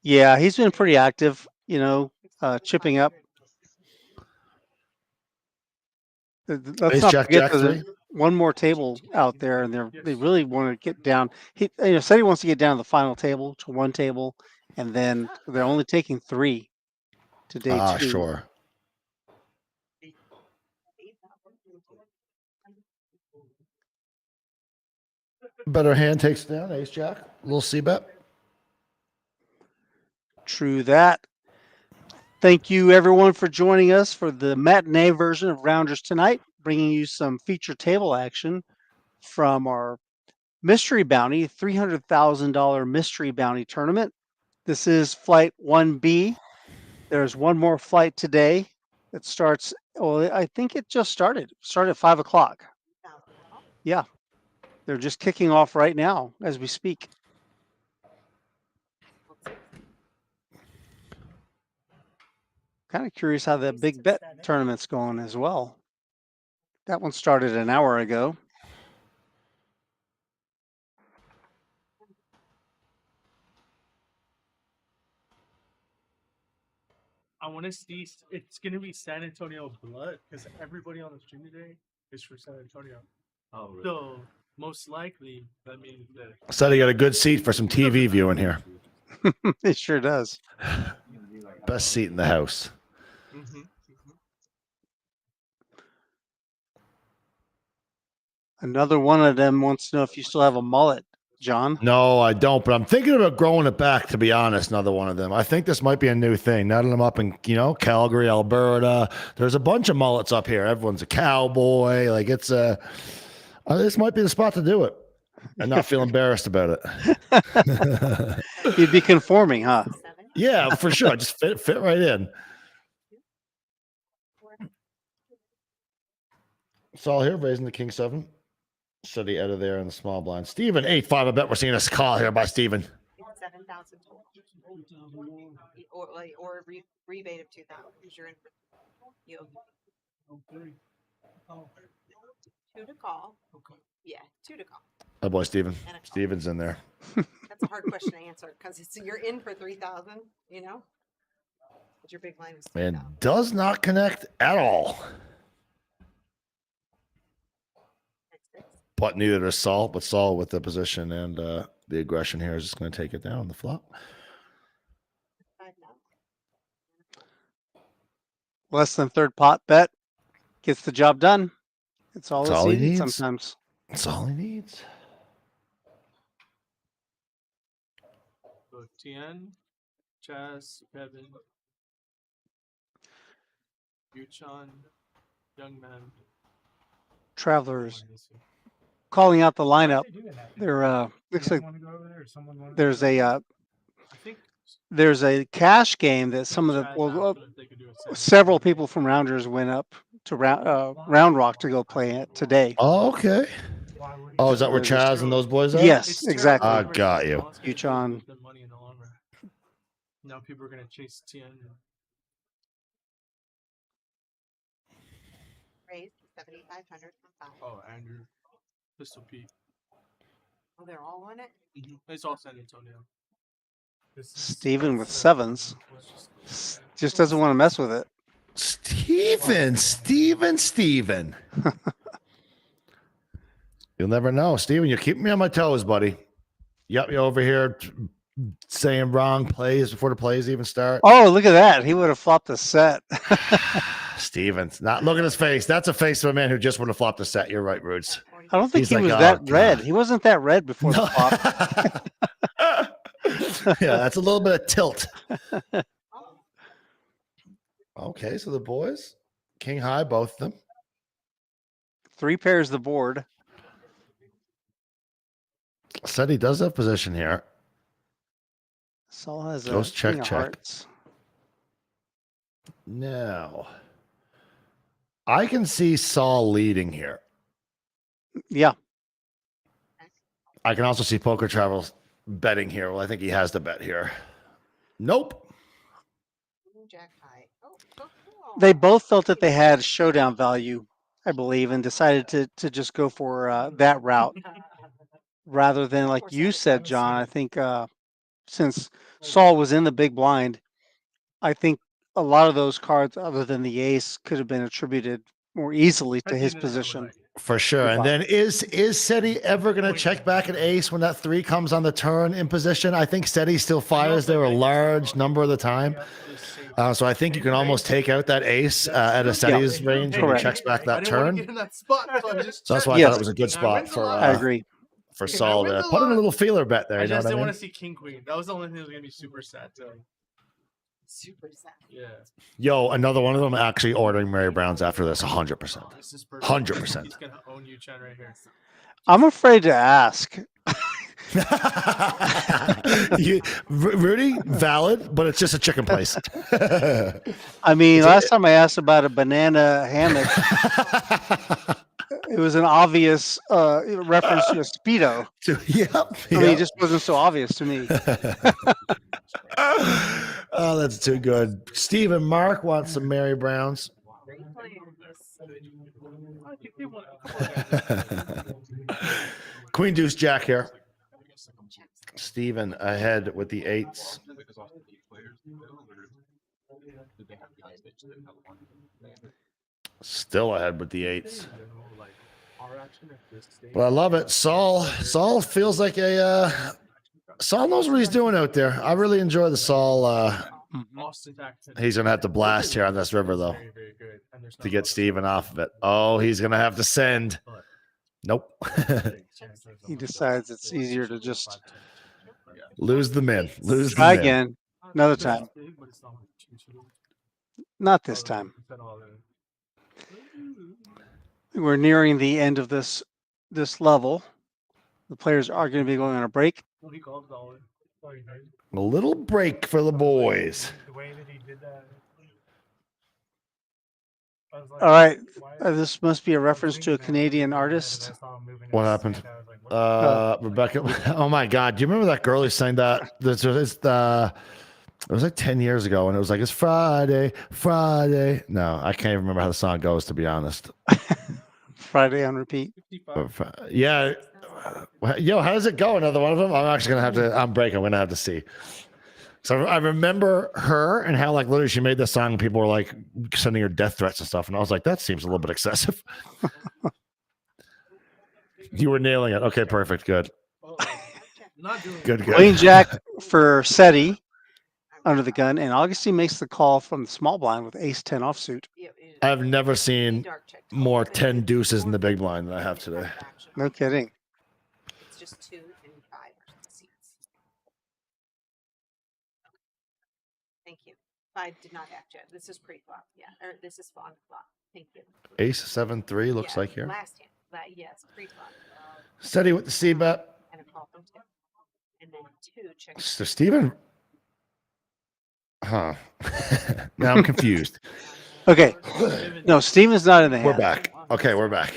A: Yeah, he's been pretty active, chipping up. Let's
G: Ace
A: not
G: jack,
A: forget
G: jack
A: there's
G: 3.
A: one more table out there, and they really want to get down. He said he wants to get down to the final table, to one table, and then they're only taking 3 to day 2.
G: Sure. Better hand takes it down. Ace jack. Little C bet.
A: True that. Thank you, everyone, for joining us for the matinee version of Rounders tonight, bringing you some feature table action from our mystery bounty, $300,000 mystery bounty tournament. This is flight 1B. There's one more flight today that starts. Well, I think it just started. Started at 5 o'clock. Yeah, they're just kicking off right now as we speak. Kind of curious how the big bet tournament's going as well. That one started an hour ago.
H: I want to see. It's gonna be San Antonio blood because everybody on the stream today is for San Antonio.
I: Oh, really?
H: So most likely that means that.
G: So you got a good seat for some TV viewing here.
A: It sure does.
G: Best seat in the house.
H: Mm-hmm.
A: Another one of them wants to know if you still have a mullet, John.
G: No, I don't, but I'm thinking about growing it back, to be honest. Another one of them. I think this might be a new thing. Now that I'm up in, Calgary, Alberta, there's a bunch of mullets up here. Everyone's a cowboy. Like this might be the spot to do it and not feel embarrassed about it.
A: You'd be conforming, huh?
G: Yeah, for sure. Just fit right in. Saul here, raising the king 7. City out of there in the small blind. Steven, 8-5. I bet we're seeing a call here by Steven.
C: 7,000 total. Or a rebate of 2,000 because you're in for you. 2 to call. Okay. Yeah, 2 to call.
G: Oh boy, Steven.
C: And a call.
G: Steven's in there.
C: That's a hard question to answer because you're in for 3,000. But your big line was stayed
G: And
C: up.
G: does not connect at all. But neither does Saul. But Saul with the position and the aggression here is just going to take it down on the flop.
A: Less than third pot bet gets the job done. It's all
G: That's
A: it's
G: all he
A: needed
G: needs.
A: sometimes.
G: That's all he needs.
H: So Tien, Chaz, Kevin, Yuchan, Young Man.
A: Travelers calling out the lineup. There looks like there's a there's a cash game that some of the several people from Rounders went up to Round Rock to go play it today.
G: Oh, okay. Oh, is that where Chaz and those boys are?
A: Yes, exactly.
G: I got you.
A: Yuchan.
H: Now people are gonna chase Tien.
C: Raised 7,500 from 5.
H: Oh, Andrew, Pistol Pete.
C: Oh, they're all on it?
H: It's all San Antonio.
A: Steven with sevens. Just doesn't want to mess with it.
G: Steven. You'll never know. Steven, you're keeping me on my toes, buddy. Yep, you're over here saying wrong plays before the plays even start.
A: Oh, look at that. He would have flopped a set.
G: Steven's not look at his face. That's a face of a man who just would have flopped a set. You're right, Roots.
A: I don't think
G: He's
A: he
G: like,
A: was
G: "Oh,
A: that
G: God."
A: red. He wasn't that red before the flop.
G: Yeah, that's a little bit of tilt. Okay, so the boys, king high, both of them.
A: 3 pairs the board.
G: Said he does have position here.
A: Saul has
G: Goes
A: a
G: check,
A: king of
G: check.
A: hearts.
G: Now, I can see Saul leading here.
A: Yeah.
G: I can also see Poker Travels betting here. Well, I think he has the bet here. Nope.
C: Jack high. Oh, cool.
A: They both felt that they had showdown value, I believe, and decided to just go for that route rather than, like you said, John. I think since Saul was in the big blind, I think a lot of those cards, other than the ace, could have been attributed more easily to his position.
G: For sure. And then is SETI ever going to check back an ace when that 3 comes on the turn in position? I think SETI still fires there a large number of the time. So I think you can almost take out that ace at a SETI's range when he checks back that turn. So that's why I thought it was a good spot for
A: I agree.
G: For Saul to put in a little feeler bet there.
H: I
G: You know
H: just
G: what I
H: didn't
G: mean?
H: want to see King Queen. That was the only thing that was gonna be super sad. So.
C: Super sad.
H: Yeah.
G: Yo, another one of them actually ordering Mary Brown's after this 100%. 100%.
H: He's gonna own you, Chen, right here.
A: I'm afraid to ask.
G: Rudy, valid, but it's just a chicken place.
A: I mean, last time I asked about a banana hammock, it was an obvious reference to a Speedo. I mean, it just wasn't so obvious to me.
G: Oh, that's too good. Steve and Mark want some Mary Browns. Queen Deuce Jack here. Steven ahead with the 8s. Still ahead with the 8s. But I love it. Saul feels like Saul knows what he's doing out there. I really enjoy the Saul. He's going to have to blast here on this river, though, to get Steven off of it. Oh, he's going to have to send. Nope.
A: He decides it's easier to just
G: lose the min.
A: Try again. Another time. Not this time. We're nearing the end of this level. The players are going to be going on a break.
G: A little break for the boys.
A: All right. This must be a reference to a Canadian artist.
G: What happened? Rebecca. Oh my God. Do you remember that girl who sang that? It was like 10 years ago, and it was like, it's Friday. No, I can't even remember how the song goes, to be honest.
A: Friday on repeat.
G: Yeah. Yo, how does it go? Another one of them? I'm actually going to have to, I'm breaking. I'm going to have to see. So I remember her and how like literally she made this song and people were like sending her death threats and stuff. And I was like, that seems a little bit excessive. You were nailing it. Okay, perfect. Good.
H: Not doing
G: Good, good.
A: Queen Jack for SETI under the gun, and Augustine makes the call from the small blind with ace 10 offsuit.
G: I've never seen more 10 deuces in the big blind than I have today.
A: No kidding.
C: It's just 2 and 5 seats. Thank you. 5 did not act yet. This is pre-flop. Yeah, or this is on flop. Thank you.
G: Ace 7-3 looks
C: Yeah,
G: like here.
C: Last hand. Yes, pre-flop.
G: Steady with the C bet.
C: And a call from 2. And then 2 check.
G: So Steven. Huh. Now I'm confused.
A: Okay. No, Steven's not in the hand.
G: We're back. Okay, we're back.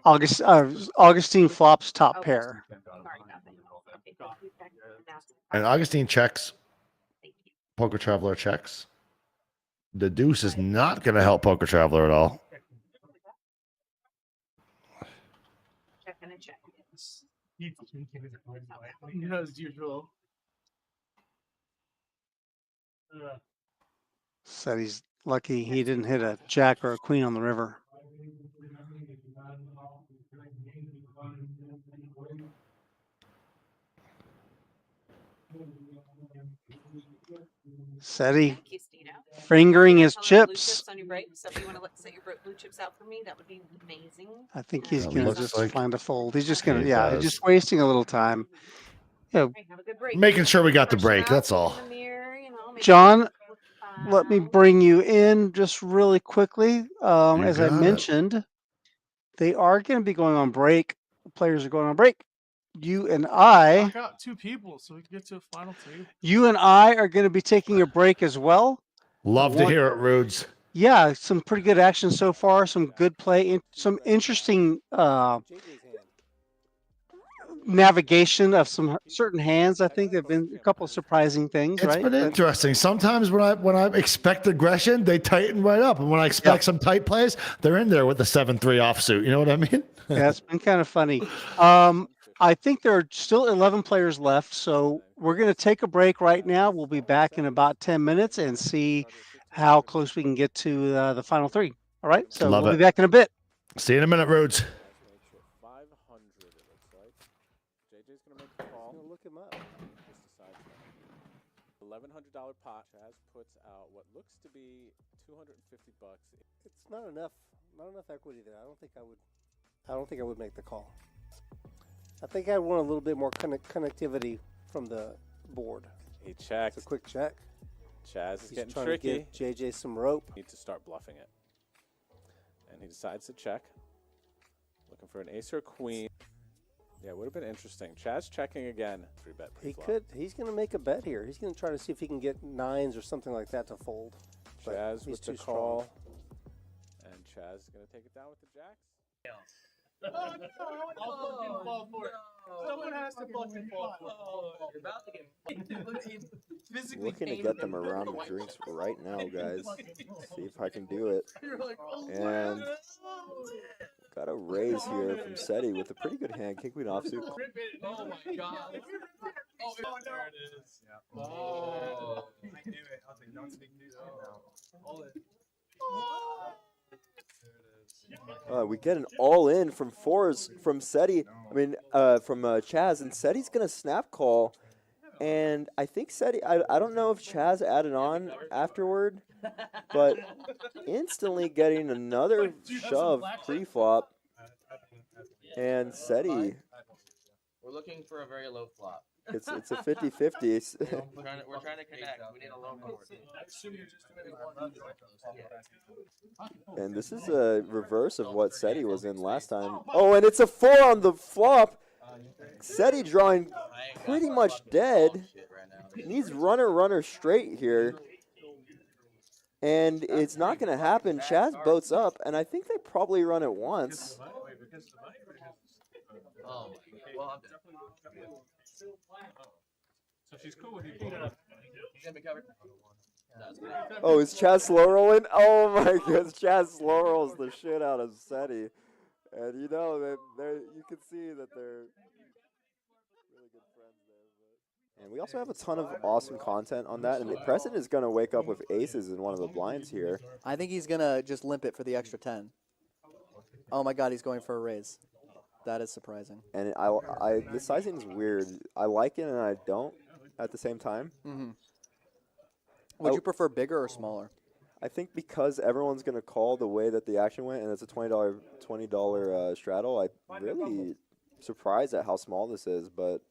A: Augustine flops top pair.
G: And Augustine checks. Poker Traveler checks. The deuce is not going to help Poker Traveler at all.
C: Check and a check.
H: As usual.
A: Said he's lucky he didn't hit a jack or a queen on the river. SETI fingering his chips.
C: On your break, so if you want to set your blue chips out for me, that would be amazing.
A: I think he's
G: That
A: going to
G: looks
A: just
G: like
A: find a fold. He's just going to,
G: he
A: yeah,
G: does.
A: just wasting a little time. Yeah,
C: Hey, have a good break.
G: Making sure we got the
C: Brush
G: break.
C: them out,
G: That's
C: look
G: all.
C: in the mirror, make
A: John,
C: sure you look
A: let me
C: fine.
A: bring you in just really quickly. As I
G: got it.
A: mentioned, they are going to be going on break. The players are going on break. You and
H: I
A: I,
H: got 2 people, so we can get to a final 2.
A: you and I are going to be taking a break as well.
G: Love to hear it, Rudes.
A: Yeah, some pretty good action so far. Some good play. Some interesting navigation of some certain hands. I think there've been a couple of surprising things,
G: It's
A: right?
G: been
A: But
G: interesting. Sometimes when I expect aggression, they tighten right up, and when I expect some tight plays, they're in there with the 7-3 offsuit. You know what I mean?
A: yeah, it's been kind of funny. I think there are still 11 players left, so we're going to take a break right now. We'll be back in about 10 minutes and see how close we can get to the final 3. All right, so
G: Love
A: we'll
G: it.
A: be back in a bit.
G: See you in a minute, Rudes.
D: 500, it looks like. JJ's going to make the call. Look him up. Just decides $1,100 pot. Chaz puts out what looks to be $250.
J: It's not enough equity there. I don't think I would make the call. I think I want a little bit more connectivity from the board.
D: He checks.
J: It's a quick check.
D: Chaz is
J: He's
D: getting
J: trying
D: tricky.
J: to give JJ some rope.
D: Need to start bluffing it. And he decides to check. Looking for an ace or a queen. Yeah, would have been interesting. Chaz checking again. 3-bet
J: He
D: pre-flop.
J: could. He's going to make a bet here. He's going to try to see if he can get 9s or something like that to fold. But
D: Chaz
J: he's
D: with the
J: too strong.
D: call. And Chaz is going to take it down with the jacks.
H: I'll fucking fall for it. Someone has to fucking fall for it.
B: You're about to get physically
K: Looking to get them a round of drinks right now, guys. See if I can do it. And got a raise here from SETI with a pretty good hand. King Queen offsuit.
B: Oh my god.
H: Oh, there it is. Yeah. Oh. I knew it. I was like, don't speak news now. All it.
K: We get an all-in from fours from SETI. I mean, from Chaz, and SETI's gonna snap call, and I think SETI. I don't know if Chaz added on afterward, but instantly getting another shove pre-flop, and SETI.
B: We're looking for a very low flop.
K: It's a 50-50.
B: We're trying to connect. We need a low board.
K: And this is a reverse of what SETI was in last time. Oh, and it's a 4 on the flop. SETI drawing pretty much dead. Needs runner straight here. And it's not going to happen. Chaz boats up, and I think they probably run it once.
B: Oh, well, I'm dead.
H: So she's cool with you.
B: You got me covered?
K: Oh, is Chaz slow rolling? Oh my goodness, Chaz slow rolls the shit out of SETI. And you know that you can see that they're really good friends there. And we also have a ton of awesome content on that. And Preston is going to wake up with aces in one of the blinds here.
B: I think he's gonna just limp it for the extra 10. Oh my God, he's going for a raise. That is surprising.
K: And the sizing is weird. I like it and I don't at the same time.
B: Mm-hmm. Would you prefer bigger or smaller?
K: I think because everyone's going to call the way that the action went, and it's a $20 straddle, I'm really surprised at how small this is, but...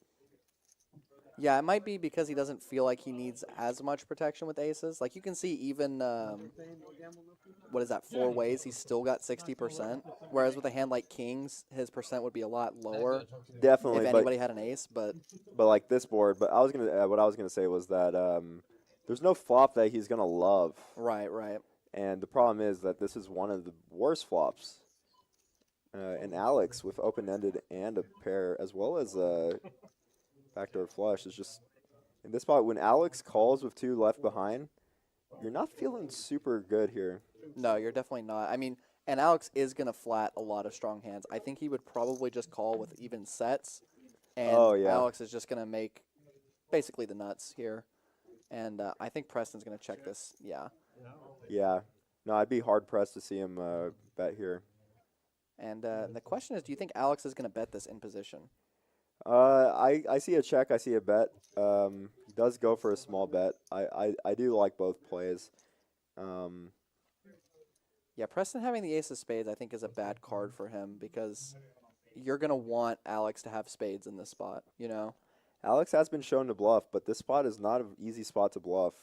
B: Yeah, it might be because he doesn't feel like he needs as much protection with aces. Like, you can see even, what is that, 4 ways, he's still got 60%. Whereas with a hand like kings, his percent would be a lot lower.
K: Definitely.
B: If anybody had an ace, but
K: like this board, but what I was gonna say was that there's no flop that he's gonna love.
B: Right, right.
K: And the problem is that this is one of the worst flops. And Alex with open-ended and a pair, as well as backdoor flush, is just in this spot when Alex calls with 2 left behind. You're not feeling super good here.
B: No, you're definitely not. I mean, and Alex is gonna flat a lot of strong hands. I think he would probably just call with even sets, and Alex is just gonna make basically the nuts here. And I think Preston's going to check this, yeah.
K: Yeah. No, I'd be hard-pressed to see him bet here.
B: And the question is, do you think Alex is going to bet this in position?
K: I see a check, I see a bet. He does go for a small bet. I do like both plays.
B: Yeah, Preston having the ace of spades, I think, is a bad card for him because you're going to want Alex to have spades in this spot, you know?
K: Alex has been shown to bluff, but this spot is not an easy spot to bluff.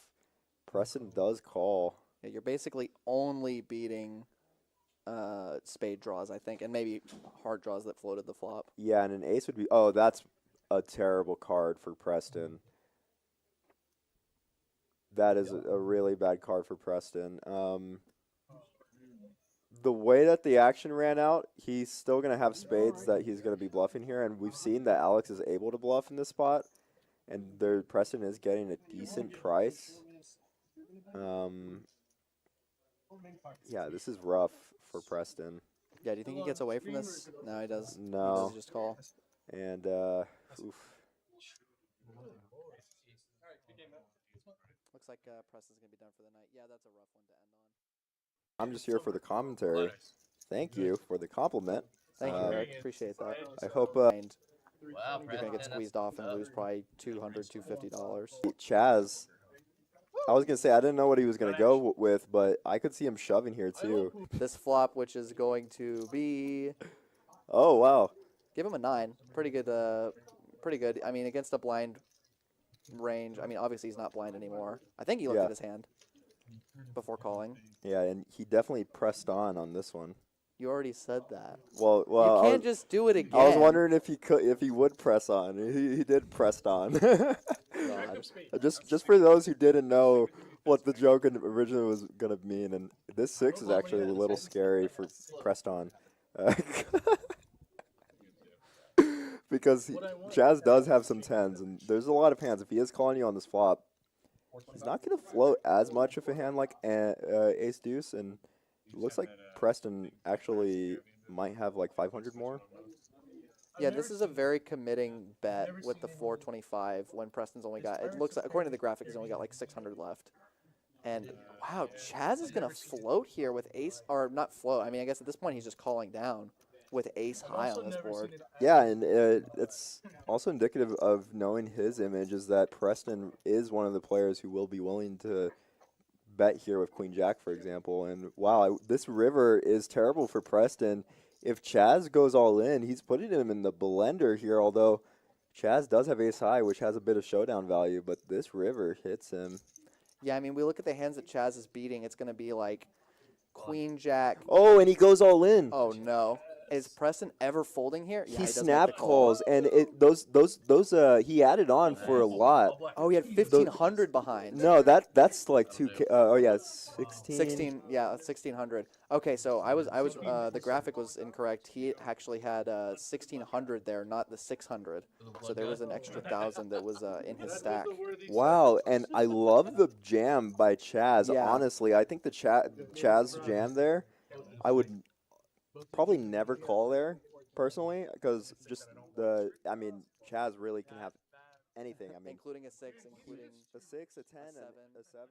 K: Preston does call.
B: Yeah, you're basically only beating spade draws, I think, and maybe hard draws that floated the flop.
K: Yeah, and an ace would be... Oh, that's a terrible card for Preston. That is a really bad card for Preston. The way that the action ran out, he's still going to have spades that he's going to be bluffing here, and we've seen that Alex is able to bluff in this spot, and Preston is getting a decent price. Yeah, this is rough for Preston.
B: Yeah, do you think he gets away from this? No, he does.
K: No.
B: He does just call.
K: And, oof.
B: Looks like Preston's going to be done for the night. Yeah, that's a rough one to end on.
K: I'm just here for the commentary. Thank you for the compliment.
B: Thank you, Eric. Appreciate that.
K: I hope
B: You're going to get squeezed off and lose probably $200, $250.
K: Chaz, I was going to say, I didn't know what he was going to go with, but I could see him shoving here too.
B: This flop, which is going to be...
K: Oh, wow.
B: Give him a 9. Pretty good. Pretty good. I mean, against a blind range. I mean, obviously he's not blind anymore. I think he looked at his hand before calling.
K: Yeah, and he definitely pressed on this one.
B: You already said that.
K: Well,
B: you can't just do it again.
K: I was wondering if he would press on. He did press on. just for those who didn't know what the joke originally was gonna mean, and this 6 is actually a little scary for pressed on, because Chaz does have some 10s, and there's a lot of hands. If he is calling you on this flop, he's not going to float as much of a hand like ace deuce, and it looks like Preston actually might have like 500 more.
B: Yeah, this is a very committing bet with the 425 when Preston's only got, it looks like, according to the graphic, he's only got like 600 left. And wow, Chaz is going to float here with ace, or not float, I mean, I guess at this point he's just calling down with ace high on this board.
K: Yeah, and it's also indicative of knowing his image is that Preston is one of the players who will be willing to bet here with Queen Jack, for example. And wow, this river is terrible for Preston. If Chaz goes all in, he's putting him in the blender here, although Chaz does have ace high, which has a bit of showdown value, but this river hits him.
B: Yeah, I mean, we look at the hands that Chaz is beating, it's going to be like Queen Jack.
K: Oh, and he goes all in.
B: Oh, no. Is Preston ever folding here? Yeah,
K: he snap calls, and those he added on for a lot.
B: Oh, he had 1,500 behind.
K: No, that's like 2K. Oh yeah, 16.
B: 16. Yeah, 1,600. Okay, so I was the graphic was incorrect. He actually had 1,600 there, not the 600. So there was an extra 1,000 that was in his stack.
K: Wow, and I love the jam by Chaz. Yeah. Honestly, I think the Chaz jam there, I would probably never call there personally, because just I mean, Chaz really can have anything. I mean,
B: including a 6, including
K: a 6, a 10,
B: a 7.
K: and a 7.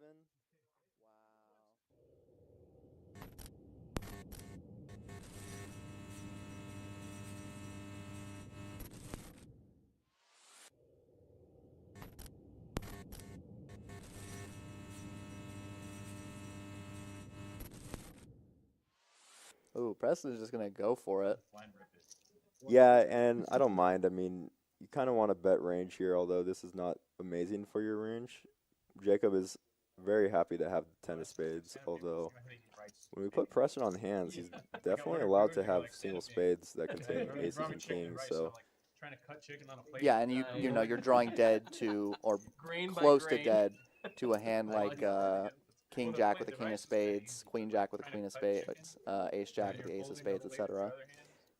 B: Ooh, Preston's just gonna go for it.
K: Yeah, and I don't mind. I mean, you kind of want to bet range here, although this is not amazing for your range. Jacob is very happy to have the 10 of spades, although when we put pressure on hands, he's definitely allowed to have single spades that contain aces and kings. So
B: Yeah, and you know you're drawing dead to or close to dead to a hand like King Jack with a King of Spades, Queen Jack with a Queen of Spades, Ace Jack with the Ace of Spades, etc.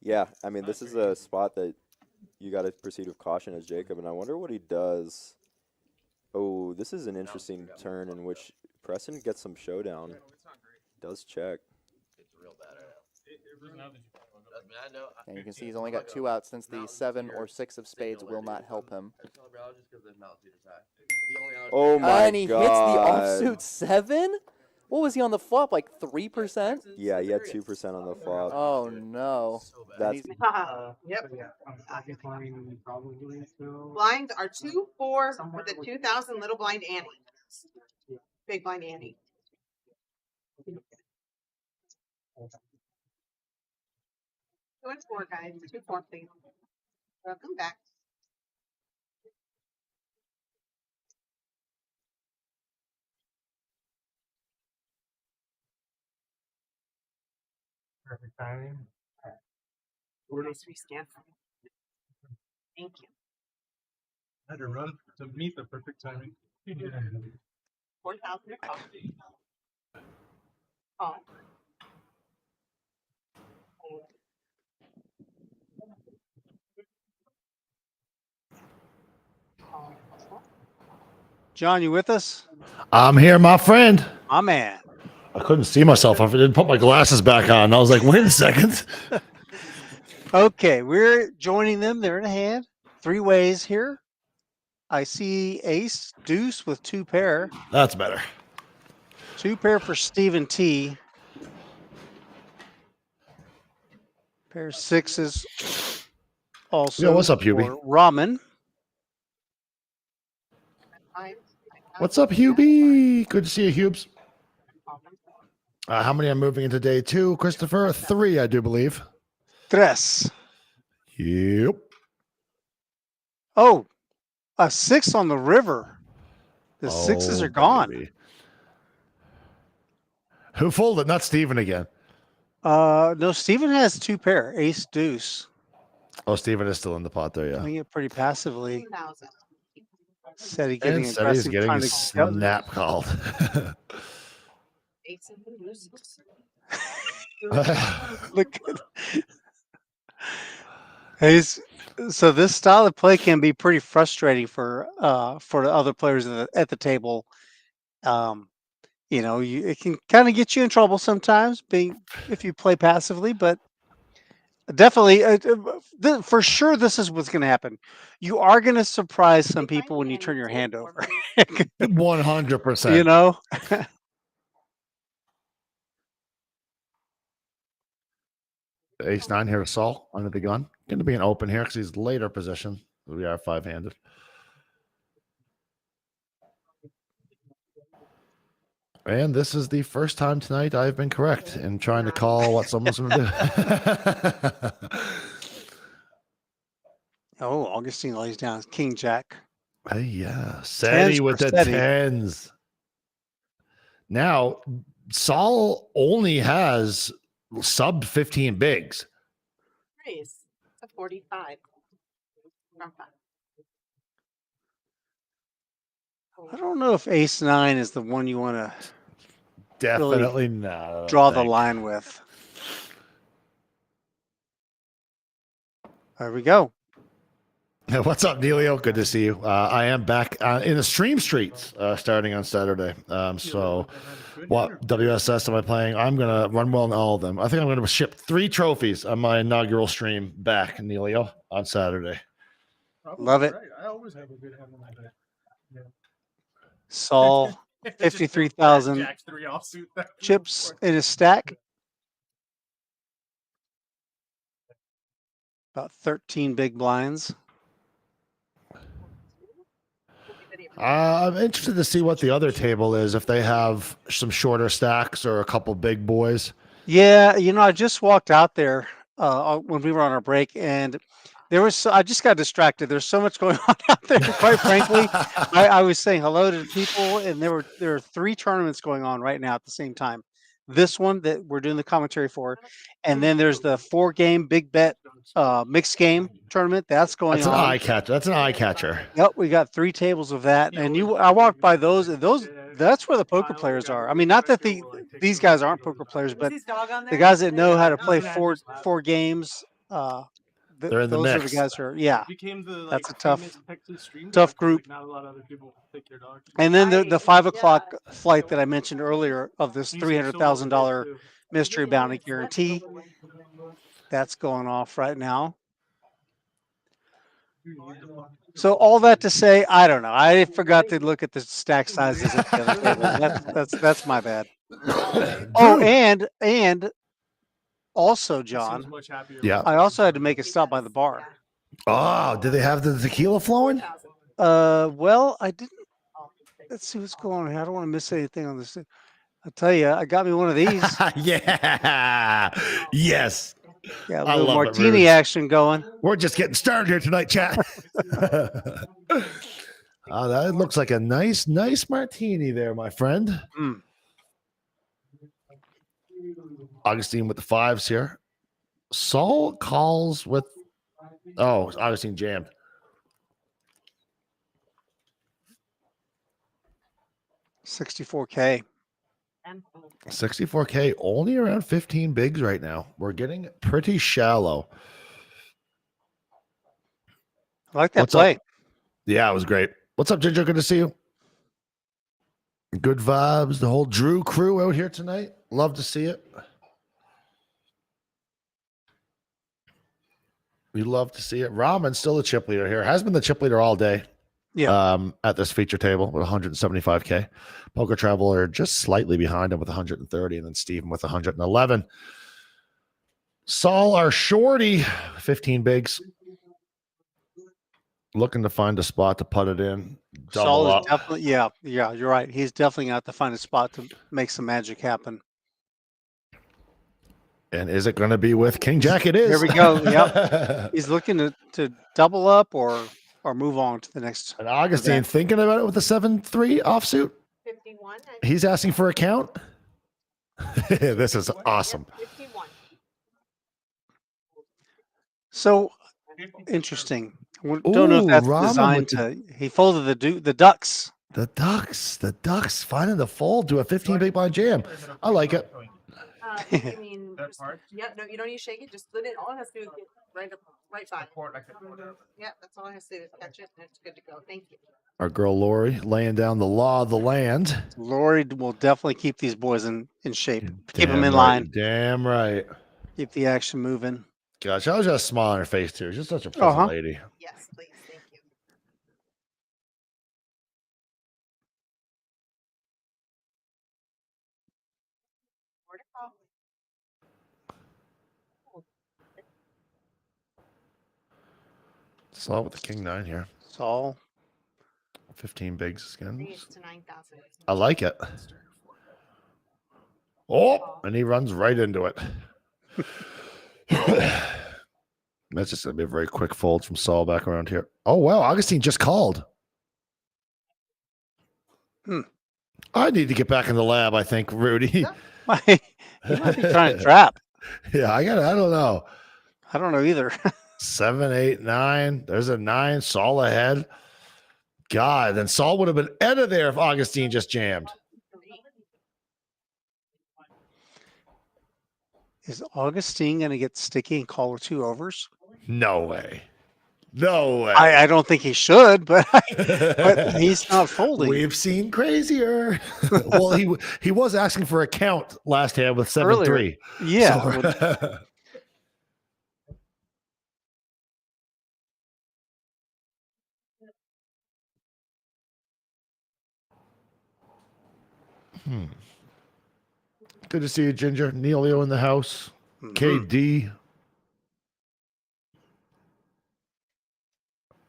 K: yeah, I mean, this is a spot that you got to proceed with caution as Jacob, and I wonder what he does. Oh, this is an interesting turn in which Preston gets some showdown. Does check.
B: And you can see he's only got 2 outs since the 7 or 6 of spades will not help him.
K: Oh my
B: And he
K: god.
B: hits the offsuit 7? What was he on the flop, like 3%?
K: Yeah, he had 2% on the flop.
B: Oh no.
K: That's
C: Yep. Blinds are 2-4 with a 2,000 little blind Annie. Big blind Annie. So it's 4, guys. 2-4, please. Welcome back.
E: Perfect timing.
C: Nice rescan. Thank you.
H: I had to run to meet the perfect timing.
C: 4,000 to call. Call.
A: John, you with us?
G: I'm here, my friend.
A: My man.
G: I couldn't see myself. I didn't put my glasses back on. I was like, wait a second.
A: Okay, we're joining them. They're in a hand. 3 ways here. I see ace, deuce with 2 pair.
G: That's better.
A: 2 pair for Stephen T. Pair 6s also.
G: Yo, what's up, Hubie?
A: for Ramen.
G: What's up, Hubie? Good to see you, Hubes. How many I'm moving into day 2, Christopher? 3, I do believe.
A: 3.
G: Yep.
A: Oh, a 6 on the river. The 6s are gone.
G: Baby. Who folded? Not Steven again.
A: No, Stephen has 2 pair, ace, deuce.
G: Oh, Steven is still in the pot there, yeah.
A: Playing it pretty passively.
C: 2,000.
A: Said he getting
G: And said he's
A: aggressive.
G: getting
A: trying
G: his
A: to
G: snap called.
C: Ace and deuce.
A: Look. So this style of play can be pretty frustrating for the other players at the table. You know, it can kind of get you in trouble sometimes, if you play passively. But definitely, for sure, this is what's going to happen. You are going to surprise some people when you turn your hand over.
G: 100%.
A: You know.
G: Ace 9 here to Saul under the gun. Going to be an open here because he's later position. We are 5-handed. And this is the first time tonight I've been correct in trying to call what someone's going to do.
A: Oh, Augustine lays down King Jack.
G: Hey, yeah. Seti with the
A: Seti.
G: 10s. Now, Saul only has sub 15 bigs.
C: Raise to 45. From 5.
A: I don't know if ace 9 is the one you want to
G: Definitely not.
A: draw the line with. There we go.
G: What's up, Neilio? Good to see you. I am back in the stream streets starting on Saturday. So what WSS am I playing? I'm going to run well in all of them. I think I'm going to ship 3 trophies on my inaugural stream back, Neilio, on Saturday.
A: Love it.
H: Right. I always have a good hand in my bag. Yeah.
A: Saul,
H: Just
A: 53,000
H: Jack 3 offsuit. That
A: chips in his stack. About 13 big blinds.
G: I'm interested to see what the other table is, if they have some shorter stacks or a couple big boys.
A: Yeah, I just walked out there when we were on our break, and I just got distracted. There's so much going on out there. Quite frankly, I was saying hello to people, and there are 3 tournaments going on right now at the same time. This one that we're doing the commentary for, and then there's the 4-game big bet mixed game tournament that's going
G: That's an
A: on.
G: eye catcher. That's an eye catcher.
A: Yep, we got 3 tables of that, and I walked by those, and that's where the poker players are. I mean, not that these guys aren't poker players, but the guys that know how to play four games,
G: They're in the
A: those are the
G: mix.
A: guys who are, yeah.
H: became the
A: That's a
H: famous Texas stream
A: tough
H: dog 'cause,
A: group.
H: Like, not a lot of other people take their dog.
A: And then the 5 o'clock flight that I mentioned earlier of this $300,000 mystery bounty guarantee, that's going off right now. So all that to say, I don't know. I forgot to look at the stack sizes at the other table. That's my bad. Oh, and also, John,
G: Yeah.
A: I also had to make a stop by the bar.
G: Oh, did they have the tequila flowing?
A: Well, I didn't. Let's see what's going on here. I don't want to miss anything on this. I'll tell you, I got me one of these.
G: Yeah. Yes.
A: Yeah, a
G: I
A: little
G: love it,
A: martini
G: Rude.
A: action going.
G: We're just getting started here tonight, chat. That looks like a nice martini there, my friend.
A: Mm.
G: Augustine with the 5s here. Saul calls with. Oh, Augustine jammed.
A: $64K.
G: 64K, only around 15 bigs right now. We're getting pretty shallow.
A: I like that
G: What's
A: play.
G: up? Yeah, it was great. What's up, Ginger? Good to see you. Good vibes. The whole Drew crew out here tonight. Love to see it. We love to see it. Rahman's still the chip leader here. Has been the chip leader all day.
A: Yeah.
G: At this feature table with 175K. Poker Traveler just slightly behind him with 130, and then Steven with 111. Saul, our shorty, 15 bigs. Looking to find a spot to put it in.
A: Saul is definitely, yeah, you're right. He's definitely got to find a spot to make some magic happen.
G: And is it going to be with King Jack? It is.
A: Here we go. Yep. He's looking to double up or move on to the next.
G: And Augustine
A: event.
G: thinking about it with the 7-3 offsuit.
C: 51.
G: He's asking for a count. This is awesome.
C: 51.
A: So interesting. Don't know if that's
G: Rahman
A: designed
G: with
A: to. He folded the ducks.
G: The Ducks finding the fold to a 15 big blind jam. I like it.
C: You mean just, yeah? No, you don't need to shake it. Just split it. All it has to do is get right by. Yeah, that's all I have to do is catch it, and it's good to go. Thank you.
G: Our girl Lori laying down the law of the land.
A: Lori will definitely keep these boys in shape. Keep them
G: Damn
A: in
G: right,
A: line.
G: Damn right.
A: Keep the action moving.
G: Gosh, I was just a smile on her face too. She's such a pleasant lady.
C: Yes, please. Thank you. More to call.
G: Saul with the King 9 here.
A: Saul.
G: 15 bigs again.
C: Raise to 9,000.
G: I like it. Oh, and he runs right into it. That's just going to be a very quick fold from Saul back around here. Oh, wow. Augustine just called. I need to get back in the lab, I think, Rudy.
A: He might be trying to trap.
G: Yeah, I don't know.
A: I don't know either.
G: 7, 8, 9. There's a 9. Saul ahead. God, then Saul would have been out of there if Augustine just jammed.
A: Is Augustine going to get sticky and call with 2 overs?
G: No way. No way.
A: I don't think he should, but he's not folding.
G: We've seen crazier. Well, he was asking for a count last hand with 7-3.
A: Yeah.
G: So, Good to see you, Ginger. Neilio in the house. KD.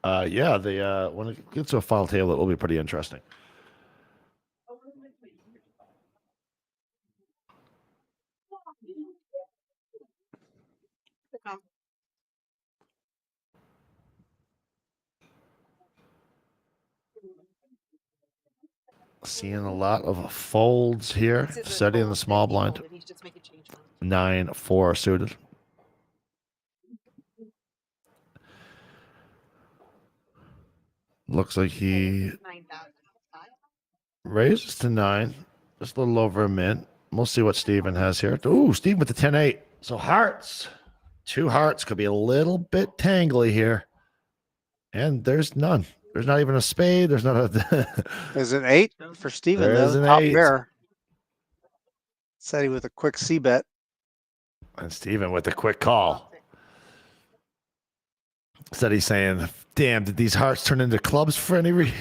G: Yeah, when it gets to a final table, it will be pretty interesting. Seeing a lot of folds here. Setting in the small blind. 9-4 suited. Looks like he raises to 9. Just a little over a mint. We'll see what Steven has here. Ooh, Steven with the 10-8. So hearts. 2 hearts could be a little bit tangly here. And there's none. There's not even a spade. There's not a...
A: There's an 8 for Steven,
G: There's
A: though.
G: an
A: Top
G: 8.
A: pair. Setting with a quick C bet.
G: And Steven with the quick call. Said he's saying, damn, did these hearts turn into clubs for any reason?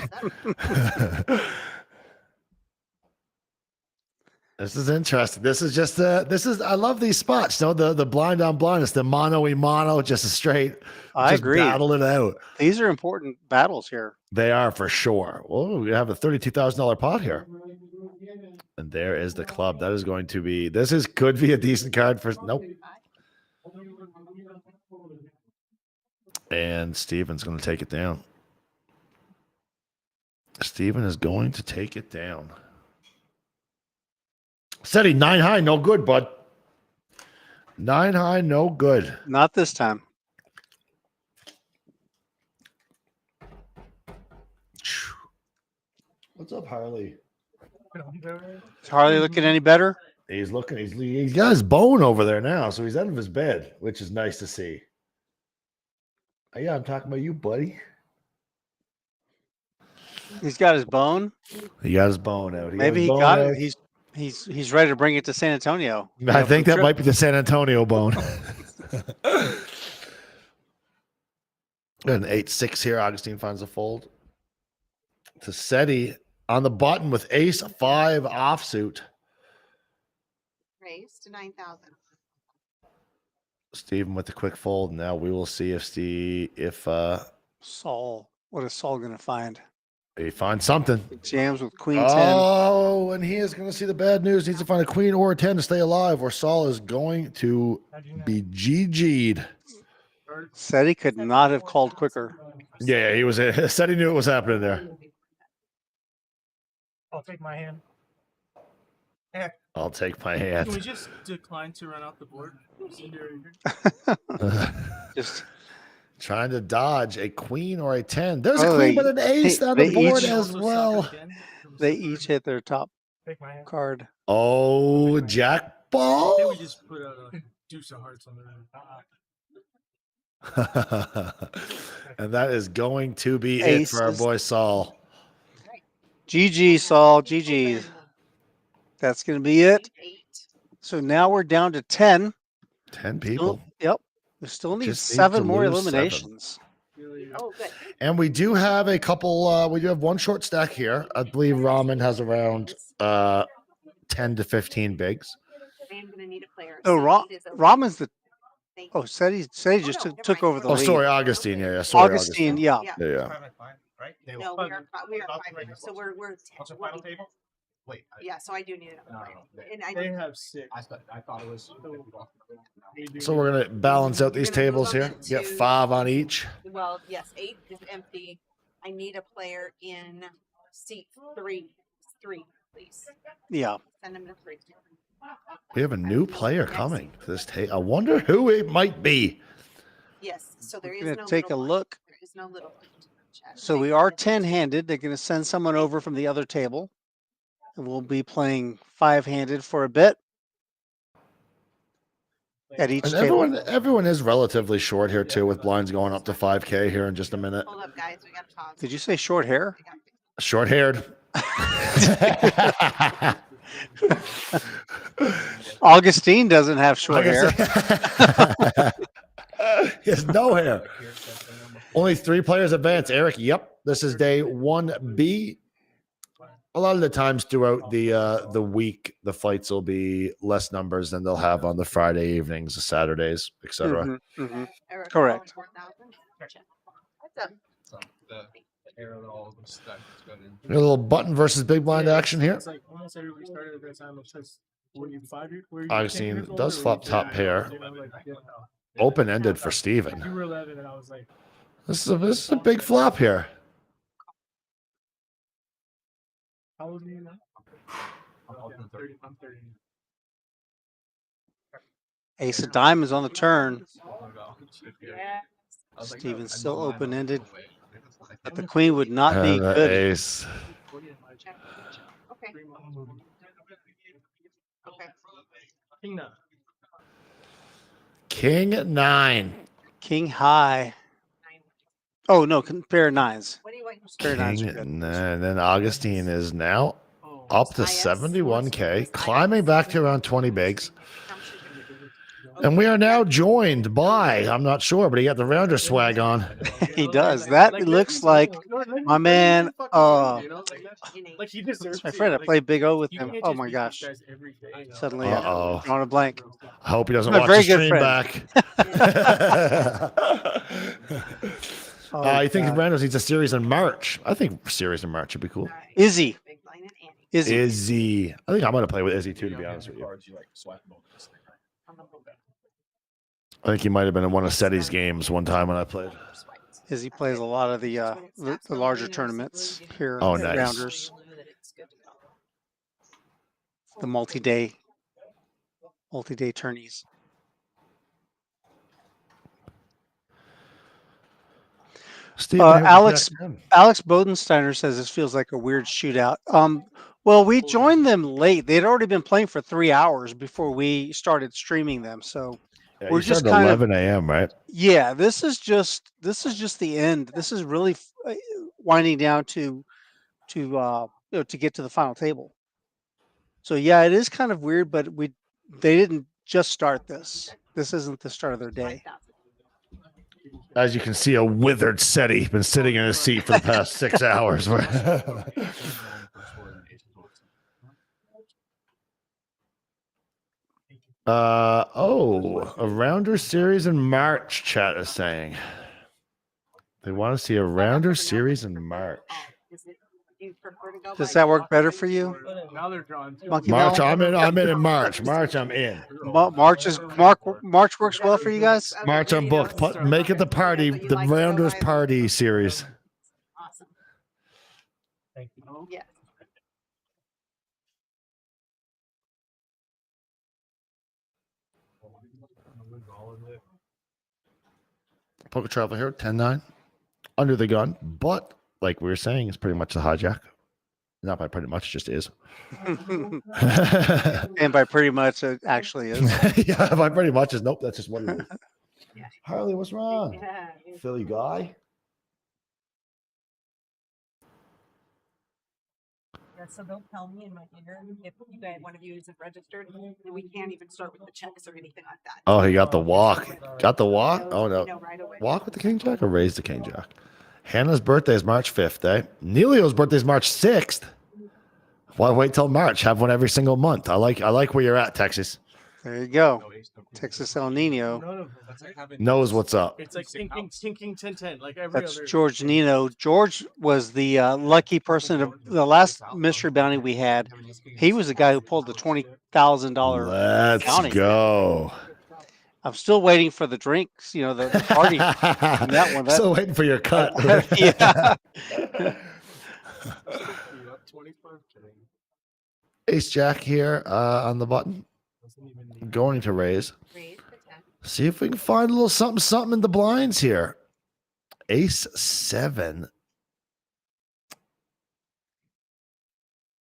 G: This is interesting. This is just I love these spots. You know, the blind on blind. It's the mono, just a straight.
A: I
G: just
A: agree.
G: Battle it out.
A: These are important battles here.
G: They are for sure. Well, we have a $32,000 pot here. And there is the club. That is going to be, could be a decent card for, nope. And Steven's going to take it down. Steven is going to take it down. Seti, 9 high, no good, bud. 9 high, no good.
A: Not this time.
G: What's up, Harley?
A: Is Harley looking any better?
G: He's looking. He's got his bone over there now, so he's out of his bed, which is nice to see. Yeah, I'm talking about you, buddy.
A: He's got his bone.
G: He got his bone out.
A: Maybe he got it. He's ready to bring it to San Antonio.
G: I think that might be the San Antonio bone. An 8-6 here. Augustine finds a fold. To Seti on the button with ace 5 offsuit.
C: Raise to 9,000.
G: Steven with the quick fold. Now we will see if
A: Saul. What is Saul going to find?
G: he finds something.
A: He jams with queen 10.
G: Oh, and he is going to see the bad news. Needs to find a queen or a 10 to stay alive, or Saul is going to be GG'd.
A: Said he could not have called quicker.
G: Yeah, he was. Said he knew what was happening there.
E: I'll take my hand.
G: I'll take my
H: Can we
G: hand.
H: just decline to run out the board?
A: Just
G: trying to dodge a queen or a 10. There's a
A: Oh,
G: queen
A: they-
G: with an ace on the
A: they
G: board
A: each-
G: as well.
A: They each hit their top
E: Take my hand.
A: card.
G: Oh,
H: I think
G: jackball.
H: we just put a deuce of hearts on the room.
G: And that is going to be it
A: Ace
G: for our
A: is-
G: boy Saul.
A: GG, Saul. GG. That's going to be it.
C: 8.
A: So now we're down to 10.
G: 10 people.
A: Yep. We still need
G: Just need
A: 7
G: to
A: more
G: lose 7.
A: eliminations.
C: Oh, good.
G: And we do have a couple, we do have one short stack here. I believe Ramen has around 10 to 15 bigs.
C: I am going to need a player.
A: Oh,
C: So it is a-
A: Ramen's the.
C: Thank
A: Oh,
C: you.
A: Seti just
C: no, never
A: took
C: mind.
A: over the
G: Oh,
A: lead.
G: sorry, Augustine. Yeah, sorry,
A: Augustine, yeah.
C: Yeah.
G: Yeah, yeah.
I: Right?
C: No, we are 5. So we're 10.
I: What's the
C: We'll
I: final
C: be-
I: table? Wait.
C: Yeah, so I do need another player. And I
H: They
C: need
H: have 6.
I: I thought it was.
G: So we're going to balance out these
C: We're gonna move
G: tables
C: them
G: here. Get
C: into-
G: 5 on each.
C: Well, yes, 8 is empty. I need a player in seat 3. 3, please.
A: Yeah.
C: Send him to 3.
G: We have a new player coming to this table. I wonder who it might be.
C: Yes, so there
A: We're
C: is
A: going
C: no
A: to take a
C: little blind.
A: look.
C: There is no little blind. Chat.
A: So we are 10-handed. They're going to send someone over from the other table. And we'll be playing 5-handed for a bit. At each
G: And
A: table.
G: everyone is relatively short here too, with blinds going up to 5K here in just a minute.
C: Hold up, guys. We got to pause.
A: Did you say short hair?
G: Short-haired.
A: Augustine doesn't have short hair.
G: He has no hair. Only 3 players advance. Eric, yep. This is day 1B. a lot of the times throughout the week, the fights will be less numbers than they'll have on the Friday evenings, the Saturdays, etc.
A: Correct.
G: A little button versus big blind action here.
H: It's like almost everybody started at that time. It says, were you 5 years?
G: Augustine does flop top pair.
H: Yeah.
G: Open ended for Steven.
H: You were 11, and I was like,
G: This is a big flop here.
H: how old are you now? I'm 30. I'm 30.
A: Ace of diamonds on the turn.
C: Yeah.
A: Steven's still open ended, but the queen would not be
G: And the
A: good.
G: ace.
C: Okay. Okay.
H: King nine.
G: King 9.
A: King high. Oh no, pair of nines.
C: What do you want?
A: Pair of nines
G: King
A: are good.
G: and then Augustine is now up to 71K, climbing back to around 20 bigs. And we are now joined by, I'm not sure, but he got the rounder swag on.
A: He does. That looks like my man.
H: Like he deserves
A: That's my friend. I played Big O with him. Oh my gosh. Suddenly,
G: Uh-oh.
A: drawing a blank.
G: I hope he doesn't
A: My
G: watch
A: very
G: the
A: good
G: stream
A: friend.
G: back. You think Randos needs a series in March? I think series in March would be cool.
A: Izzy.
G: Izzy. I think I'm going to play with Izzy too, to be honest with you. I think he might have been in one of Seti's games one time when I played.
A: Izzy plays a lot of the larger tournaments here
G: Oh,
A: at
G: nice.
A: Rounders. The multi-day tourneys.
G: Steve,
A: Alex Bodensteiner says this feels like a weird shootout. Well, we joined them late. They'd already been playing for 3 hours before we started streaming them. So
G: Yeah,
A: we're
G: you
A: just
G: started
A: kind
G: at
A: of
G: 11 a.m., right?
A: Yeah, this is just the end. This is really winding down to get to the final table. So yeah, it is kind of weird, but they didn't just start this. This isn't the start of their day.
G: As you can see, a withered Seti been sitting in his seat for the past 6 hours. A rounder series in March, chat is saying. They want to see a rounder series in March.
A: Does that work better for you?
H: Now they're drawing.
A: Monkey
G: March,
A: Melon?
G: I'm in March. March, I'm in.
A: March works well for you guys?
G: March, I'm booked. Make it the party, the Rounders Party series.
C: Awesome.
H: Thank you.
C: Yeah.
G: Poker Travel here, 10-9. Under the gun, but like we were saying, it's pretty much the hijack. Not by pretty much, it just is.
A: And by pretty much, it actually is.
G: Yeah, by pretty much is nope, that's just what it is.
C: Yeah.
G: Harley, what's wrong?
C: Yeah.
G: Philly guy?
C: Yeah, so don't tell me in my ear if you guys, one of you isn't registered. We can't even start with the checks or anything like that.
G: Oh, he got the walk. Got the walk? Oh, no.
C: No, right away.
G: Walk with the King Jack or raise the King Jack? Hannah's birthday is March 5th, eh? Nelio's birthday is March 6th. Why wait till March? Have one every single month. I like where you're at, Texas.
A: There you go. Texas El Nino.
G: Knows what's up.
H: It's like thinking 10-10, like every
A: That's
H: other.
A: George Nino. George was the lucky person. The last mystery bounty we had, he was the guy who pulled the $20,000
G: Let's
A: bounty.
G: go.
A: I'm still waiting for the drinks, the party. on that one.
G: Still waiting for your cut.
A: Yeah.
G: Ace Jack here on the button. Going to raise. See if we can find a little something in the blinds here. Ace 7.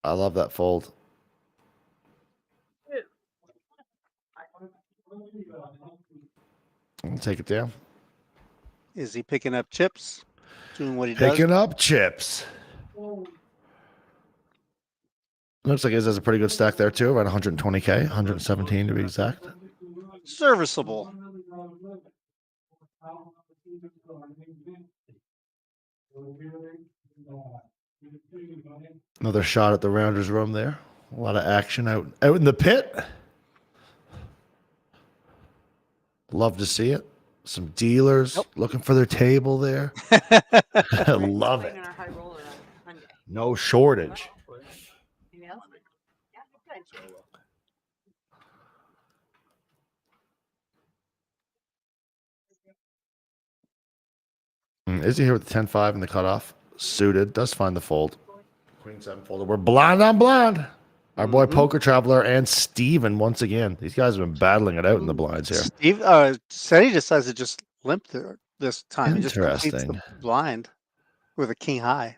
G: I love that fold. I'll take it down.
A: Is he picking up chips? Doing what he does?
G: Picking up chips. Looks like his has a pretty good stack there too, around 120K, 117 to be exact.
A: Serviceable.
G: Another shot at the Rounders room there. A lot of action out in the pit. Love to see it. Some dealers looking for their table there. I love it.
C: Our high roller on Monday.
G: No shortage.
C: Yeah. Yeah, good.
G: Izzy here with the 10-5 and the cutoff. Suited. Does find the fold. Queen 7 folded. We're blind on blind. Our boy Poker Traveler and Steven once again. These guys have been battling it out in the blinds here.
A: Steve said he decides to just limp there this time. He just completes the
G: Interesting.
A: blind with a king high.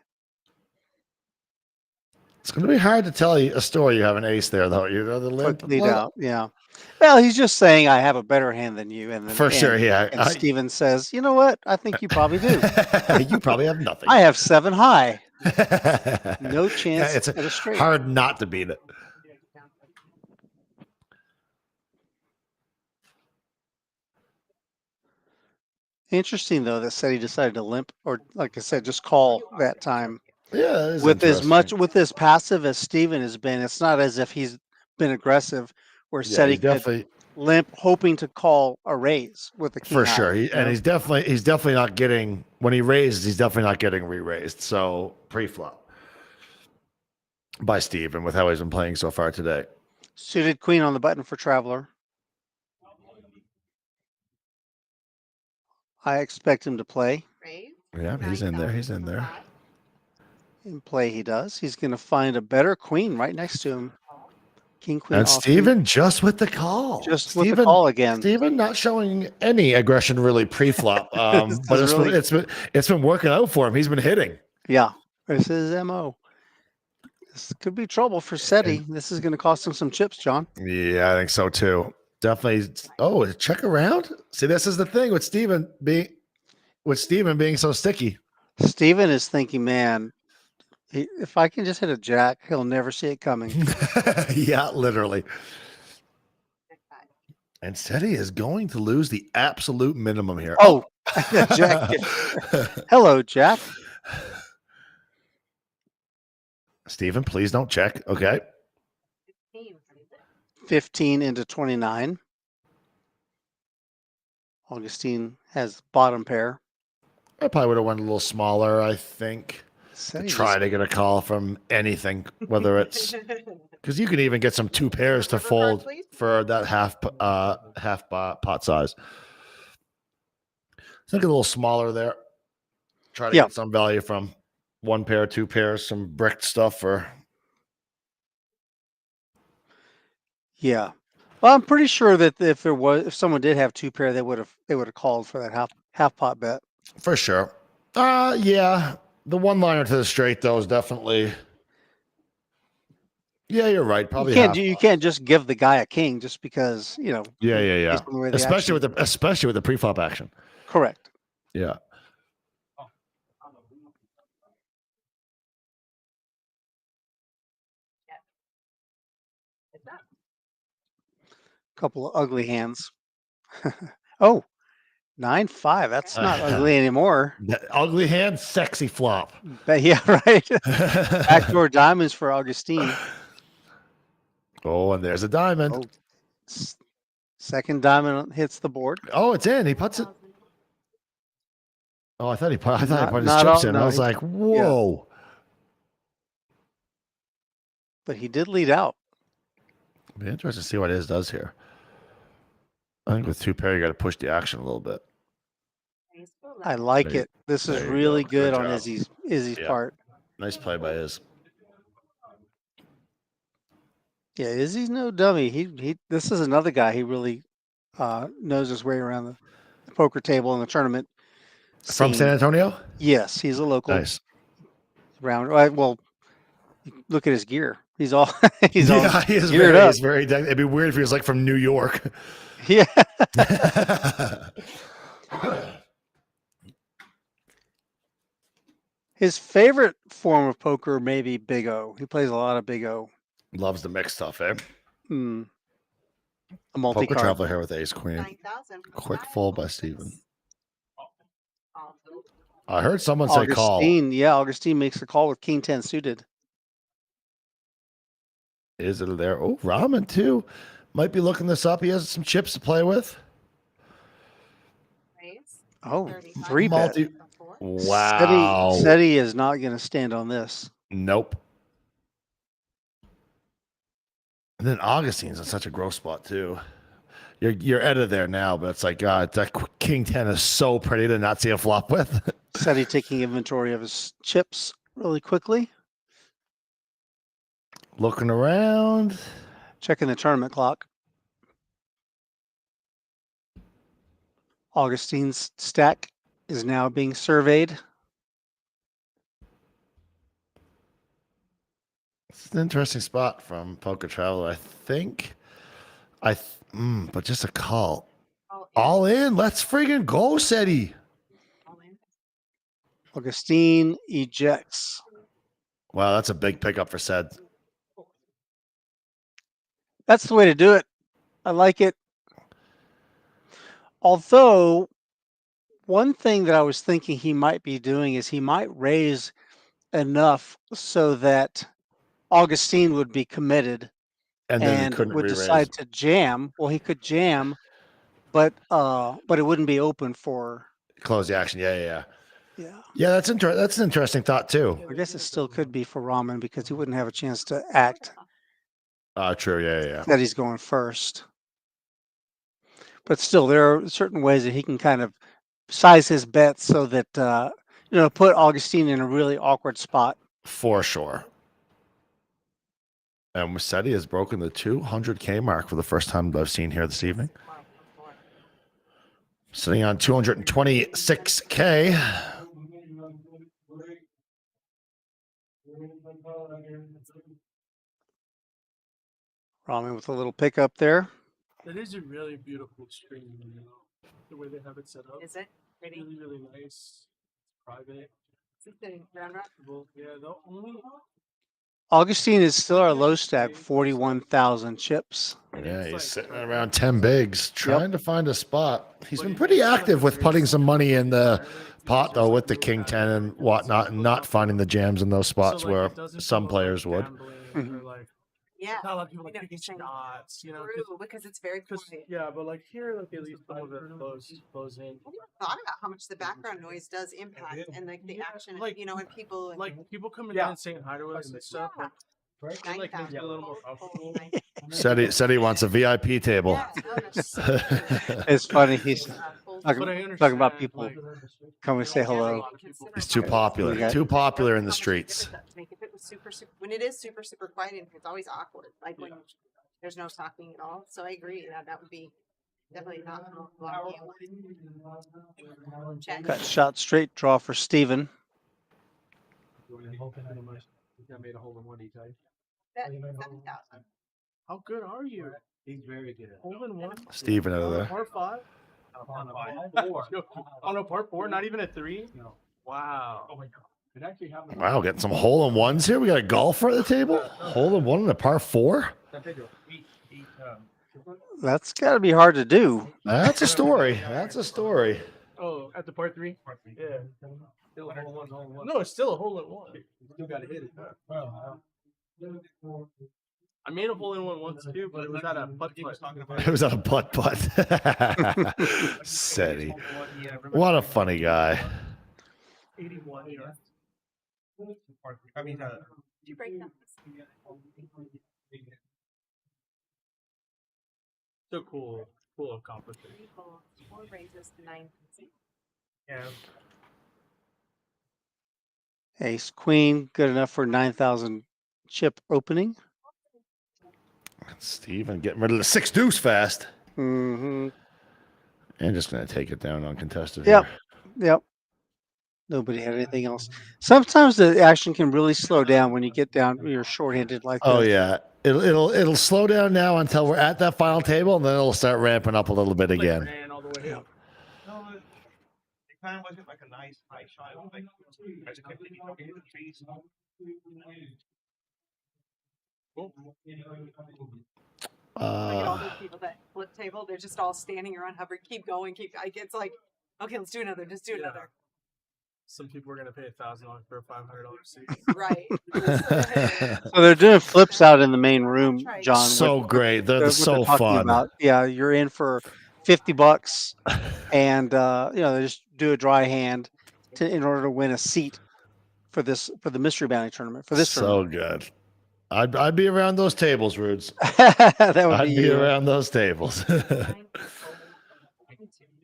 G: It's going to be hard to tell you a story. You have an ace there, though. You know the limp.
A: Quick lead out. Yeah. Well, he's just saying I have a better hand than you, and then,
G: For sure, yeah.
A: And Steven says, "You know what? I think you probably do.
G: You probably have nothing.
A: I have 7 high. No chance
G: It's
A: at a straight.
G: hard not to beat it.
A: Interesting though that said he decided to limp, or like I said, just call that time.
G: Yeah, that is
A: with as much
G: interesting.
A: with as passive as Steven has been, it's not as if he's been aggressive. Where
G: Yeah,
A: Seti
G: he's
A: could
G: definitely
A: limp, hoping to call a raise with the king
G: for
A: high,
G: sure.
A: you
G: And
A: know?
G: he's definitely not getting when he raises. He's definitely not getting re-raised. So pre-flop by Steven with how he's been playing so far today.
A: Suited queen on the button for Traveler. I expect him to play.
C: Raise.
G: Yeah, he's in there. He's in there.
A: In play, he does. He's going to find a better queen right next to him. King, queen,
G: And
A: offsuit.
G: Steven just with the call.
A: Just with the call again.
G: Steven not showing any aggression really pre-flop. But it's been working out for him. He's been hitting.
A: Yeah, this is MO. This could be trouble for Seti. This is going to cost him some chips, John.
G: Yeah, I think so too. Definitely. Oh, check around. See, this is the thing with Steven being so sticky.
A: Steven is thinking, man, if I can just hit a jack, he'll never see it coming.
G: Yeah, literally. And Seti is going to lose the absolute minimum here.
A: Oh, Jack. Hello, Jack.
G: Steven, please don't check. Okay.
A: 15 into 29. Augustine has bottom pair.
G: I probably would have went a little smaller, I think. To try to get a call from anything, whether it's because you can even get some 2 pairs to fold for that half pot size. Think a little smaller there. Try to get some value from 1 pair, 2 pairs, some bricked stuff for.
A: Yeah. Well, I'm pretty sure that if someone did have 2 pair, they would have called for that half pot bet.
G: For sure. Yeah. The 1-liner to the straight though is definitely. Yeah, you're right. Probably
A: you can't just give the guy a king just because, you know.
G: Yeah. Especially with the pre-flop action.
A: Correct.
G: Yeah.
A: Couple of ugly hands. Oh, 9-5. That's not ugly anymore.
G: Ugly hand, sexy flop.
A: But yeah, right. Backdoor diamonds for Augustine.
G: Oh, and there's a diamond.
A: Oh, second diamond hits the board.
G: Oh, it's in. He puts it. Oh, I thought he put his chips in. I was like, whoa.
A: Yeah. But he did lead out.
G: It'll be interesting to see what his does here. I think with 2 pair, you got to push the action a little bit.
A: I like it. This is really good on Izzy's part.
G: Nice play by Iz.
A: Yeah, Izzy's no dummy. He this is another guy. He really knows his way around the poker table in the tournament.
G: From San Antonio?
A: Yes, he's a local.
G: Nice.
A: Round. Well, look at his gear. He's all
G: he is
A: geared up.
G: He's very. It'd be weird if he was like from New York.
A: Yeah. His favorite form of poker may be Big O. He plays a lot of Big O.
G: Loves the mixed stuff, eh?
A: A multi-card.
G: Poker Traveler here with Ace Queen. Quick fold by Steven. I heard someone say call.
A: Yeah, Augustine makes a call with King 10 suited.
G: Is it there? Oh, ramen too. Might be looking this up. He has some chips to play with.
C: Raise.
A: Oh,
C: 35.
A: 3 bet.
G: Multi.
C: Four.
G: Wow.
A: SETI is not going to stand on this.
G: Nope. And then Augustine's in such a gross spot too. You're out of there now, but it's like God, that King 10 is so pretty to not see a flop with.
A: SETI taking inventory of his chips really quickly.
G: Looking around.
A: Checking the tournament clock. Augustine's stack is now being surveyed.
G: It's an interesting spot from Poker Traveler, I think. But just a call. All in. Let's friggin' go, SETI.
C: All in.
A: Augustine ejects.
G: Wow, that's a big pickup for Sed.
A: That's the way to do it. I like it. Although, one thing that I was thinking he might be doing is he might raise enough so that Augustine would be committed
G: And then
A: and
G: couldn't
A: would
G: re-raise.
A: decide to jam. Well, he could jam, but it wouldn't be open for.
G: Close the action. Yeah.
A: Yeah.
G: Yeah, that's an interesting thought too.
A: I guess it still could be for Ramen because he wouldn't have a chance to act.
G: True. Yeah.
A: That he's going first. But still, there are certain ways that he can kind of size his bets so that put Augustine in a really awkward spot.
G: For sure. And Musetti has broken the 200K mark for the first time I've seen here this evening. Sitting on 226K.
A: Ramen with a little pickup there.
H: That is a really beautiful stream, the way they have it set up.
C: Is it pretty?
H: Really, really nice. Private.
C: Is it the round rock?
H: Yeah, the only.
A: Augustine is still our low stack, 41,000 chips.
G: Yeah, he's sitting at around 10 bigs, trying to find a spot. He's been pretty active with putting some money in the pot, though, with the King 10 and whatnot, and not finding the jams in those spots where some players would.
C: Yeah.
H: Not a lot of people like taking shots,
C: True, because it's very quiet.
H: Yeah, but like here, like at least some of it flows in.
C: I never thought about how much the background noise does impact and like the action,
H: Like-
C: and people
H: Like people coming in and saying hi to us and stuff.
C: Yeah.
H: Like, it like makes it a little more comfortable.
G: Said he wants a VIP table.
C: Yeah, no, that's so
A: It's funny. He's
H: But I
A: talking
H: understand,
A: about people
H: like,
A: come and say hello.
G: He's too popular. Too popular in the streets.
C: If it was super, when it is super quiet, it's always awkward. Like when there's no talking at all. So I agree that would be definitely not check.
A: Got shot straight draw for Steven.
I: Made a hole in one, type.
C: Bet 7,000.
H: How good are you?
I: He's very good.
H: Hole in one.
G: Steven out of there.
H: Par five.
I: On a par
H: On a par four, not even a three. No. Wow.
I: Oh my god. It actually happened.
G: Wow, getting some hole in ones here. We got a golfer at the table. Hole in one and a par 4.
A: That's got to be hard to do.
G: That's a story. That's a story.
H: Oh, at the par three. Yeah.
I: Still a hole in one.
H: No, it's still a hole in one.
I: Still got to hit it.
H: I made a hole in one once too, but it was at a putt putt.
G: It was on a putt. Seti. What a funny guy.
H: 81. Yeah.
I: I mean,
C: Did you break that?
H: So cool accomplishment.
C: Four raises to 9.
H: Yeah.
A: Ace Queen, good enough for 9,000 chip opening.
G: Steven getting rid of the 6 deuce fast.
A: Mm-hmm.
G: And just going to take it down uncontested.
A: Yep.
G: Here.
A: Yep. Nobody had anything else. Sometimes the action can really slow down when you get down. You're short-handed like
G: Oh
A: this.
G: yeah. It'll slow down now until we're at that final table, and then it'll start ramping up a little bit again.
H: Ran all the way up.
I: no, it kind of wasn't like a nice shot. It was like, as a kid, you know, hit the trees.
H: Cool.
C: Look at all those people that flip table. They're just all standing around hovering. Keep going. It's like, okay, let's do another. Just do another.
H: some people are gonna pay $1,000 for a $500 seat.
C: Right.
A: So they're doing flips out in the main room, John.
G: So great. They're
A: what
G: so
A: talking
G: fun.
A: about. Yeah, you're in for $50, and they just do a dry hand in order to win a seat for the mystery bounty tournament for this
G: So good. I'd be around those tables, Rudes.
A: tournament. That would
G: I'd
A: be
G: be
A: you.
G: around those tables.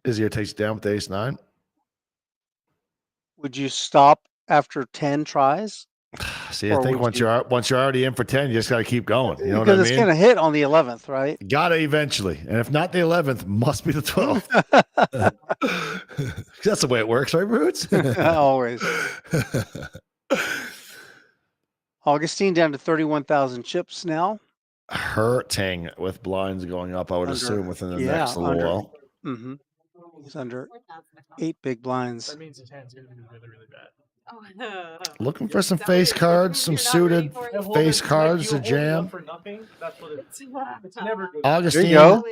G: Izzy takes you down with ace 9.
A: Would you stop after 10 tries?
G: See, I
A: Or
G: think
A: would
G: once you're already in for 10, you just got to keep going. You know what I
A: Because it's
G: mean?
A: going to hit on the 11th, right?
G: Gotta eventually. And if not the 11th, must be the 12th. That's the way it works, right, Roots?
A: Always. Augustine down to 31,000 chips now.
G: Hurting with blinds going up, I would assume, within the next little while.
A: Mm-hmm. He's under 8 big blinds.
H: That means his hand's gonna be really, really bad.
G: Looking for some face cards, some suited face cards to jam.
H: For nothing, that's what it's never good.
G: Augustine,
A: There
G: all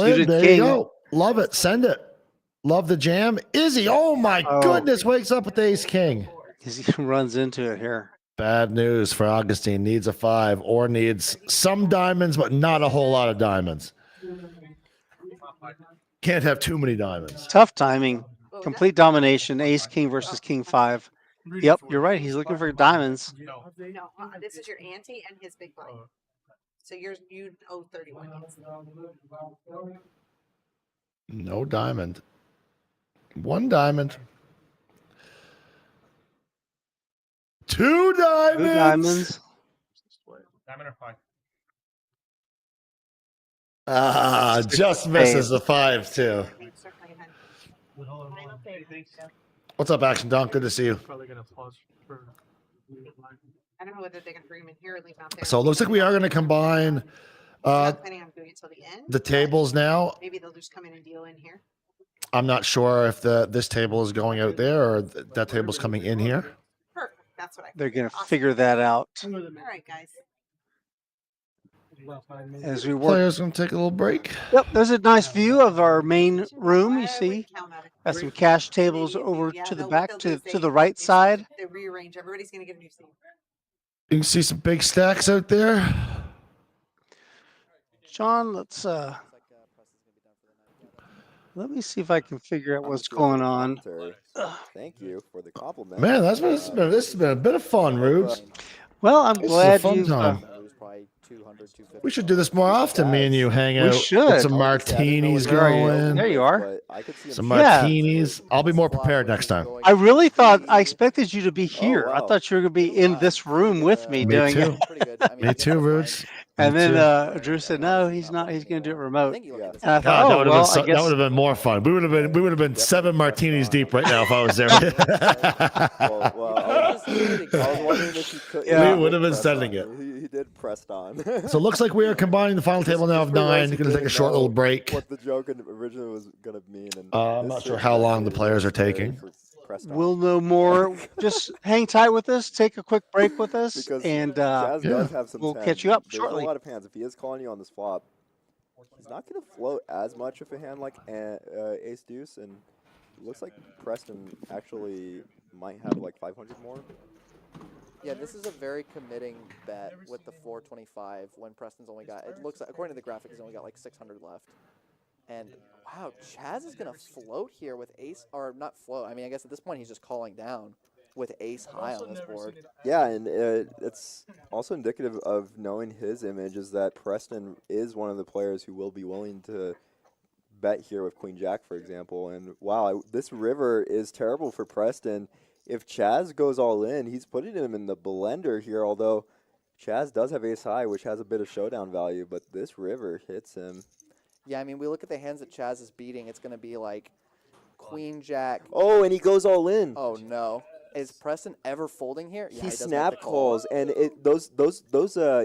G: in.
A: Suited
G: There
A: king.
G: you go. Love it. Send it. Love the jam. Izzy, oh my goodness, wakes up with ace king.
A: He runs into it here.
G: Bad news for Augustine. Needs a 5 or needs some diamonds, but not a whole lot of diamonds. Can't have too many diamonds.
A: Tough timing. Complete domination. Ace king versus king 5. Yep, you're right. He's looking for diamonds.
C: No, this is your ante and his big blind. So you owe 31.
G: No diamond. 1 diamond. 2 diamonds.
A: 2 diamonds.
H: Diamond or 5?
G: Just misses the 5 too. What's up, Action Don? Good to see you.
H: Probably gonna pause for.
C: I don't know whether they're going to bring him in here or leave him out there.
G: So it looks like we are going to combine
C: Not planning on doing it till the end.
G: the tables now.
C: Maybe they'll just come in and deal in here.
G: I'm not sure if this table is going out there or that table's coming in here.
C: Perfect. That's what I.
A: They're going to figure that out
C: All right, guys.
A: as we work.
G: Players going to take a little break.
A: Yep, there's a nice view of our main room. You see, got some cash tables over to the back, to the right side.
C: They rearrange. Everybody's going to get a new seat.
G: You can see some big stacks out there.
A: John, let's let me see if I can figure out what's going on.
K: Thank you for the compliment.
G: Man, this has been a bit of fun, Rubes.
A: Well, I'm
G: This is a
A: glad
G: fun
A: you've.
G: time. We should do this more often. Me and you hang out.
A: We should.
G: Get some martinis going.
A: There you are.
G: Some
A: Yeah.
G: martinis. I'll be more prepared next time.
A: I really thought I expected you to be here. I thought you were going to be in this room with me doing
G: too.
A: it.
G: Me too, Roots.
A: And
G: Me
A: then
G: too.
A: Drew said, "No, he's not. He's going to do it remote." And I
G: God,
A: thought,
G: that
A: "Oh
G: would
A: well,
G: have
A: I guess."
G: been more fun. We would have been 7 martinis deep right now if I was there.
K: Well, I was wondering if he could.
G: We would have been sending it.
K: He did pressed on.
G: So it looks like we are combining the final table now of 9. We're going to take a short little break.
K: What the joke originally was going to mean. And
G: I'm not sure how long the players are taking.
A: We'll know more. Just hang tight with us. Take a quick break with us,
K: Because
A: and
K: Chaz does have some
A: we'll
K: 10s.
A: catch you up
K: There's
A: shortly.
K: a lot of hands. If he is calling you on this flop, he's not going to float as much of a hand like Ace Deuce, and it looks like Preston actually might have like 500 more.
B: Yeah, this is a very committing bet with the 425 when Preston's only got, it looks like, according to the graphic, he's only got like 600 left. And wow, Chaz is going to float here with ace, or not float, I mean, I guess at this point he's just calling down with ace high on this board.
K: Yeah, and it's also indicative of knowing his image is that Preston is one of the players who will be willing to bet here with Queen Jack, for example. And wow, this river is terrible for Preston. If Chaz goes all in, he's putting him in the blender here, although Chaz does have ace high, which has a bit of showdown value, but this river hits him.
B: Yeah, I mean, we look at the hands that Chaz is beating, it's going to be like Queen Jack.
K: Oh, and he goes all in.
B: Oh, no. Is Preston ever folding here? Yeah,
K: He
B: doesn't
K: snap
B: have to call.
K: calls, and those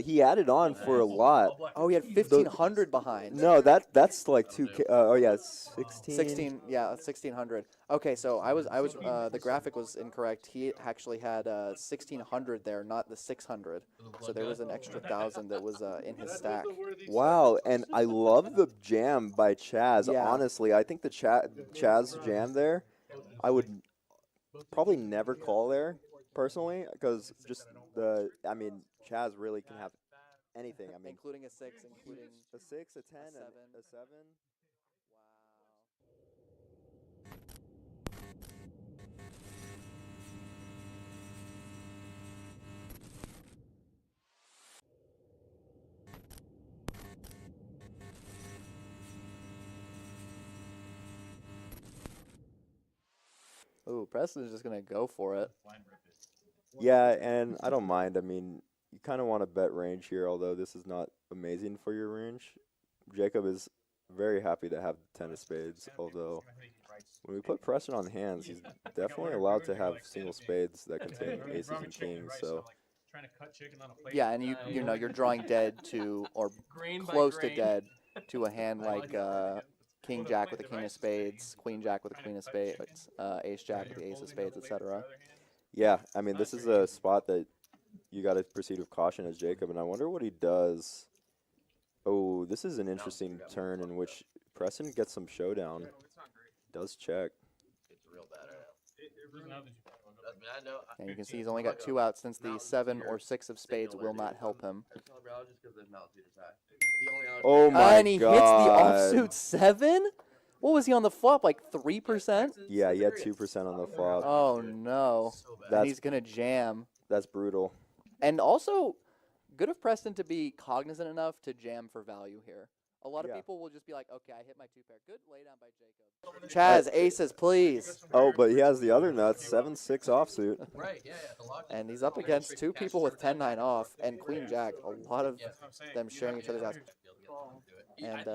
K: he added on for a lot.
B: Oh, he had 1,500 behind.
K: No, that's like 2K. Oh yeah, 16.
B: 16, yeah, 1,600. Okay, so I was the graphic was incorrect. He actually had 1,600 there, not the 600. So there was an extra 1,000 that was in his stack.
K: Wow, and I love the jam by Chaz.
B: Yeah.
K: Honestly, I think the Chaz jam there, I would probably never call there personally, because just I mean, Chaz really can have anything. I mean,
B: including a 6, including
K: a 6, a 10,
B: a 7.
K: and a 7.
B: Ooh, Preston's just gonna go for it.
K: Yeah, and I don't mind. I mean, you kind of want to bet range here, although this is not amazing for your range. Jacob is very happy to have the 10 of spades, although when we put pressure on hands, he's definitely allowed to have single spades that contain aces and kings, so...
B: Yeah, and you know you're drawing dead to, or close to dead to a hand like King Jack with a King of Spades, Queen Jack with a Queen of Spades, Ace Jack with the Ace of Spades, etc.
K: Yeah, I mean, this is a spot that you got to proceed with caution as Jacob, and I wonder what he does. Oh, this is an interesting turn in which Preston gets some showdown. Does check.
B: And you can see he's only got 2 outs since the 7 or 6 of spades will not help him.
K: Oh my
B: and he
K: God.
B: hits the offsuit 7? What was he on the flop, like 3%?
K: Yeah, he had 2% on the flop.
B: Oh no. And he's going to jam.
K: That's brutal.
B: And also, good of Preston to be cognizant enough to jam for value here. A lot of people will just be like, okay, I hit my 2 pair. Good laydown by Jacob. Chaz, aces, please.
K: Oh, but he has the other nuts, 7-6 offsuit.
I: Right, yeah.
B: And he's up against 2 people with 10-9 off and Queen Jack. A lot of them sharing each other's ass. And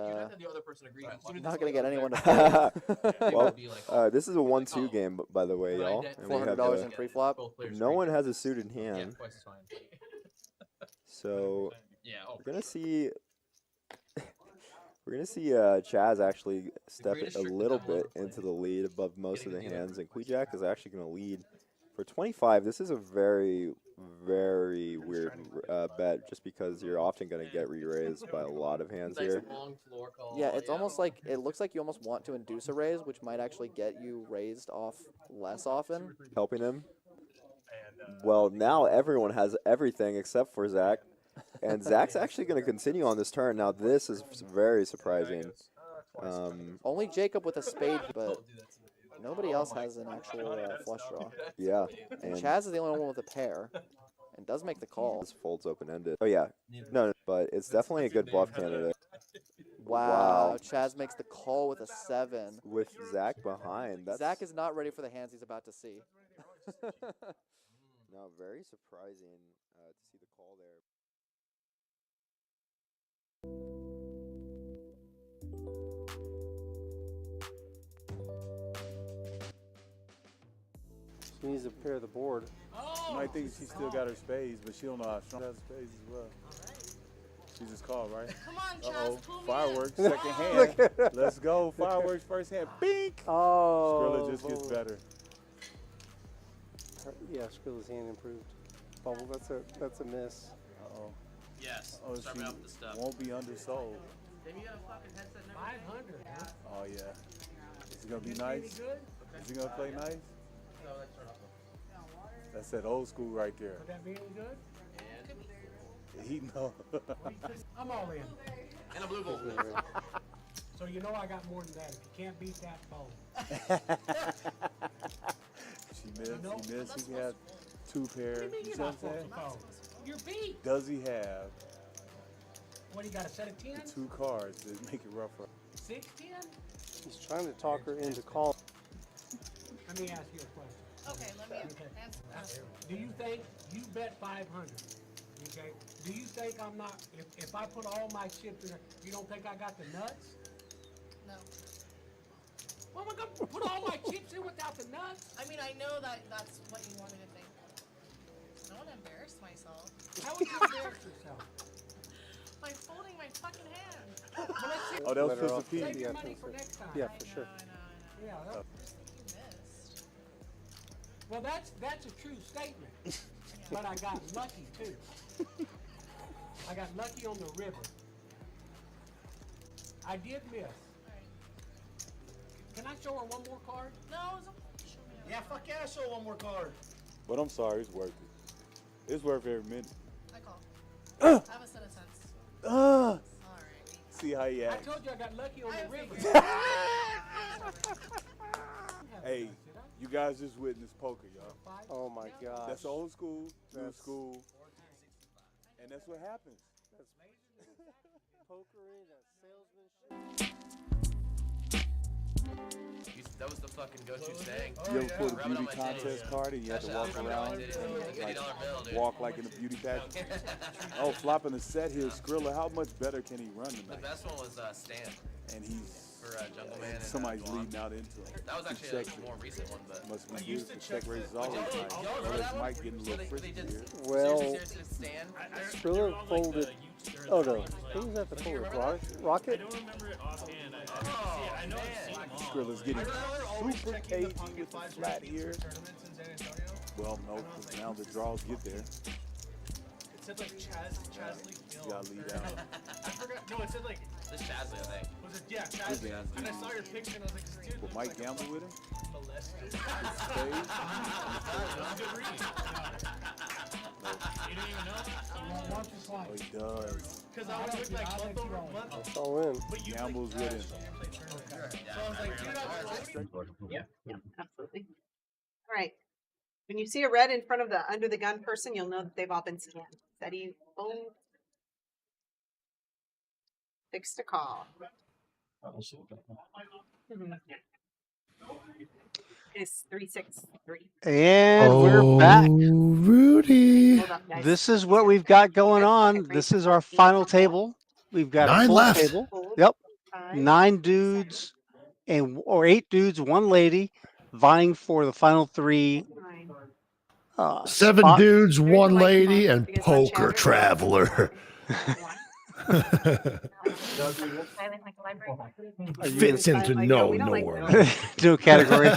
B: not going to get anyone to
K: well, this is a 1-2 game, by the way, y'all.
B: $400 in pre-flop.
K: No one has a suited hand. So we're gonna see Chaz actually step a little bit into the lead above most of the hands, and Queen Jack is actually gonna lead for 25. This is a very, very weird bet, just because you're often gonna get re-raised by a lot of hands here.
B: Yeah, it's almost like it looks like you almost want to induce a raise, which might actually get you raised off less often.
K: Helping him. Well, now everyone has everything except for Zach. And Zach's actually going to continue on this turn. Now, this is very surprising.
B: Only Jacob with a spade, but nobody else has an actual flush draw.
K: Yeah.
B: And Chaz is the only one with a pair and does make the call.
K: This folds open-ended. Oh, yeah. No, but it's definitely a good bluff candidate.
B: Wow. Chaz makes the call with a 7.
K: With Zach behind.
B: Zach is not ready for the hands he's about to see.
K: No, very surprising to see the call there.
J: She needs to pair the board.
L: She might think she still got her spades, but she don't know how strong she has spades as well. She just called, right?
C: Come on, Chaz, pull me
L: Fireworks,
C: in.
L: second hand. Let's go. Fireworks, first hand. Bink!
J: Oh.
L: Skrilla just gets better.
J: Yeah, Skrilla's hand improved. Bubble, that's a miss.
L: Uh-oh.
I: Yes.
L: Oh,
I: Start
L: she
I: me off with the stuff.
L: won't be undersold.
C: Damn, you got a fucking headset and
E: 500, huh?
L: Oh, yeah. Is it going to be nice? Is he going to play nice? That's that old school right there.
E: Would that be any good?
L: He know.
E: I'm all in.
I: And a blue gold.
E: So you know I got more than that. If you can't beat that, phone.
L: She missed. He can have 2 pairs.
E: What do you mean
L: You see
E: you're
L: what
E: not
L: I'm
E: supposed
L: saying?
E: to phone? You're beat.
L: Does he have
E: What, do you got a set of 10?
L: 2 cards that make it rougher?
E: 6, 10?
J: He's trying to talk her into call.
E: Let me ask you a question.
C: Okay, let me answer that.
E: Do you think you bet 500? Okay. Do you think I'm not? If I put all my chips in there, you don't think I got the nuts?
C: No.
E: Well, am I gonna put all my chips in without the nuts?
C: I mean, I know that's what you want me to think. I don't want to embarrass myself.
E: How would you embarrass yourself?
C: By folding my fucking hand.
E: Well, let's see.
L: Oh, that was
J: Better
L: Pistol
J: off.
L: Pete.
E: Save your money for next time.
J: Yeah, for sure.
E: Yeah.
C: I just think you missed.
E: Well, that's a true statement. But I got lucky too. I got lucky on the river. I did miss.
C: Alright.
E: Can I show her one more card?
C: No, it's okay. Show me
H: Yeah, fuck yeah, show one more card.
L: But I'm sorry, it's worth it. It's worth every minute.
C: I call. I have a set of sense.
L: Alright. See how he acts.
C: I told you I got lucky on the river.
L: Hey, you guys just witnessed poker, y'all.
J: Oh my gosh.
L: That's old school, new
J: That's-
L: school. And that's what happens.
J: That's poker in a salesmanship.
M: That was the fucking go-to saying.
L: You ever pulled a
M: Rub it on
L: beauty
M: my
L: contest
M: titties.
L: card and you had to walk around
M: Like,
L: like
M: $50 bill, dude.
L: walk like in a beauty pageant? Oh, flopping the set here, Skrilla. How much better can he run
M: The
L: tonight?
M: best one was Stan
L: And he's
M: for Jungle Man. And,
L: somebody's
M: Guam.
L: leading out into him.
M: That was
L: He
M: actually
L: checked
M: a more recent one, but
L: Must be good. The check rate is always high.
M: y'all
L: Well,
M: remember
L: it's
M: that one?
L: Mike getting a little
M: They
L: frisky
M: did
L: here.
J: Well,
M: seriously Stan.
J: Skrilla folded. Oh no, who was at the fold? Rocket?
E: I don't remember it offhand. I know I've seen them all.
L: Skrilla's getting super cagey with the flat here. Well, no, 'cause now the draws get there.
E: It said like Chaz League
L: You gotta lead out.
E: I forgot. No, it said like.
M: This Chazley, I think.
E: Was it? Yeah, Chaz League. And I saw your picture and I was like, dude.
L: Will Mike gamble with him?
E: Molested.
L: Spade?
E: Good read. You didn't even know?
L: Oh, he does.
E: Because I was with like month over month.
J: It's all in.
L: Gambles with him.
E: So I was like, dude,
C: Yeah, absolutely. All right. When you see a red in front of the under the gun person, you'll know that they've all been scanned. Steady, boom. Fixed a call. It's 363.
A: And we're back.
G: Rudy.
C: Hold up, guys.
A: This is what we've got going on. This is our final table. We've got a
G: 9
A: full
G: left.
A: table.
C: Hold.
A: Yep.
C: 5.
A: 9 dudes or 8 dudes, 1 lady vying for the final 3
C: 9.
G: 7
A: spot-
G: dudes, 1
C: like
G: lady,
C: fun
G: and
C: because on
G: poker
C: Chatter-
G: traveler. Fits into no norm.
A: No category.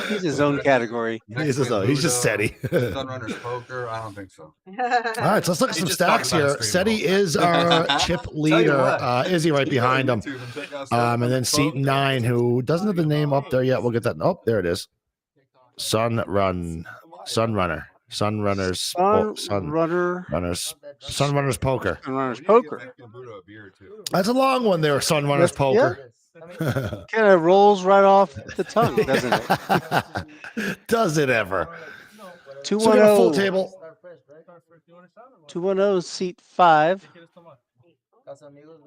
A: He's his own category.
G: He's just SETI.
N: Sunrunners poker? I don't think so.
G: All right, so let's look at
N: He
G: some
N: just talked
G: stacks
N: about
G: here.
N: his stream
G: SETI is our chip
N: Tell you
G: leader.
N: what.
G: Izzy right behind him. And then seat 9, who doesn't have the name up there yet. We'll get that. Oh, there it is. Sunrunners.
A: Sunrunners
G: Poker.
A: Sunrunners Poker.
G: That's a long one there, Sunrunners Poker.
A: Kind of rolls right off the tongue, doesn't it?
G: Does it ever? So we
A: 210.
G: got a full table.
A: 210 seat 5.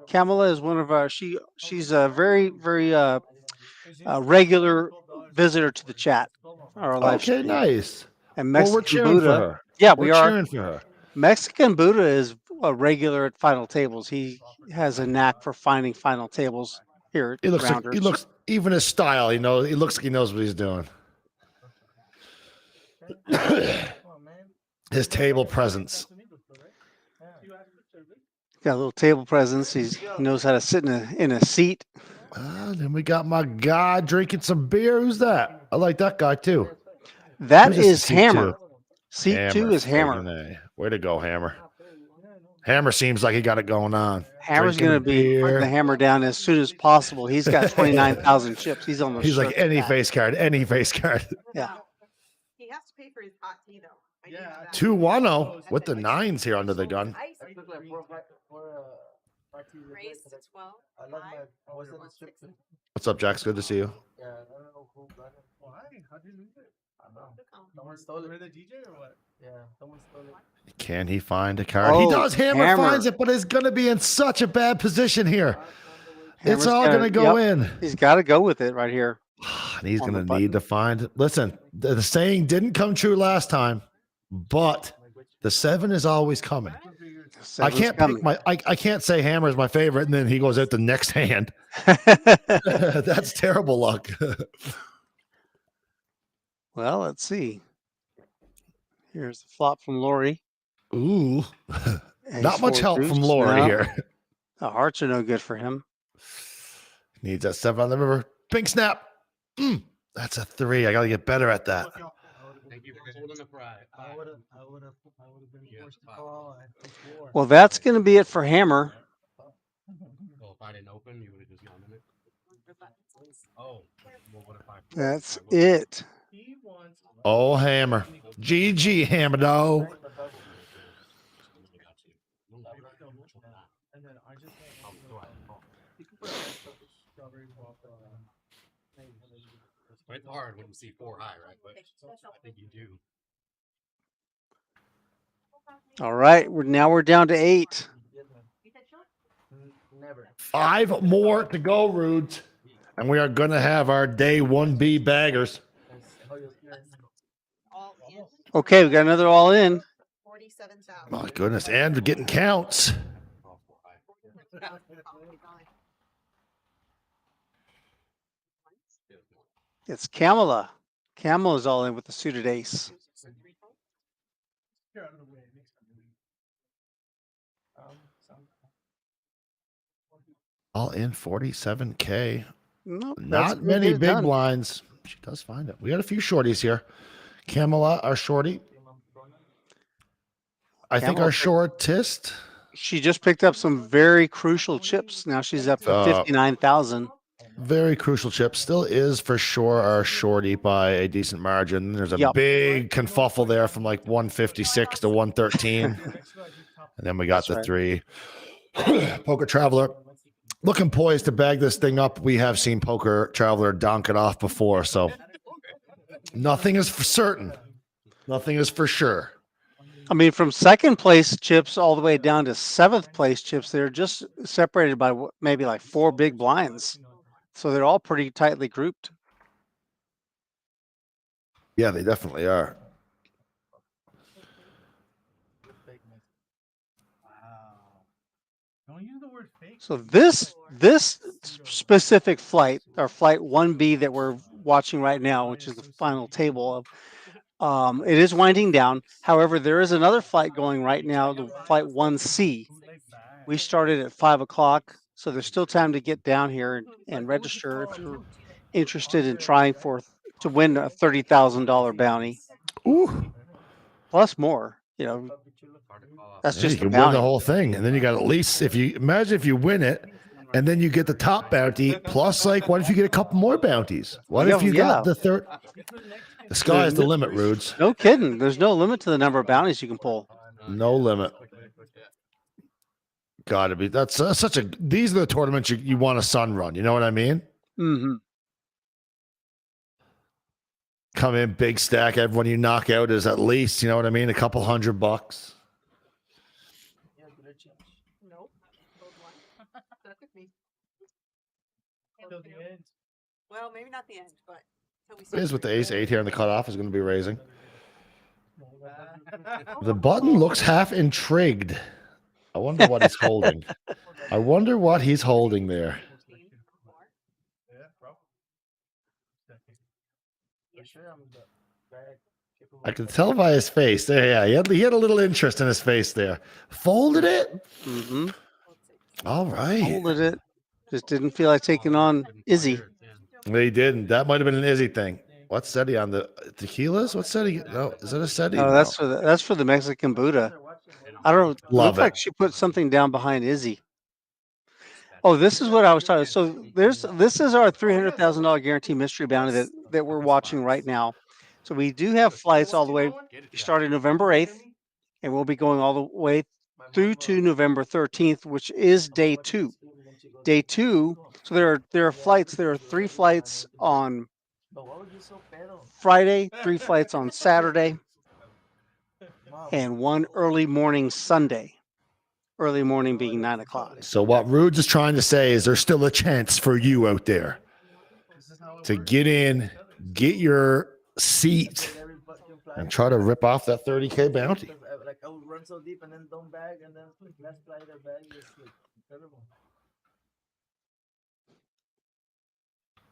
A: Kamala is one of our she's a very regular visitor to the chat. Our live
G: Okay,
A: stream.
G: nice.
A: And
G: Well,
A: Mexican
G: we're cheering
A: Buddha.
G: for her.
A: Yeah,
G: We're
A: we are.
G: cheering for her.
A: Mexican Buddha is a regular at final tables. He has a knack for finding final tables here at
G: He looks like,
A: Rounders.
G: he looks, even his style, he looks like he knows what he's doing. His table presence.
A: Got a little table presence. He knows how to sit in a seat.
G: Then we got my guy drinking some beer. Who's that? I like that guy too.
A: That
G: Who's this
A: is
G: seat
A: Hammer.
G: two?
A: Seat 2 is Hammer.
G: friggin' A. Way to go, Hammer. Hammer seems like he got it going on.
A: Hammer's
G: Drinking
A: going to be
G: beer.
A: putting the hammer down as soon as possible. He's got 29,000 chips. He's on the.
G: He's like any face card, any face card.
A: Yeah.
C: He has to pay for his hot tea, though. I do know that.
G: 210 with the 9s here under the gun.
C: Raised to 12.
G: What's up, Jax? Good to see you.
H: Someone stole it. The DJ or what? Yeah, someone stole it.
G: Can he find a card? He
A: Oh,
G: does. Hammer finds it, but is going to be in such a bad position here.
A: Hammer's
G: It's all going to go in.
A: He's got to go with it right here.
G: And he's
A: on
G: going
A: the
G: to need to find. Listen, the saying didn't come true last time, but the 7 is always coming. I can't pick I can't say Hammer is my favorite, and then he goes out the next hand. That's terrible luck.
A: Well, let's see. Here's the flop from Lori.
G: Ooh, not
A: Ace
G: much
A: four
G: help
A: deuce.
G: from Lori
A: No.
G: here.
A: The hearts are no good for him.
G: Needs that 7 on the river. Pink snap. That's a 3. I got to get better at that.
M: Thank you for holding the pride.
E: I would have been forced to call.
A: Well, that's going to be it for Hammer.
M: Well, if I didn't open, you would have just gone in it. Oh.
A: That's it.
G: Oh, hammer. GG, hammer dog.
M: It's hard when you see 4 high, right? But I think you do.
A: All right, we're down to 8.
G: 5 more to go, Rudes. And we are going to have our day 1B baggers.
A: Okay, we got another all in.
C: 47,000.
G: My goodness. And we're getting counts.
A: It's Kamala. Kamala's all in with the suited ace.
G: All in 47K.
A: Nope,
G: Not
A: good.
G: many
A: Get it
G: big
A: done.
G: blinds. She does find it. We got a few shorties here. Kamala, our shorty. I think
A: Kamala
G: our shortist.
A: She just picked up some very crucial chips. Now she's up to 59,000.
G: Very crucial chip. Still is for sure our shorty by a decent margin. There's a big confuffle there from like 156 to 113. And then we got the 3. Poker Traveler looking poised to bag this thing up. We have seen Poker Traveler donk it off before, so nothing is for certain. Nothing is for sure.
A: I mean, from second place chips all the way down to 7th place chips, they're just separated by maybe like 4 big blinds. So they're all pretty tightly grouped.
G: Yeah, they definitely are.
A: So this specific flight, or flight 1B that we're watching right now, which is the final table of, it is winding down. However, there is another flight going right now, the flight 1C. We started at 5 o'clock, so there's still time to get down here and register if you're interested in trying to win a $30,000 bounty.
G: Ooh.
A: Plus more, that's
G: Yeah,
A: just
G: you
A: the
G: can
A: bounty.
G: win the whole thing, and then you got at least if you win it, and then you get the top bounty plus like what if you get a couple more bounties? What if you got the third? The sky is the limit, Rudes.
A: No kidding. There's no limit to the number of bounties you can pull.
G: No limit. Gotta be. That's such a. These are the tournaments you want a sun run. You know what I mean?
A: Mm-hmm.
G: Come in, big stack. Everyone you knock out is at least, you know what I mean, a couple $100.
C: Nope. Stuck with me. Well, maybe not the end, but
G: It is with the ace 8 here, and the cutoff is going to be raising. The button looks half intrigued. I wonder what he's holding. I wonder what he's holding there. I can tell by his face. There, yeah, he had a little interest in his face there. Folded it.
A: Mm-hmm.
G: All right.
A: Folded it. Just didn't feel like taking on Izzy.
G: He didn't. That might have been an Izzy thing. What's SETI on the tequilas? What's SETI? No, is it a SETI?
A: No, that's for the Mexican Buddha. I don't know.
G: Love
A: Looks like she put something down behind Izzy. Oh, this is what I was talking. So this is our $300,000 guarantee mystery bounty that we're watching right now. So we do have flights all the way starting November 8th, and we'll be going all the way through to November 13th, which is day 2. Day 2. So there are flights. There are 3 flights on Friday, 3 flights on Saturday, and 1 early morning Sunday. Early morning being 9 o'clock.
G: So what Rudes is trying to say is there's still a chance for you out there to get in, get your seat, and try to rip off that 30K bounty.
O: Like I would run so deep and then don't bag and then last flight I bag. It's like incredible.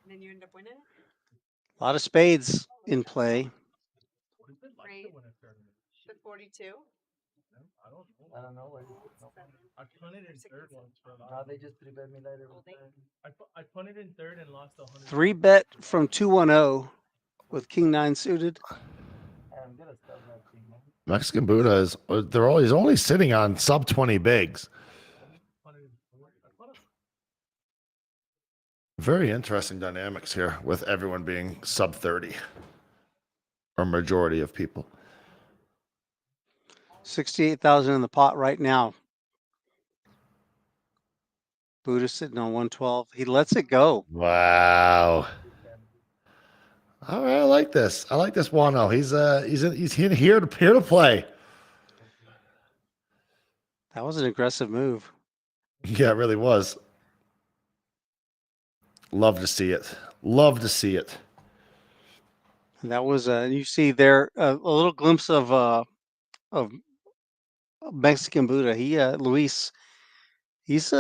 C: And then you end up winning it?
A: A lot of spades in play.
C: Great. The 42.
O: I don't know.
E: I punted in third once for a
O: Now they just 3-bet me later.
E: I punted in third and lost 100.
A: 3-bet from 210 with King 9 suited.
G: Mexican Buddha is he's only sitting on sub 20 bigs. Very interesting dynamics here with everyone being sub 30, or majority of people.
A: 68,000 in the pot right now. Buddha sitting on 112. He lets it go.
G: Wow. All right, I like this. I like this Wano. He's here to play.
A: That was an aggressive move.
G: Yeah, it really was. Love to see it. Love to see it.
A: And that was you see there a little glimpse of Mexican Buddha. He Luis. He's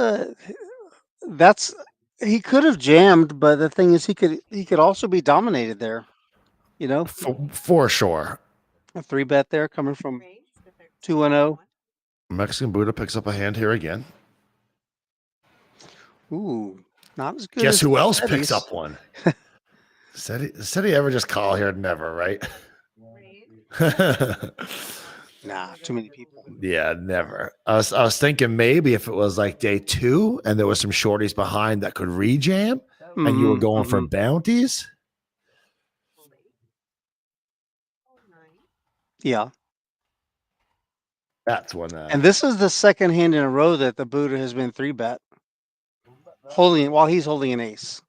A: that's he could have jammed, but the thing is he could also be dominated there. You know,
G: for sure.
A: a 3-bet there coming from 2-0.
G: Mexican Buddha picks up a hand here again.
A: Ooh, not as good.
G: Guess
A: as
G: who else
A: Setty's.
G: picks up one? Said he ever just call here? Never, right?
A: Nah, too many people.
G: Yeah, never. I was thinking maybe if it was like day 2 and there was some shorties behind that could rejam and you were going for bounties.
A: Yeah.
G: That's when.
A: And this is the second hand in a row that the Buddha has been 3-bet, holding while he's holding an ace.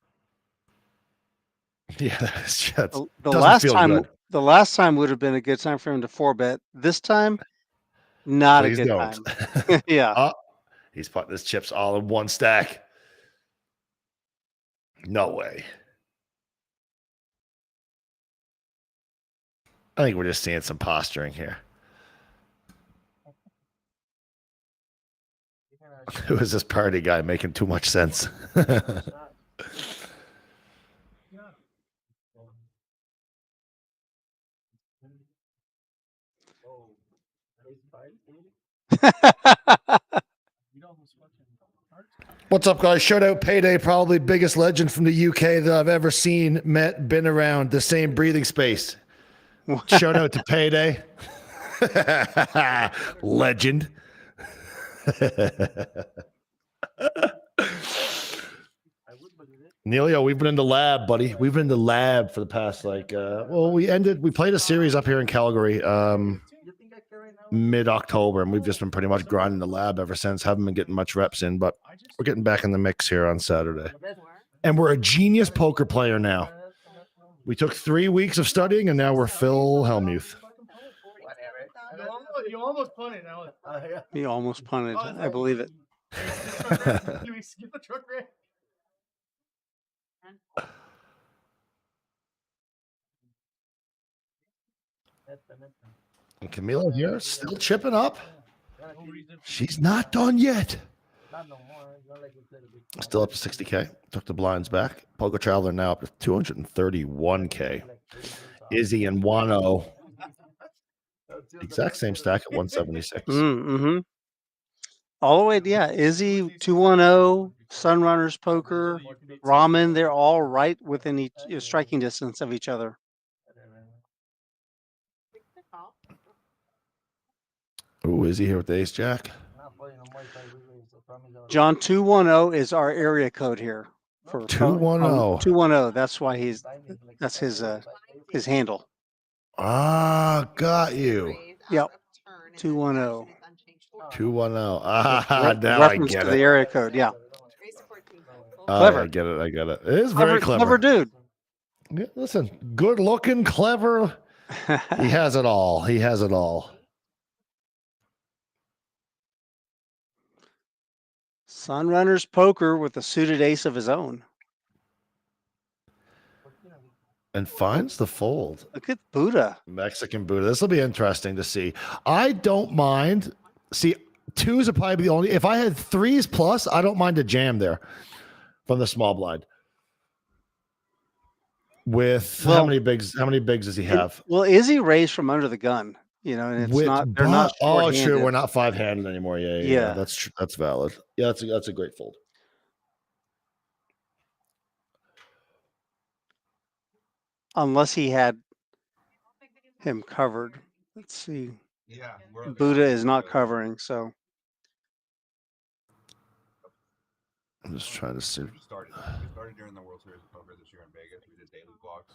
G: Yeah,
A: The
G: doesn't
A: last
G: feel
A: time,
G: good.
A: the last time would have been a good time for him to 4-bet. This time, not
G: Please
A: a good
G: don't.
A: time. Yeah.
G: Oh, he's putting his chips all in one stack. No way. I think we're just seeing some posturing here. Who is this party guy making too much sense? What's up, guys? Shout out Payday, probably biggest legend from the UK that I've ever seen, met, been around, the same breathing space. Shout out to Payday. Legend. Neilio, we've been in the lab, buddy. We've been in the lab for the past we played a series up here in Calgary mid-October, and we've just been pretty much grinding the lab ever since. Haven't been getting much reps in, but we're getting back in the mix here on Saturday. And we're a genius poker player now. We took 3 weeks of studying, and now we're Phil Hellmuth.
H: You almost punted.
A: He almost punted. I believe it.
H: Skip the truck red.
G: And Camila here, still chipping up. She's not done yet. Still up to 60K. Took the blinds back. Poker Traveler now up to 231K. Izzy and Wano. Exact same stack at 176.
A: Mm-hmm. All the way, yeah. Izzy 210, Sunrunners Poker, Ramen. They're all right within each striking distance of each other.
G: Ooh, Izzy here with the Ace Jack.
A: John 210 is our area code here for
G: 210.
A: 210. That's why that's his handle.
G: Ah, got you.
A: Yep. 210.
G: 210. Ah, now
A: reference
G: I get
A: to
G: it.
A: the area code. Yeah.
G: Clever. I get it. I get it. It is very clever.
A: Clever dude.
G: Yeah, listen, good looking, clever. He has it all. He has it all.
A: Sunrunners Poker with a suited ace of his own.
G: And finds the fold.
A: Look at Buddha.
G: Mexican Buddha. This will be interesting to see. I don't mind. See, 2s are probably the only. If I had 3s plus, I don't mind a jam there from the small blind. With how many bigs? How many bigs does he have?
A: Well, Izzy raised from under the gun. You know, and it's not. They're not.
G: Oh, sure. We're not 5-handed anymore. Yeah. That's true. That's valid. Yeah, that's a great fold.
A: Unless he had him covered. Let's see. Yeah, Buddha is not covering, so
G: I'm just trying to see.
N: We started during the World Series of Poker this year in Vegas. We did daily vlogs,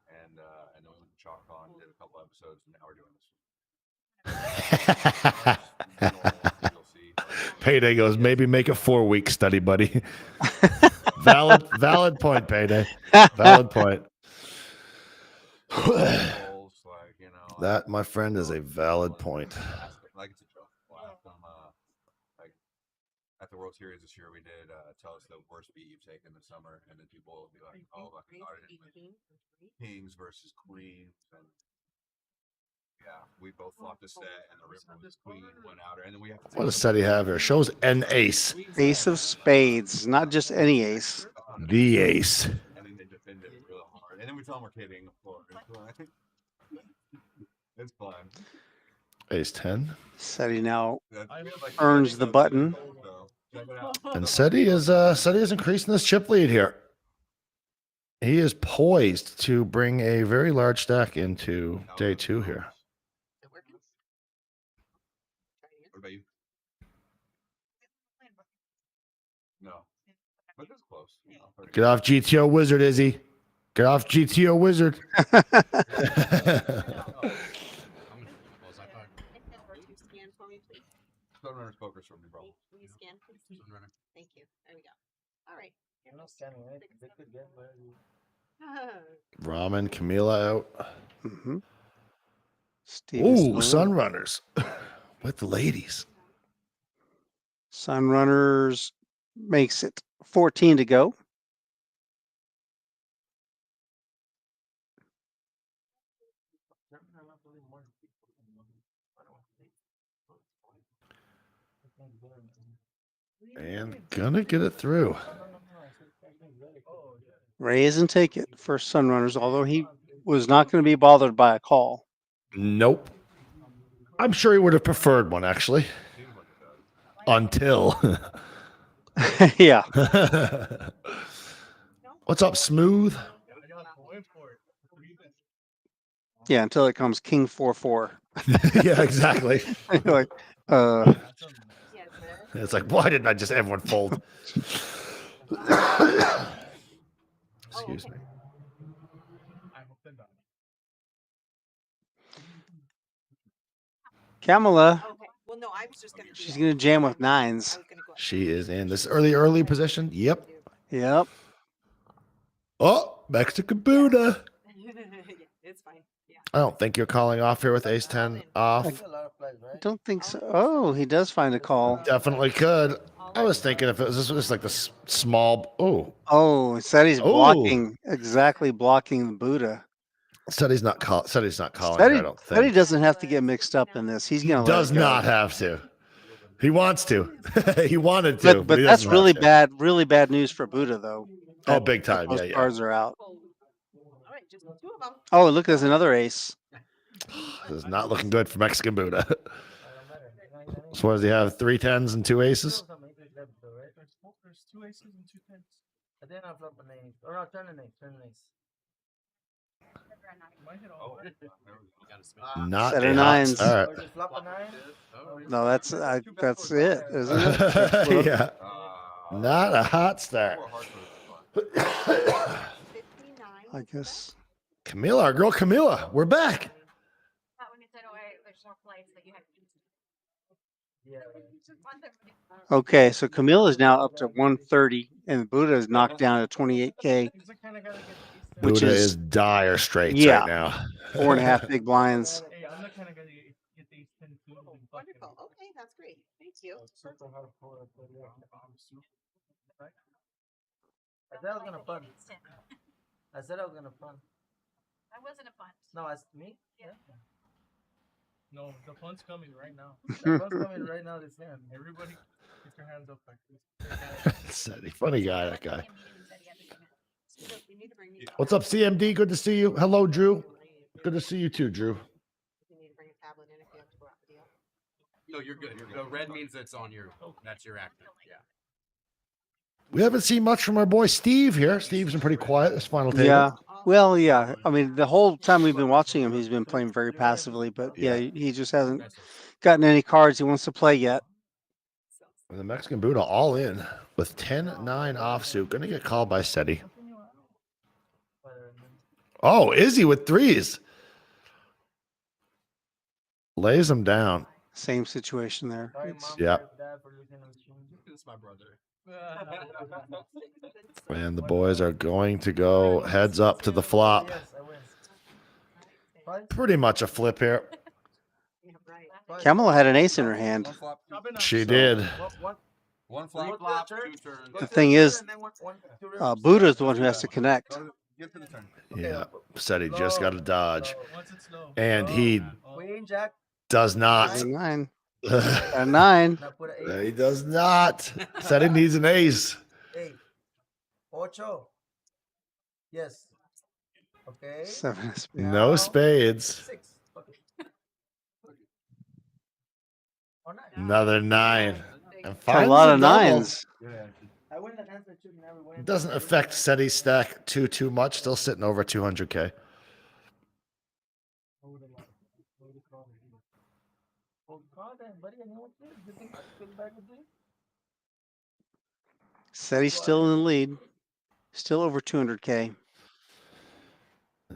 N: and then we went to ChalkCon, did a couple episodes, and now we're doing this.
G: Payday goes, maybe make a 4-week study, buddy. Valid point, Payday. Valid point. That, my friend, is a valid point.
N: Like it's a joke. We'll ask them, like at the World Series this year, we did tell us the worst beat you've taken this summer, and then people will be like, "Oh, I thought it with kings versus queens," and yeah, we both flopped a set, and the river was queen, went out, and then we have to.
G: What does Seti have here? Shows an ace.
A: Ace of spades, not just any ace.
G: The ace.
N: And then they defend it real hard, and then we tell them we're kidding. Of course, it's fun.
G: Ace 10.
A: Seti now earns the button.
G: And Seti is increasing this chip lead here. He is poised to bring a very large stack into day 2 here.
N: What about you? No, but that's close.
G: Get off GTO Wizard, Izzy. Get off GTO Wizard.
N: Sunrunner's poker's from me, bro.
C: Will you scan, please? Thank you. There we go. All right.
O: You're not scanning, right? They could get where you.
G: Ramen, Camila out.
A: Mm-hmm.
G: Ooh, Sunrunners with the ladies.
A: Sunrunners makes it 14 to go.
G: And gonna get it through.
A: Raise and take it for Sunrunners, although he was not going to be bothered by a call.
G: Nope. I'm sure he would have preferred one, actually. Until.
A: Yeah.
G: What's up, Smooth?
A: Yeah, until it comes King 4-4.
G: Yeah, exactly.
A: Like,
G: it's like, why didn't I just everyone fold? Excuse me.
A: Kamala,
C: Well, no, I was just going to.
A: she's going to jam with 9s.
G: She is in this early position. Yep.
A: Yep.
G: Oh, Mexican Buddha.
C: It's fine. Yeah.
G: I don't think you're calling off here with ace 10 off.
A: I don't think so. Oh, he does find a call.
G: Definitely could. I was thinking if it was just like the small.
A: Oh, said he's blocking, exactly blocking the Buddha.
G: Said he's not calling. Said he's not calling.
A: Said
G: I don't
A: he
G: think.
A: doesn't have to get mixed up in this. He's going to.
G: Does not have to. He wants to. He wanted to.
A: But
G: he
A: that's
G: doesn't
A: really
G: have to.
A: really bad news for Buddha, though.
G: Oh, big time.
A: Those
G: Yeah.
A: cards are out.
C: All right, just 2 of them.
A: Oh, look, there's another ace.
G: This is not looking good for Mexican Buddha. So what does he have? 3 10s and 2 aces?
O: There's 2 aces and 2 10s. And then I flop an ace. Or no, turn an ace.
G: Not
A: Set
G: a
A: of
G: hot
A: 9s.
G: start.
O: Or just flop a 9.
A: No, that's it, isn't it?
G: Yeah. Not a hot start.
A: I guess.
G: Camila, our girl Camila, we're back.
A: Okay, so Camille is now up to 130, and Buddha is knocked down to 28K. Which
G: Buddha
A: is
G: is dire straits
A: yeah,
G: right now.
A: 4.5 big blinds.
C: Wonderful. Okay, that's great. Thank you.
O: I said I was gonna punt. I said I was gonna punt.
P: I wasn't a punt.
O: No, it's me?
P: Yeah.
H: No, the punt's coming right now.
O: The punt's coming right now this hand.
H: Everybody, get your hands up like this.
G: Seti, funny guy, that guy.
C: You need to bring me.
G: What's up, CMD? Good to see you. Hello, Drew. Good to see you too, Drew.
C: You need to bring a tablet in if you have to go out the deal.
M: No, you're good. The red means it's on your. That's your active. Yeah.
G: We haven't seen much from our boy Steve here. Steve's been pretty quiet this final table.
A: Yeah. Well, yeah. I mean, the whole time we've been watching him, he's been playing very passively, but yeah, he just hasn't gotten any cards he wants to play yet.
G: And the Mexican Buddha all in. with 10-9 offsuit. Gonna get called by SETI. Oh, Izzy with threes. Lays him down.
A: Same situation there.
G: Yeah.
I: It's my brother.
G: And the boys are going to go heads up to the flop. Pretty much a flip here.
A: Kamala had an ace in her hand.
G: She did.
I: One flop, flop, 2 turns.
A: The thing is, Buddha is the one who has to connect.
I: Get to the turn.
G: Yeah. SETI just got a dodge. And he
O: Queen, Jack.
G: does not.
A: A 9. A 9.
G: He does not. SETI needs an ace.
O: 8. Ocho. Yes. Okay.
A: 7 of spades.
G: No spades.
O: 6. Okay. Oh, 9.
G: Another 9. And
A: A
G: finds
A: lot
G: a
A: of
G: double.
A: 9s.
O: I win the answer to never win.
G: Doesn't affect SETI's stack too much. Still sitting over 200K.
A: SETI's still in the lead. Still over 200K.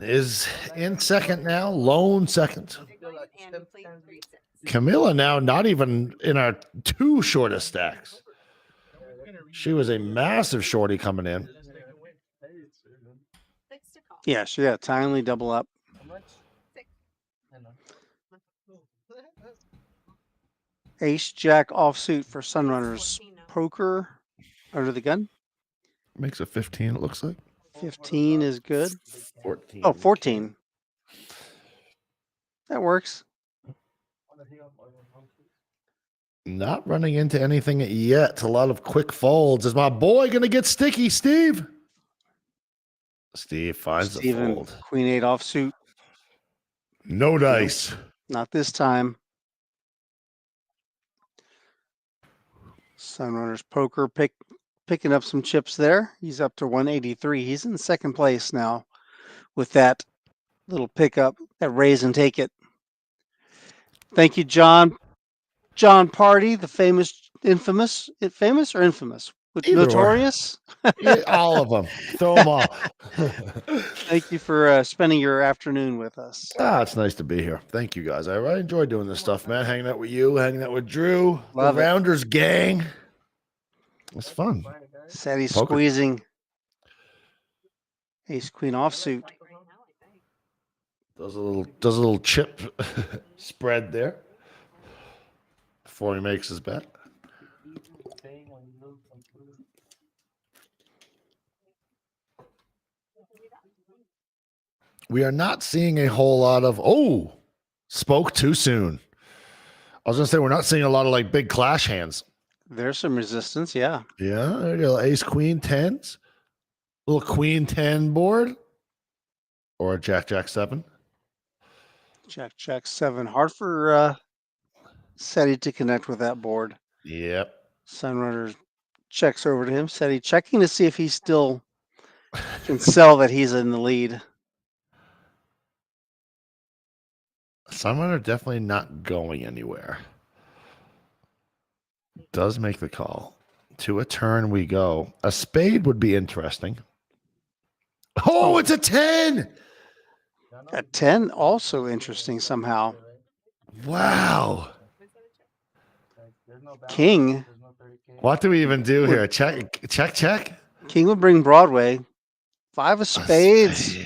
G: Is in second now. Lone second. Camilla now not even in our 2 shortest stacks. She was a massive shorty coming in.
A: Yeah, she got a timely double up. Ace Jack offsuit for Sunrunners. Poker under the gun.
G: Makes a 15, it looks like.
A: 15 is good.
G: 14.
A: Oh, 14. That works.
G: Not running into anything yet. A lot of quick folds. Is my boy going to get sticky, Steve? Steve finds the
A: Steven,
G: fold.
A: Queen 8 offsuit.
G: No dice.
A: Not this time. Sunrunners Poker picking up some chips there. He's up to 183. He's in second place now with that little pickup, that raise and take it. Thank you, John. John Party, the famous, infamous, famous or infamous?
G: Either or.
A: Notorious?
G: Yeah, all of them. Throw them all.
A: Thank you for spending your afternoon with us.
G: It's nice to be here. Thank you, guys. I enjoy doing this stuff, man. Hanging out with you, hanging out with Drew,
A: Love
G: the
A: it.
G: Rounders gang. It's fun.
A: SETI
G: Poker.
A: squeezing. Ace Queen offsuit.
G: Does a little chip spread there before he makes his bet. We are not seeing a whole lot of spoke too soon. I was gonna say we're not seeing a lot of like big clash hands.
A: There's some resistance, yeah.
G: Yeah, there you go. Ace Queen 10s, little Queen 10 board, or a Jack 7.
A: Jack 7. Hard for SETI to connect with that board.
G: Yep.
A: Sunrunner checks over to him. SETI checking to see if he still can sell that he's in the lead.
G: Sunrunner definitely not going anywhere. Does make the call. To a turn we go. A spade would be interesting. Oh, it's a 10.
A: A 10 also interesting somehow.
G: Wow.
A: King.
G: What do we even do here? Check.
A: King would bring Broadway. 5 of spades.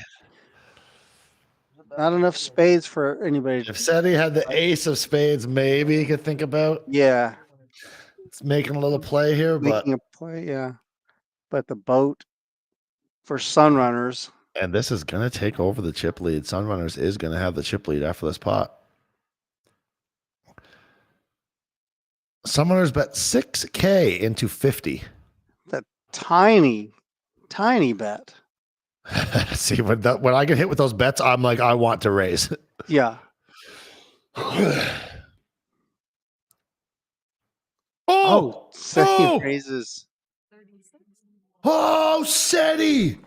A: Not enough spades for anybody.
G: If SETI had the ace of spades, maybe he could think about it's making a little play here, but
A: making a play, yeah. But the boat for Sunrunners.
G: And this is gonna take over the chip lead. Sunrunners is gonna have the chip lead after this pot. Sunrunners bet 6K into 50.
A: That tiny bet.
G: See, when I get hit with those bets, I'm like, I want to raise.
A: Yeah. SETI raises.
G: Oh, SETI!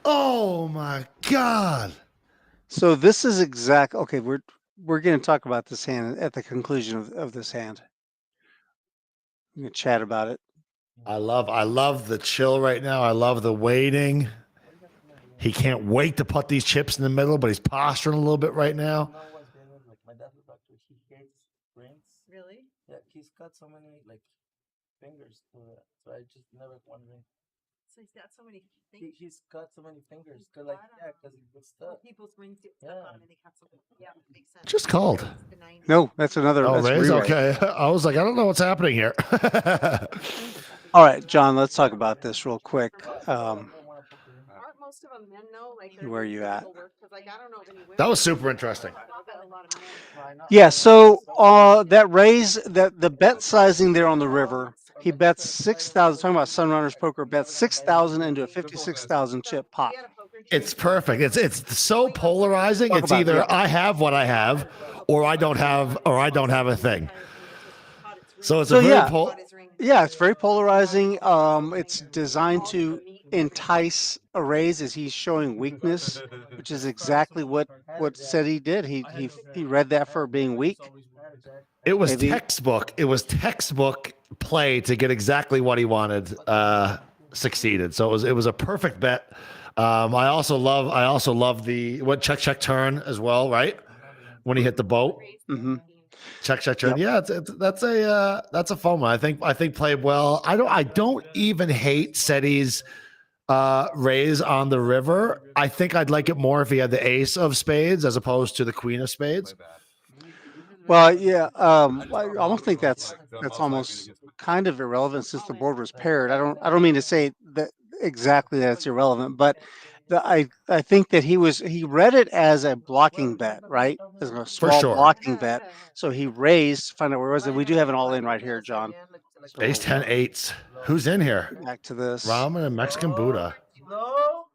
G: Oh my God!
A: So this is okay. We're going to talk about this hand at the conclusion of this hand. We can chat about it.
G: I love the chill right now. I love the waiting. He can't wait to put these chips in the middle, but he's posturing a little bit right now.
O: Like my dad's a doctor. He hates rings.
C: Really?
O: Yeah, he's got so many like fingers to it, so I just never wondering.
C: So he's got so many things.
O: He's got so many fingers. Cause like because he gets stuck.
C: People's rings get stuck on and they have some. Yeah, makes sense.
G: Just called.
A: No, that's another.
G: Oh,
A: that's
G: Ray's
A: re-ray.
G: okay. I was like, I don't know what's happening here.
A: All right, John, let's talk about this real quick.
C: Aren't most of them men though? Like
A: Where are you at?
C: Like I don't know of any women.
G: That was super interesting.
A: Yeah, so that raise that the bet sizing there on the river, he bets 6,000. Talking about Sunrunners Poker, bets 6,000 into a 56,000 chip pot.
G: It's perfect. It's so polarizing.
A: Talk
G: It's
A: about it,
G: either
A: yeah.
G: I have what I have, or I don't have a thing. So it's
A: So
G: a very
A: yeah, yeah, it's very polarizing. It's designed to entice a raise as he's showing weakness, which is exactly what said he did. He read that for being weak.
G: It was
A: Maybe-
G: textbook. It was textbook play to get exactly what he wanted. Succeeded. So it was a perfect bet. I also love the check turn as well, right? When he hit the boat.
A: Mm-hmm.
G: Check turn. Yeah, that's a fun one. I think played well. I don't even hate Seti's raise on the river. I think I'd like it more if he had the ace of spades as opposed to the queen of spades.
A: Well, yeah, I almost think that's almost kind of irrelevant since the board was paired. I don't mean to say that exactly that it's irrelevant, but I think that he read it as a blocking bet, right? As a small
G: sure.
A: blocking bet. So he raised to find out where it was, and we do have an all in right here, John. So
G: Ace 10 8s. Who's in here?
A: back to this.
G: Ramen and Mexican Buddha.
O: No.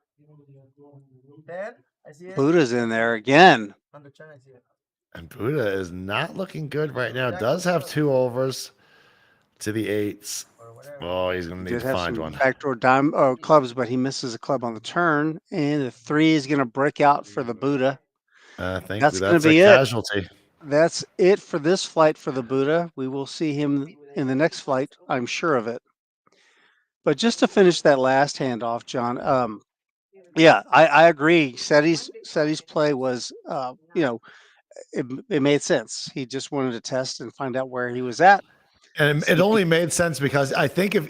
O: Ben, I see it.
A: Buddha's in there again.
O: On the turn, I see it.
G: And Buddha is not looking good right now. Does have 2 overs to the 8s. Oh, he's going to need
A: Did
G: to
A: have
G: find
A: some
G: one.
A: backdoor dime clubs, but he misses a club on the turn, and the 3 is going to break out for the Buddha.
G: I think
A: That's
G: that's
A: going to be
G: a
A: it.
G: casualty.
A: That's it for this flight for the Buddha. We will see him in the next flight. I'm sure of it. But just to finish that last hand off, John. Yeah, I agree. Seti's play was, it made sense. He just wanted to test and find out where he was at.
G: And it only made sense because I think if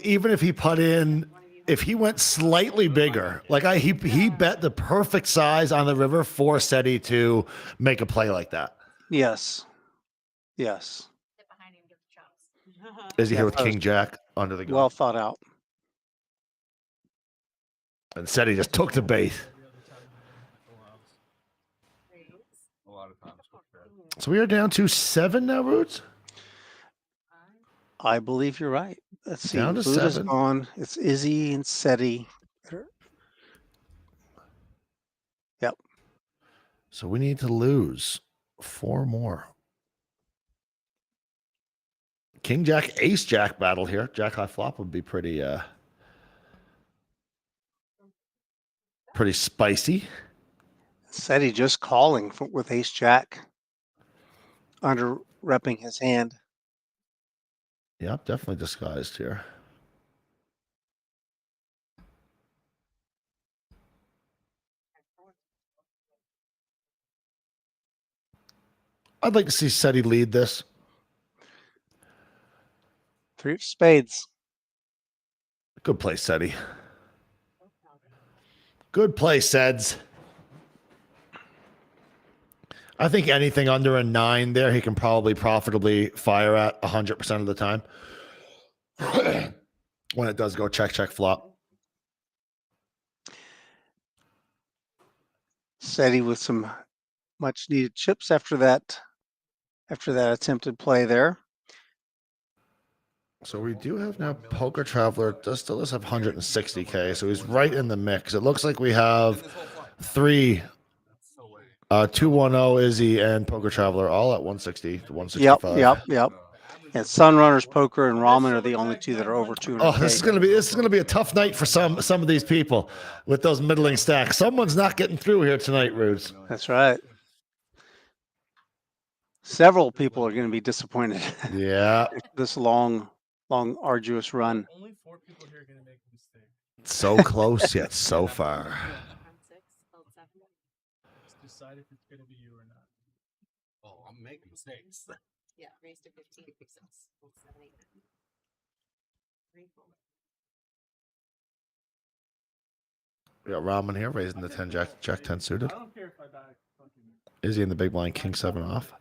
G: he went slightly bigger, like he bet the perfect size on the river for Seti to make a play like that.
A: Yes. Yes.
G: Is he
A: Yeah,
G: here with
A: that was
G: King Jack under the gun?
A: well thought out.
G: And Seti just took the bait. So we are down to 7 now, Roots?
A: I believe you're right. Let's see.
G: Down to
A: Buddha's
G: 7.
A: gone. It's Izzy and Seti. Yep.
G: So we need to lose 4 more. King Jack, Ace Jack battle here. Jack high flop would be pretty spicy.
A: Seti just calling with Ace Jack under repping his hand.
G: Yep, definitely disguised here. I'd like to see Seti lead this.
A: 3 of spades.
G: Good play, Seti. Good play, Seds. I think anything under a 9 there, he can probably profitably fire at 100% of the time. When it does go check, flop.
A: Seti with some much needed chips after that attempted play there.
G: So we do have now Poker Traveler still does have 160K, so he's right in the mix. It looks like we have 3 210 Izzy and Poker Traveler all at 160 to 165.
A: Yep. And Sunrunners Poker and Ramen are the only 2 that are over 200K.
G: Oh, this is gonna be a tough night for some of these people with those middling stacks. Someone's not getting through here tonight, Rudes.
A: That's right. Several people are going to be disappointed.
G: Yeah.
A: This long long, arduous run.
H: Only 4 people here are gonna make a mistake.
G: So close yet so far.
H: Just decide if it's gonna be you or not.
M: Oh, I'm making mistakes.
C: Yeah, raised to 15, 6, 7, 8, 9. 3, 4.
G: We got Ramen here raising the 10 Jack 10 suited.
H: I don't care if I die.
G: Izzy in the big blind, King 7 off.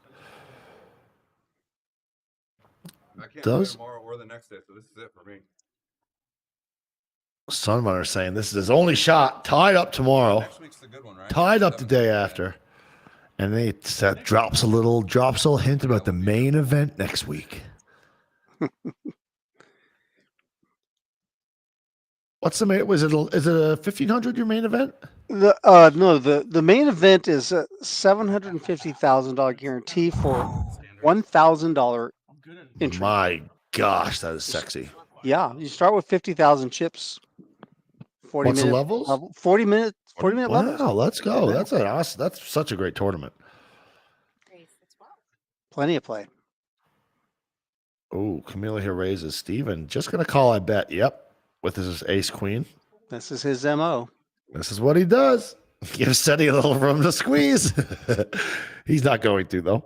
N: I can't play
G: Does
N: tomorrow or the next day, so this is it for me.
G: Sunrunner saying this is his only shot. Tied up tomorrow.
N: Next week's the good one, right?
G: Tied up the day after. And then that drops a little hint about the main event next week. What's the main? Is it a 1,500 your main event?
A: No, the main event is a $750,000 guarantee for $1,000 entry.
G: My gosh, that is sexy.
A: Yeah, you start with 50,000 chips. 40
G: What's the
A: minute
G: levels?
A: level, 40 minute levels.
G: Wow, let's go. That's such a great tournament.
A: Plenty of play.
G: Oh, Camila here raises Steven. Just gonna call, I bet. Yep. With his ace queen.
A: This is his MO.
G: This is what he does. Gives Seti a little room to squeeze. He's not going to, though.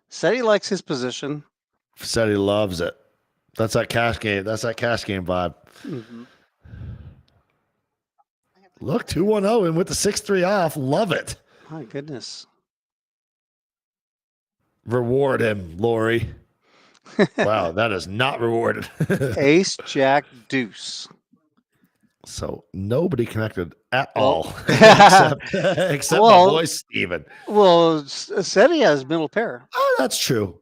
A: Seti likes his position.
G: Seti loves it. That's that cash game. That's that cash game vibe.
A: Mm-hmm.
G: Look, 2-1-0 and with the 6-3 off. Love it.
A: My goodness.
G: Reward him, Lori. Wow, that is not rewarded.
A: Ace, Jack, Deuce.
G: So nobody connected at all, except
A: Well,
G: my boy Steven.
A: Well, Seti has middle pair.
G: Oh, that's true.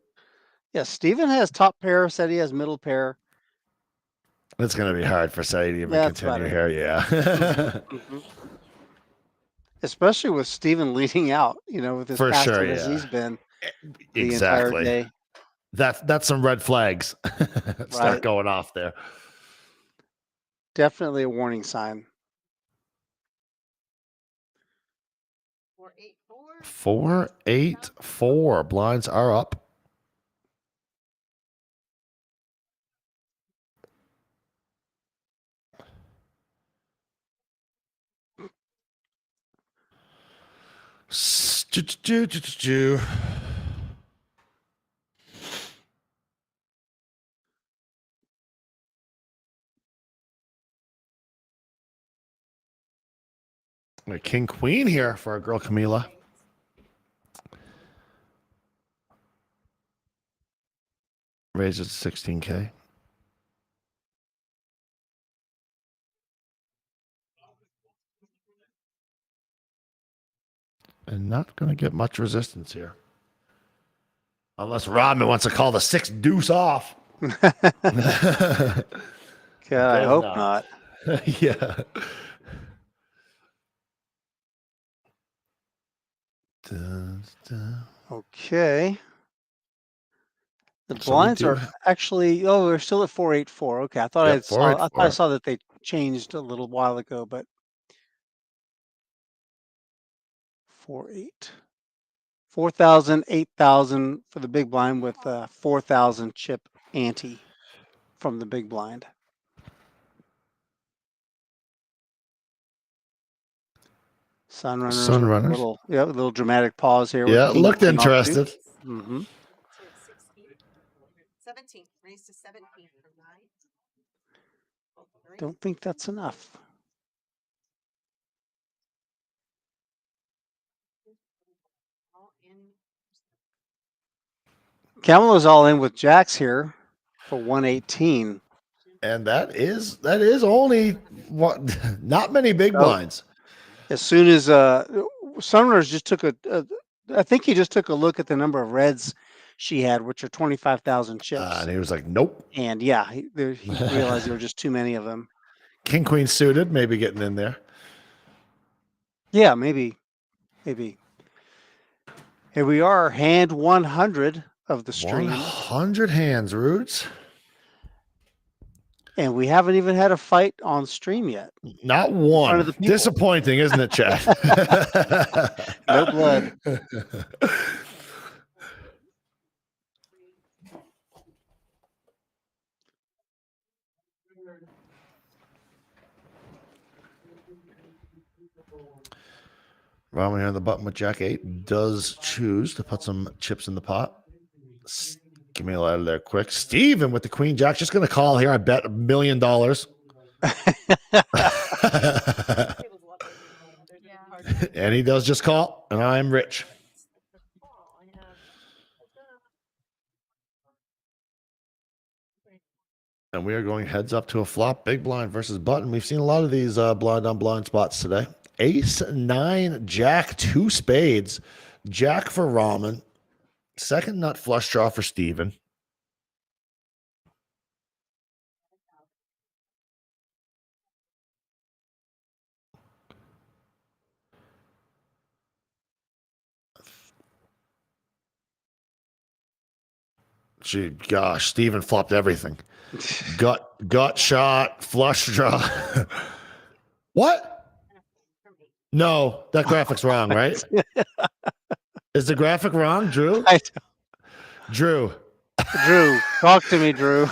A: Yeah, Steven has top pair. Seti has middle pair.
G: It's going to be hard for Seti to even
A: That's
G: continue
A: better.
G: here. Yeah.
A: Mm-hmm. Especially with Steven leading out, with his
G: For
A: passive
G: sure,
A: as
G: yeah.
A: he's been the
G: Exactly.
A: entire day.
G: That's some red flags. Start
A: Right.
G: going off there.
A: Definitely a warning sign.
C: 4, 8, 4.
G: 4-8-4. Blinds are up. A king queen here for our girl Camila. Raises to 16K. And not going to get much resistance here. Unless Rodman wants to call the 6 deuce off.
A: God, I hope not.
G: Yeah.
A: Okay. The
G: So we
A: blinds
G: do-
A: are actually. We're still at 484. Okay, I thought
G: Yep,
A: I saw. I thought I
G: 484.
A: saw that they changed a little while ago, but 4-8. 4,000, 8,000 for the big blind with 4,000 chip ante from the big blind. Sunrunners.
G: Sunrunners.
A: A little dramatic pause here.
G: Yeah, looked interested.
A: Mm-hmm.
C: 17. Raised to 17 from 9.
A: Don't think that's enough. Camelo's all in with Jacks here for 118.
G: And that is only what not many big blinds.
A: As soon as Sunrunners just took I think he just took a look at the number of reds she had, which are 25,000 chips.
G: And he was like, nope.
A: And yeah, he realized there were just too many of them.
G: King queen suited, maybe getting in there.
A: Yeah, maybe. Here we are, hand 100 of the stream.
G: 100 hands, Roots.
A: And we haven't even had a fight on stream yet.
G: Not
A: In front
G: one.
A: of the people.
G: Disappointing, isn't it, Chad?
A: No blood.
G: Robin here on the button with Jack 8 does choose to put some chips in the pot. Give me a lot of there quick. Steven with the Queen Jack. Just going to call here. I bet $1 million. And he does just call, and I'm rich. And we are going heads up to a flop. Big blind versus button. We've seen a lot of these blind on blind spots today. Ace, 9, Jack, 2 spades. Jack for Ramen. Second nut flush draw for Steven. Gee, gosh, Steven flopped everything. Gut shot, flush draw. What? No, that graphic's wrong, right? Is the graphic wrong, Drew? Drew.
A: Drew, talk to me, Drew.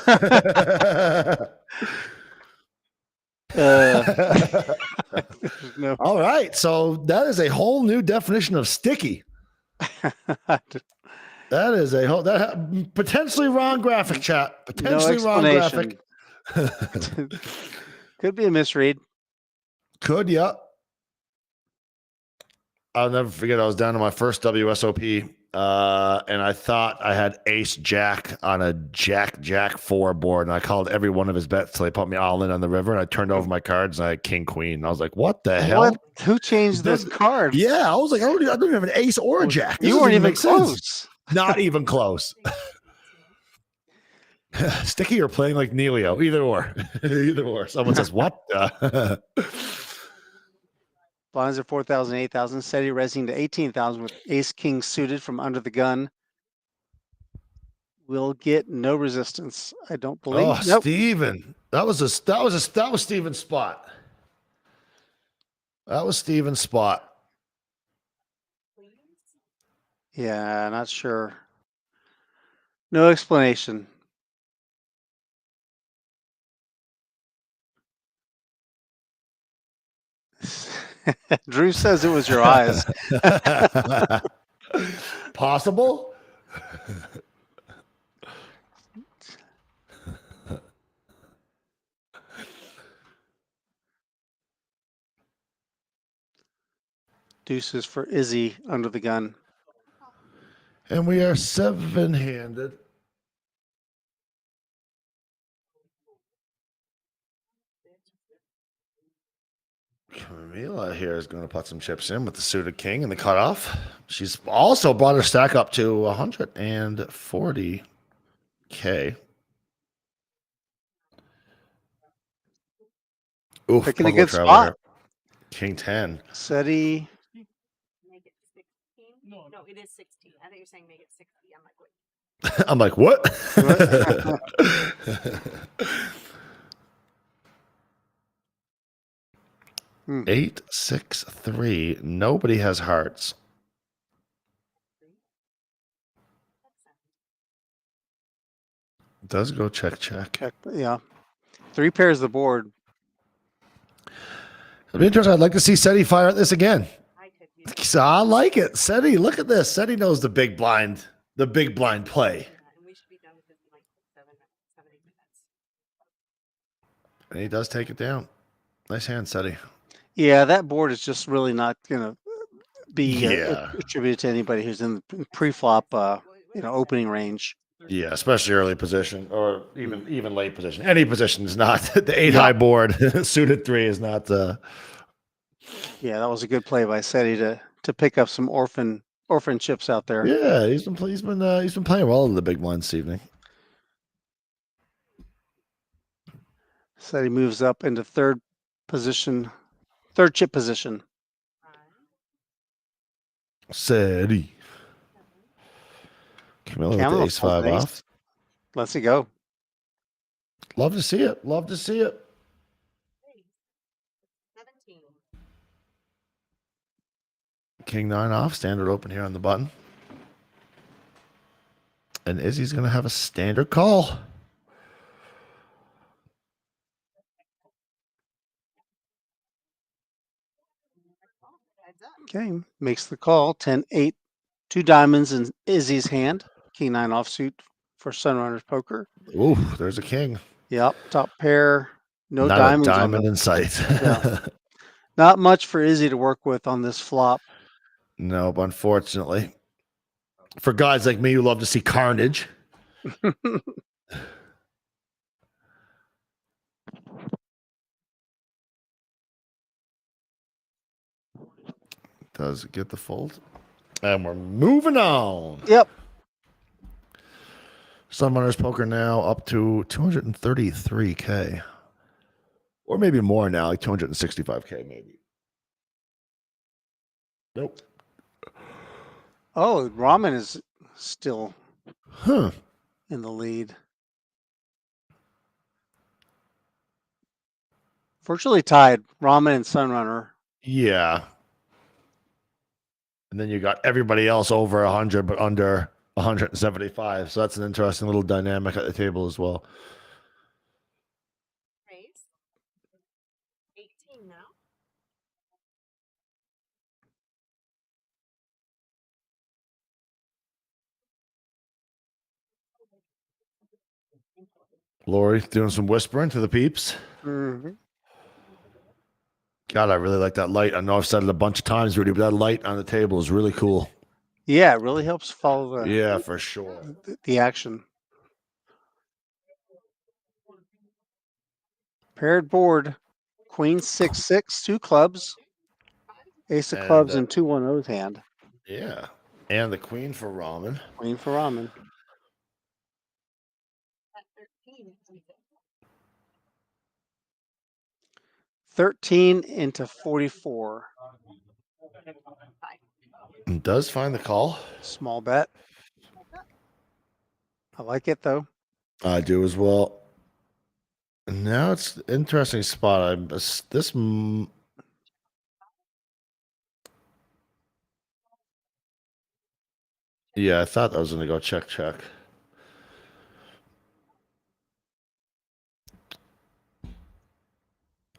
A: No.
G: All right, so that is a whole new definition of sticky. That is a whole potentially wrong graphic, chat. Potentially wrong graphic.
A: Could be a misread.
G: Could, yeah. I'll never forget. I was down to my first WSOP, and I thought I had Ace Jack on a Jack 4 board, and I called every one of his bets till they put me all in on the river, and I turned over my cards, and I had King Queen. And I was like, "What the hell?
A: What? Who changed those cards?"
G: Yeah, I was like, I don't even have an Ace or a Jack. This
A: You
G: doesn't
A: weren't even
G: make sense.
A: close.
G: Not even close. Sticky or playing like Neilio, either or. Either or. Someone says, "What?"
A: Blinds are 4,000, 8,000. Steady raising to 18,000 with Ace King suited from under the gun. Will get no resistance. I don't believe.
G: Oh,
A: Nope.
G: Steven. That was Steven's spot. That was Steven's spot.
A: Yeah, not sure. No explanation. Drew says it was your eyes.
G: Possible?
A: Deuces for Izzy under the gun.
G: And we are 7-handed. Camila here is going to put some chips in with the suited king and the cutoff. She's also brought her stack up to 140K. Oof,
A: Picking a good spot.
G: Here. King 10.
A: SETI.
C: Make it 16. No, it is 16. I thought you were saying make it 60. I'm like, wait.
G: I'm like, what? 8, 6, 3. Nobody has hearts. Does go check.
A: Yeah. 3 pairs the board.
G: It'll be interesting. I'd like to see SETI fire at this again. So I like it. SETI, look at this. SETI knows the big blind play. And he does take it down. Nice hand, SETI.
A: Yeah, that board is just really not going to be attributed to anybody who's in the pre-flop, opening range.
G: Yeah, especially early position or even late position. Any position is not the 8 high board. Suited 3 is not.
A: Yeah, that was a good play by SETI to pick up some orphan chips out there.
G: Yeah, he's been playing well in the big blind this evening.
A: SETI moves up into third chip position.
G: SETI. Camilla with the ace 5 off.
A: Let's go.
G: Love to see it.
C: 17.
G: King 9 off. Standard open here on the button. And Izzy's going to have a standard call.
A: Okay, makes the call. 10-8, 2 diamonds in Izzy's hand. King 9 offsuit for Sunrunners Poker.
G: Ooh, there's a king.
A: Yep, top pair. No
G: Not
A: diamonds
G: a
A: on
G: diamond
A: the
G: in sight.
A: yeah. Not much for Izzy to work with on this flop.
G: Nope, unfortunately. For guys like me who love to see carnage. Does it get the fold? And we're moving on.
A: Yep.
G: Sunrunners Poker now up to 233K. Or maybe more now, like 265K maybe. Nope.
A: Oh, Ramen is still
G: in
A: the lead. Virtually tied, Ramen and Sunrunner.
G: Yeah. And then you got everybody else over 100, but under 175. So that's an interesting little dynamic at the table as well.
C: Raise. 18 now.
G: Lori doing some whispering to the peeps.
A: Mm-hmm.
G: God, I really like that light. I know I've said it a bunch of times, Rudy, but that light on the table is really cool.
A: Yeah, it really helps follow
G: Yeah, for sure.
A: the action. Paired board. Queen 6-6, 2 clubs. Ace of clubs and 2-1-0's hand.
G: Yeah. And the queen for Ramen.
A: Queen for Ramen. 13 into 44.
G: And does find the call.
A: Small bet. I like it though.
G: I do as well. And now it's an interesting spot. Yeah, I thought I was going to go check.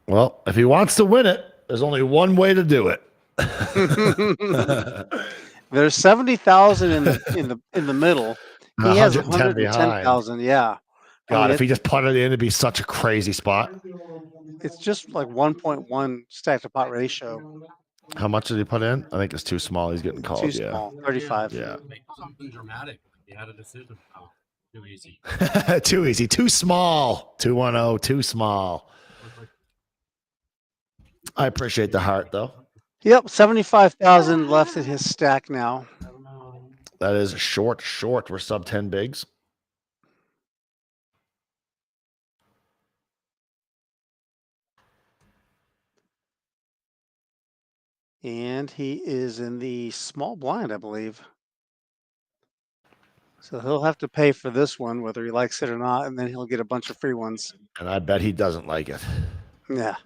G: Well, if he wants to win it, there's only one way to do it.
A: There's 70,000 in the middle. He has
G: 110,000.
A: Yeah.
G: God, if he just put it in, it'd be such a crazy spot.
A: It's just like 1.1 stack to pot ratio.
G: How much did he put in? I think it's too small. He's getting called.
A: Too small. 35.
G: Yeah.
M: Something dramatic. You had a decision. Oh, too easy.
G: Too easy. Too small. 210. Too small. I appreciate the heart, though.
A: Yep, 75,000 left in his stack now.
G: That is short. We're sub 10 bigs.
A: And he is in the small blind, I believe. So he'll have to pay for this one, whether he likes it or not, and then he'll get a bunch of free ones.
G: And I bet he doesn't like it.
A: Yeah.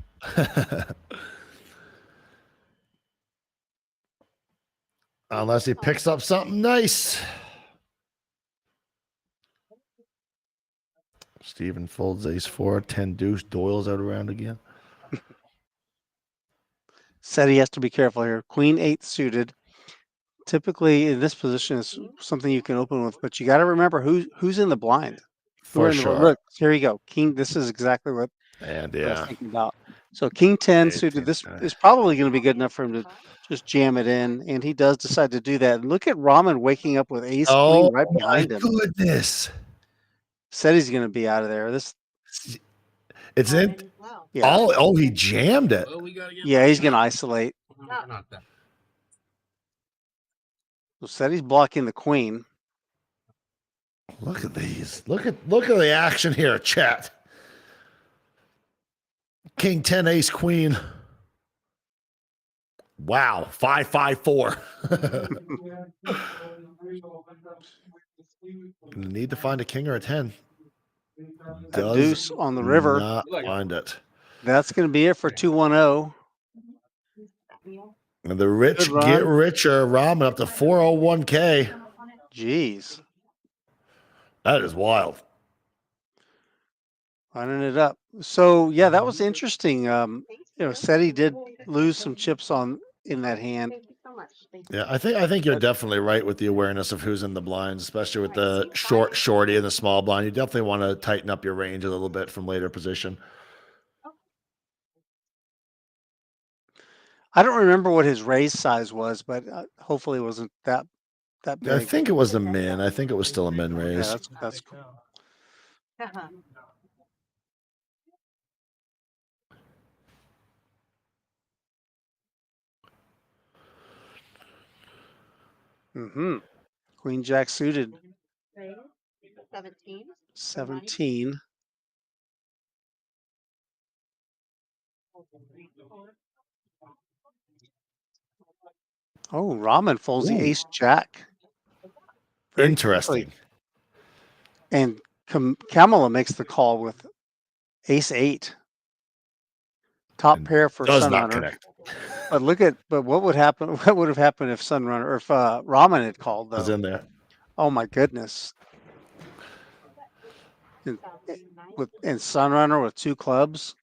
G: Unless he picks up something nice. Steven folds ace 4, 10 deuce, Doyle's out around again.
A: Said he has to be careful here. Queen 8 suited. Typically in this position is something you can open with, but you got to remember who's in the blind.
G: For sure.
A: Look, here you go. King, this is exactly what I was thinking about. So King 10 suited. This is probably going to be good enough for him to just jam it in, and he does decide to do that. And look at Ramen waking up with ace queen right behind him.
G: Goodness.
A: Said he's going to be out of there.
G: It's in.
A: Yeah.
G: Oh, he jammed it.
A: Yeah, he's going to isolate. So said he's blocking the queen.
G: Look at these. Look at the action here, chat. King 10 ace queen. Wow, 5-5-4. Need to find a king or a 10.
A: A deuce on the river.
G: Not find it.
A: That's going to be it for 210.
G: And the rich get richer. Ramen up to 401k.
A: Jeez.
G: That is wild.
A: Lining it up. So yeah, that was interesting. Said he did lose some chips in that hand.
C: much. Thank
G: Yeah, I think you're definitely right with the awareness of who's in the blinds, especially with the shorty and the small blind. You definitely want to tighten up your range a little bit from later position.
A: I don't remember what his raise size was, but hopefully it wasn't that big.
G: I think it was a min. I think it was still a min raise.
A: Yeah, that's cool. Queen Jack suited.
C: 17.
A: 17. Oh, Ramen folds the Ace Jack. Very
G: Interesting.
A: quickly. And Kamala makes the call with Ace 8. Top pair for
G: Does not
A: Sunrunner.
G: connect.
A: But what would happen? What would have happened if Sunrunner or if Ramen had called though?
G: Was in there.
A: Oh my goodness. And Sunrunner with 2 clubs,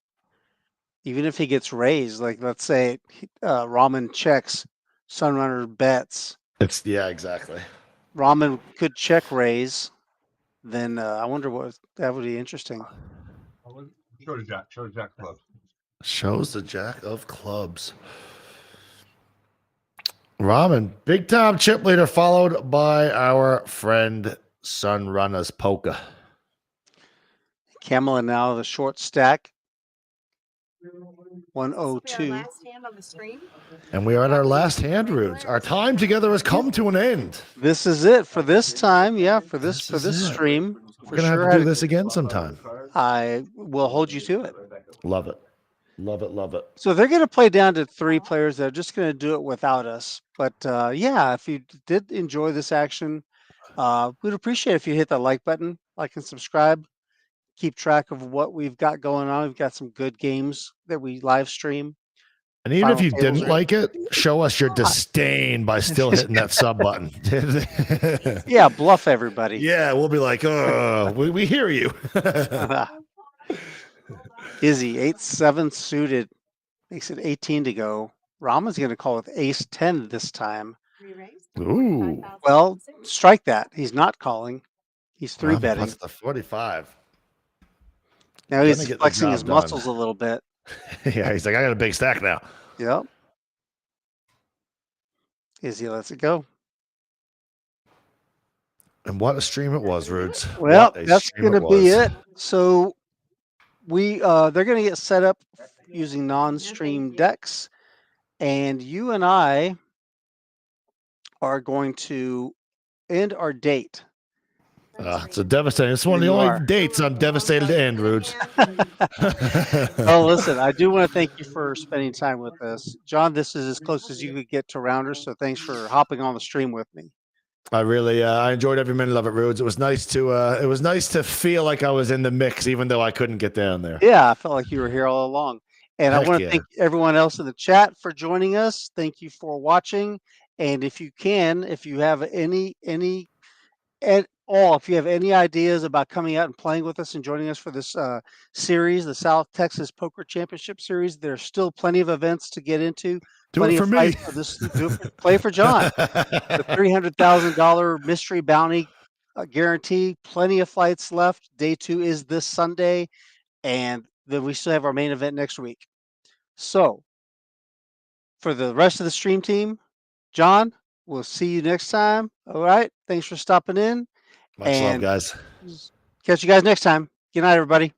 A: even if he gets raised, like let's say Ramen checks, Sunrunner bets.
G: Exactly.
A: Ramen could check raise. Then I wonder that would be interesting.
N: Show the jack clubs.
G: Shows the jack of clubs. Ramen, big time chip leader, followed by our friend Sunrunner's Polka.
A: Kamala now the short stack.
C: This will be
A: 102.
C: our last hand on the stream.
G: And we are at our last hand, Rudes. Our time together has come to an end.
A: This is it for this time. Yeah, for this stream.
G: We're gonna have to do this again sometime.
A: I will hold you to it.
G: Love it. Love it. Love it.
A: So they're going to play down to 3 players. They're just going to do it without us. But yeah, if you did enjoy this action, we'd appreciate if you hit the like button, like and subscribe. Keep track of what we've got going on. We've got some good games that we live stream.
G: And even if you didn't like it, show us your disdain by still hitting that sub button.
A: Yeah, bluff everybody.
G: Yeah, we'll be like, we hear you.
A: Izzy, 8-7 suited. Makes it 18 to go. Rama's going to call with ace 10 this time.
G: Ooh.
A: Well, strike that. He's not calling. He's 3 betting.
G: That's the 45.
A: Now he's flexing his muscles a little bit.
G: Yeah, he's like, I got a big stack now.
A: Yep. Izzy lets it go.
G: And what a stream it was, Rudes.
A: Well, that's going to be it. So they're going to get set up using non-stream decks, and you and I are going to end our date.
G: It's a devastating. It's one of the only dates I'm devastated to end, Rudes.
A: Well, listen, I do want to thank you for spending time with us. John, this is as close as you could get to Rounders, so thanks for hopping on the stream with me.
G: I really I enjoyed every minute of it, Rudes. It was nice to feel like I was in the mix, even though I couldn't get down there.
A: Yeah, I felt like you were here all along. And I want to thank everyone else in the chat for joining us. Thank you for watching. And if you have any if you have any ideas about coming out and playing with us and joining us for this series, the South Texas Poker Championship Series, there's still plenty of events to get into. Plenty of fights for this. Play for John. The $300,000 mystery bounty guarantee. Plenty of fights left. Day 2 is this Sunday, and then we still have our main event next week. So, for the rest of the stream team, John, we'll see you next time. All right. Thanks for stopping in.
G: Much love, guys.
A: Catch you guys next time. Good night, everybody.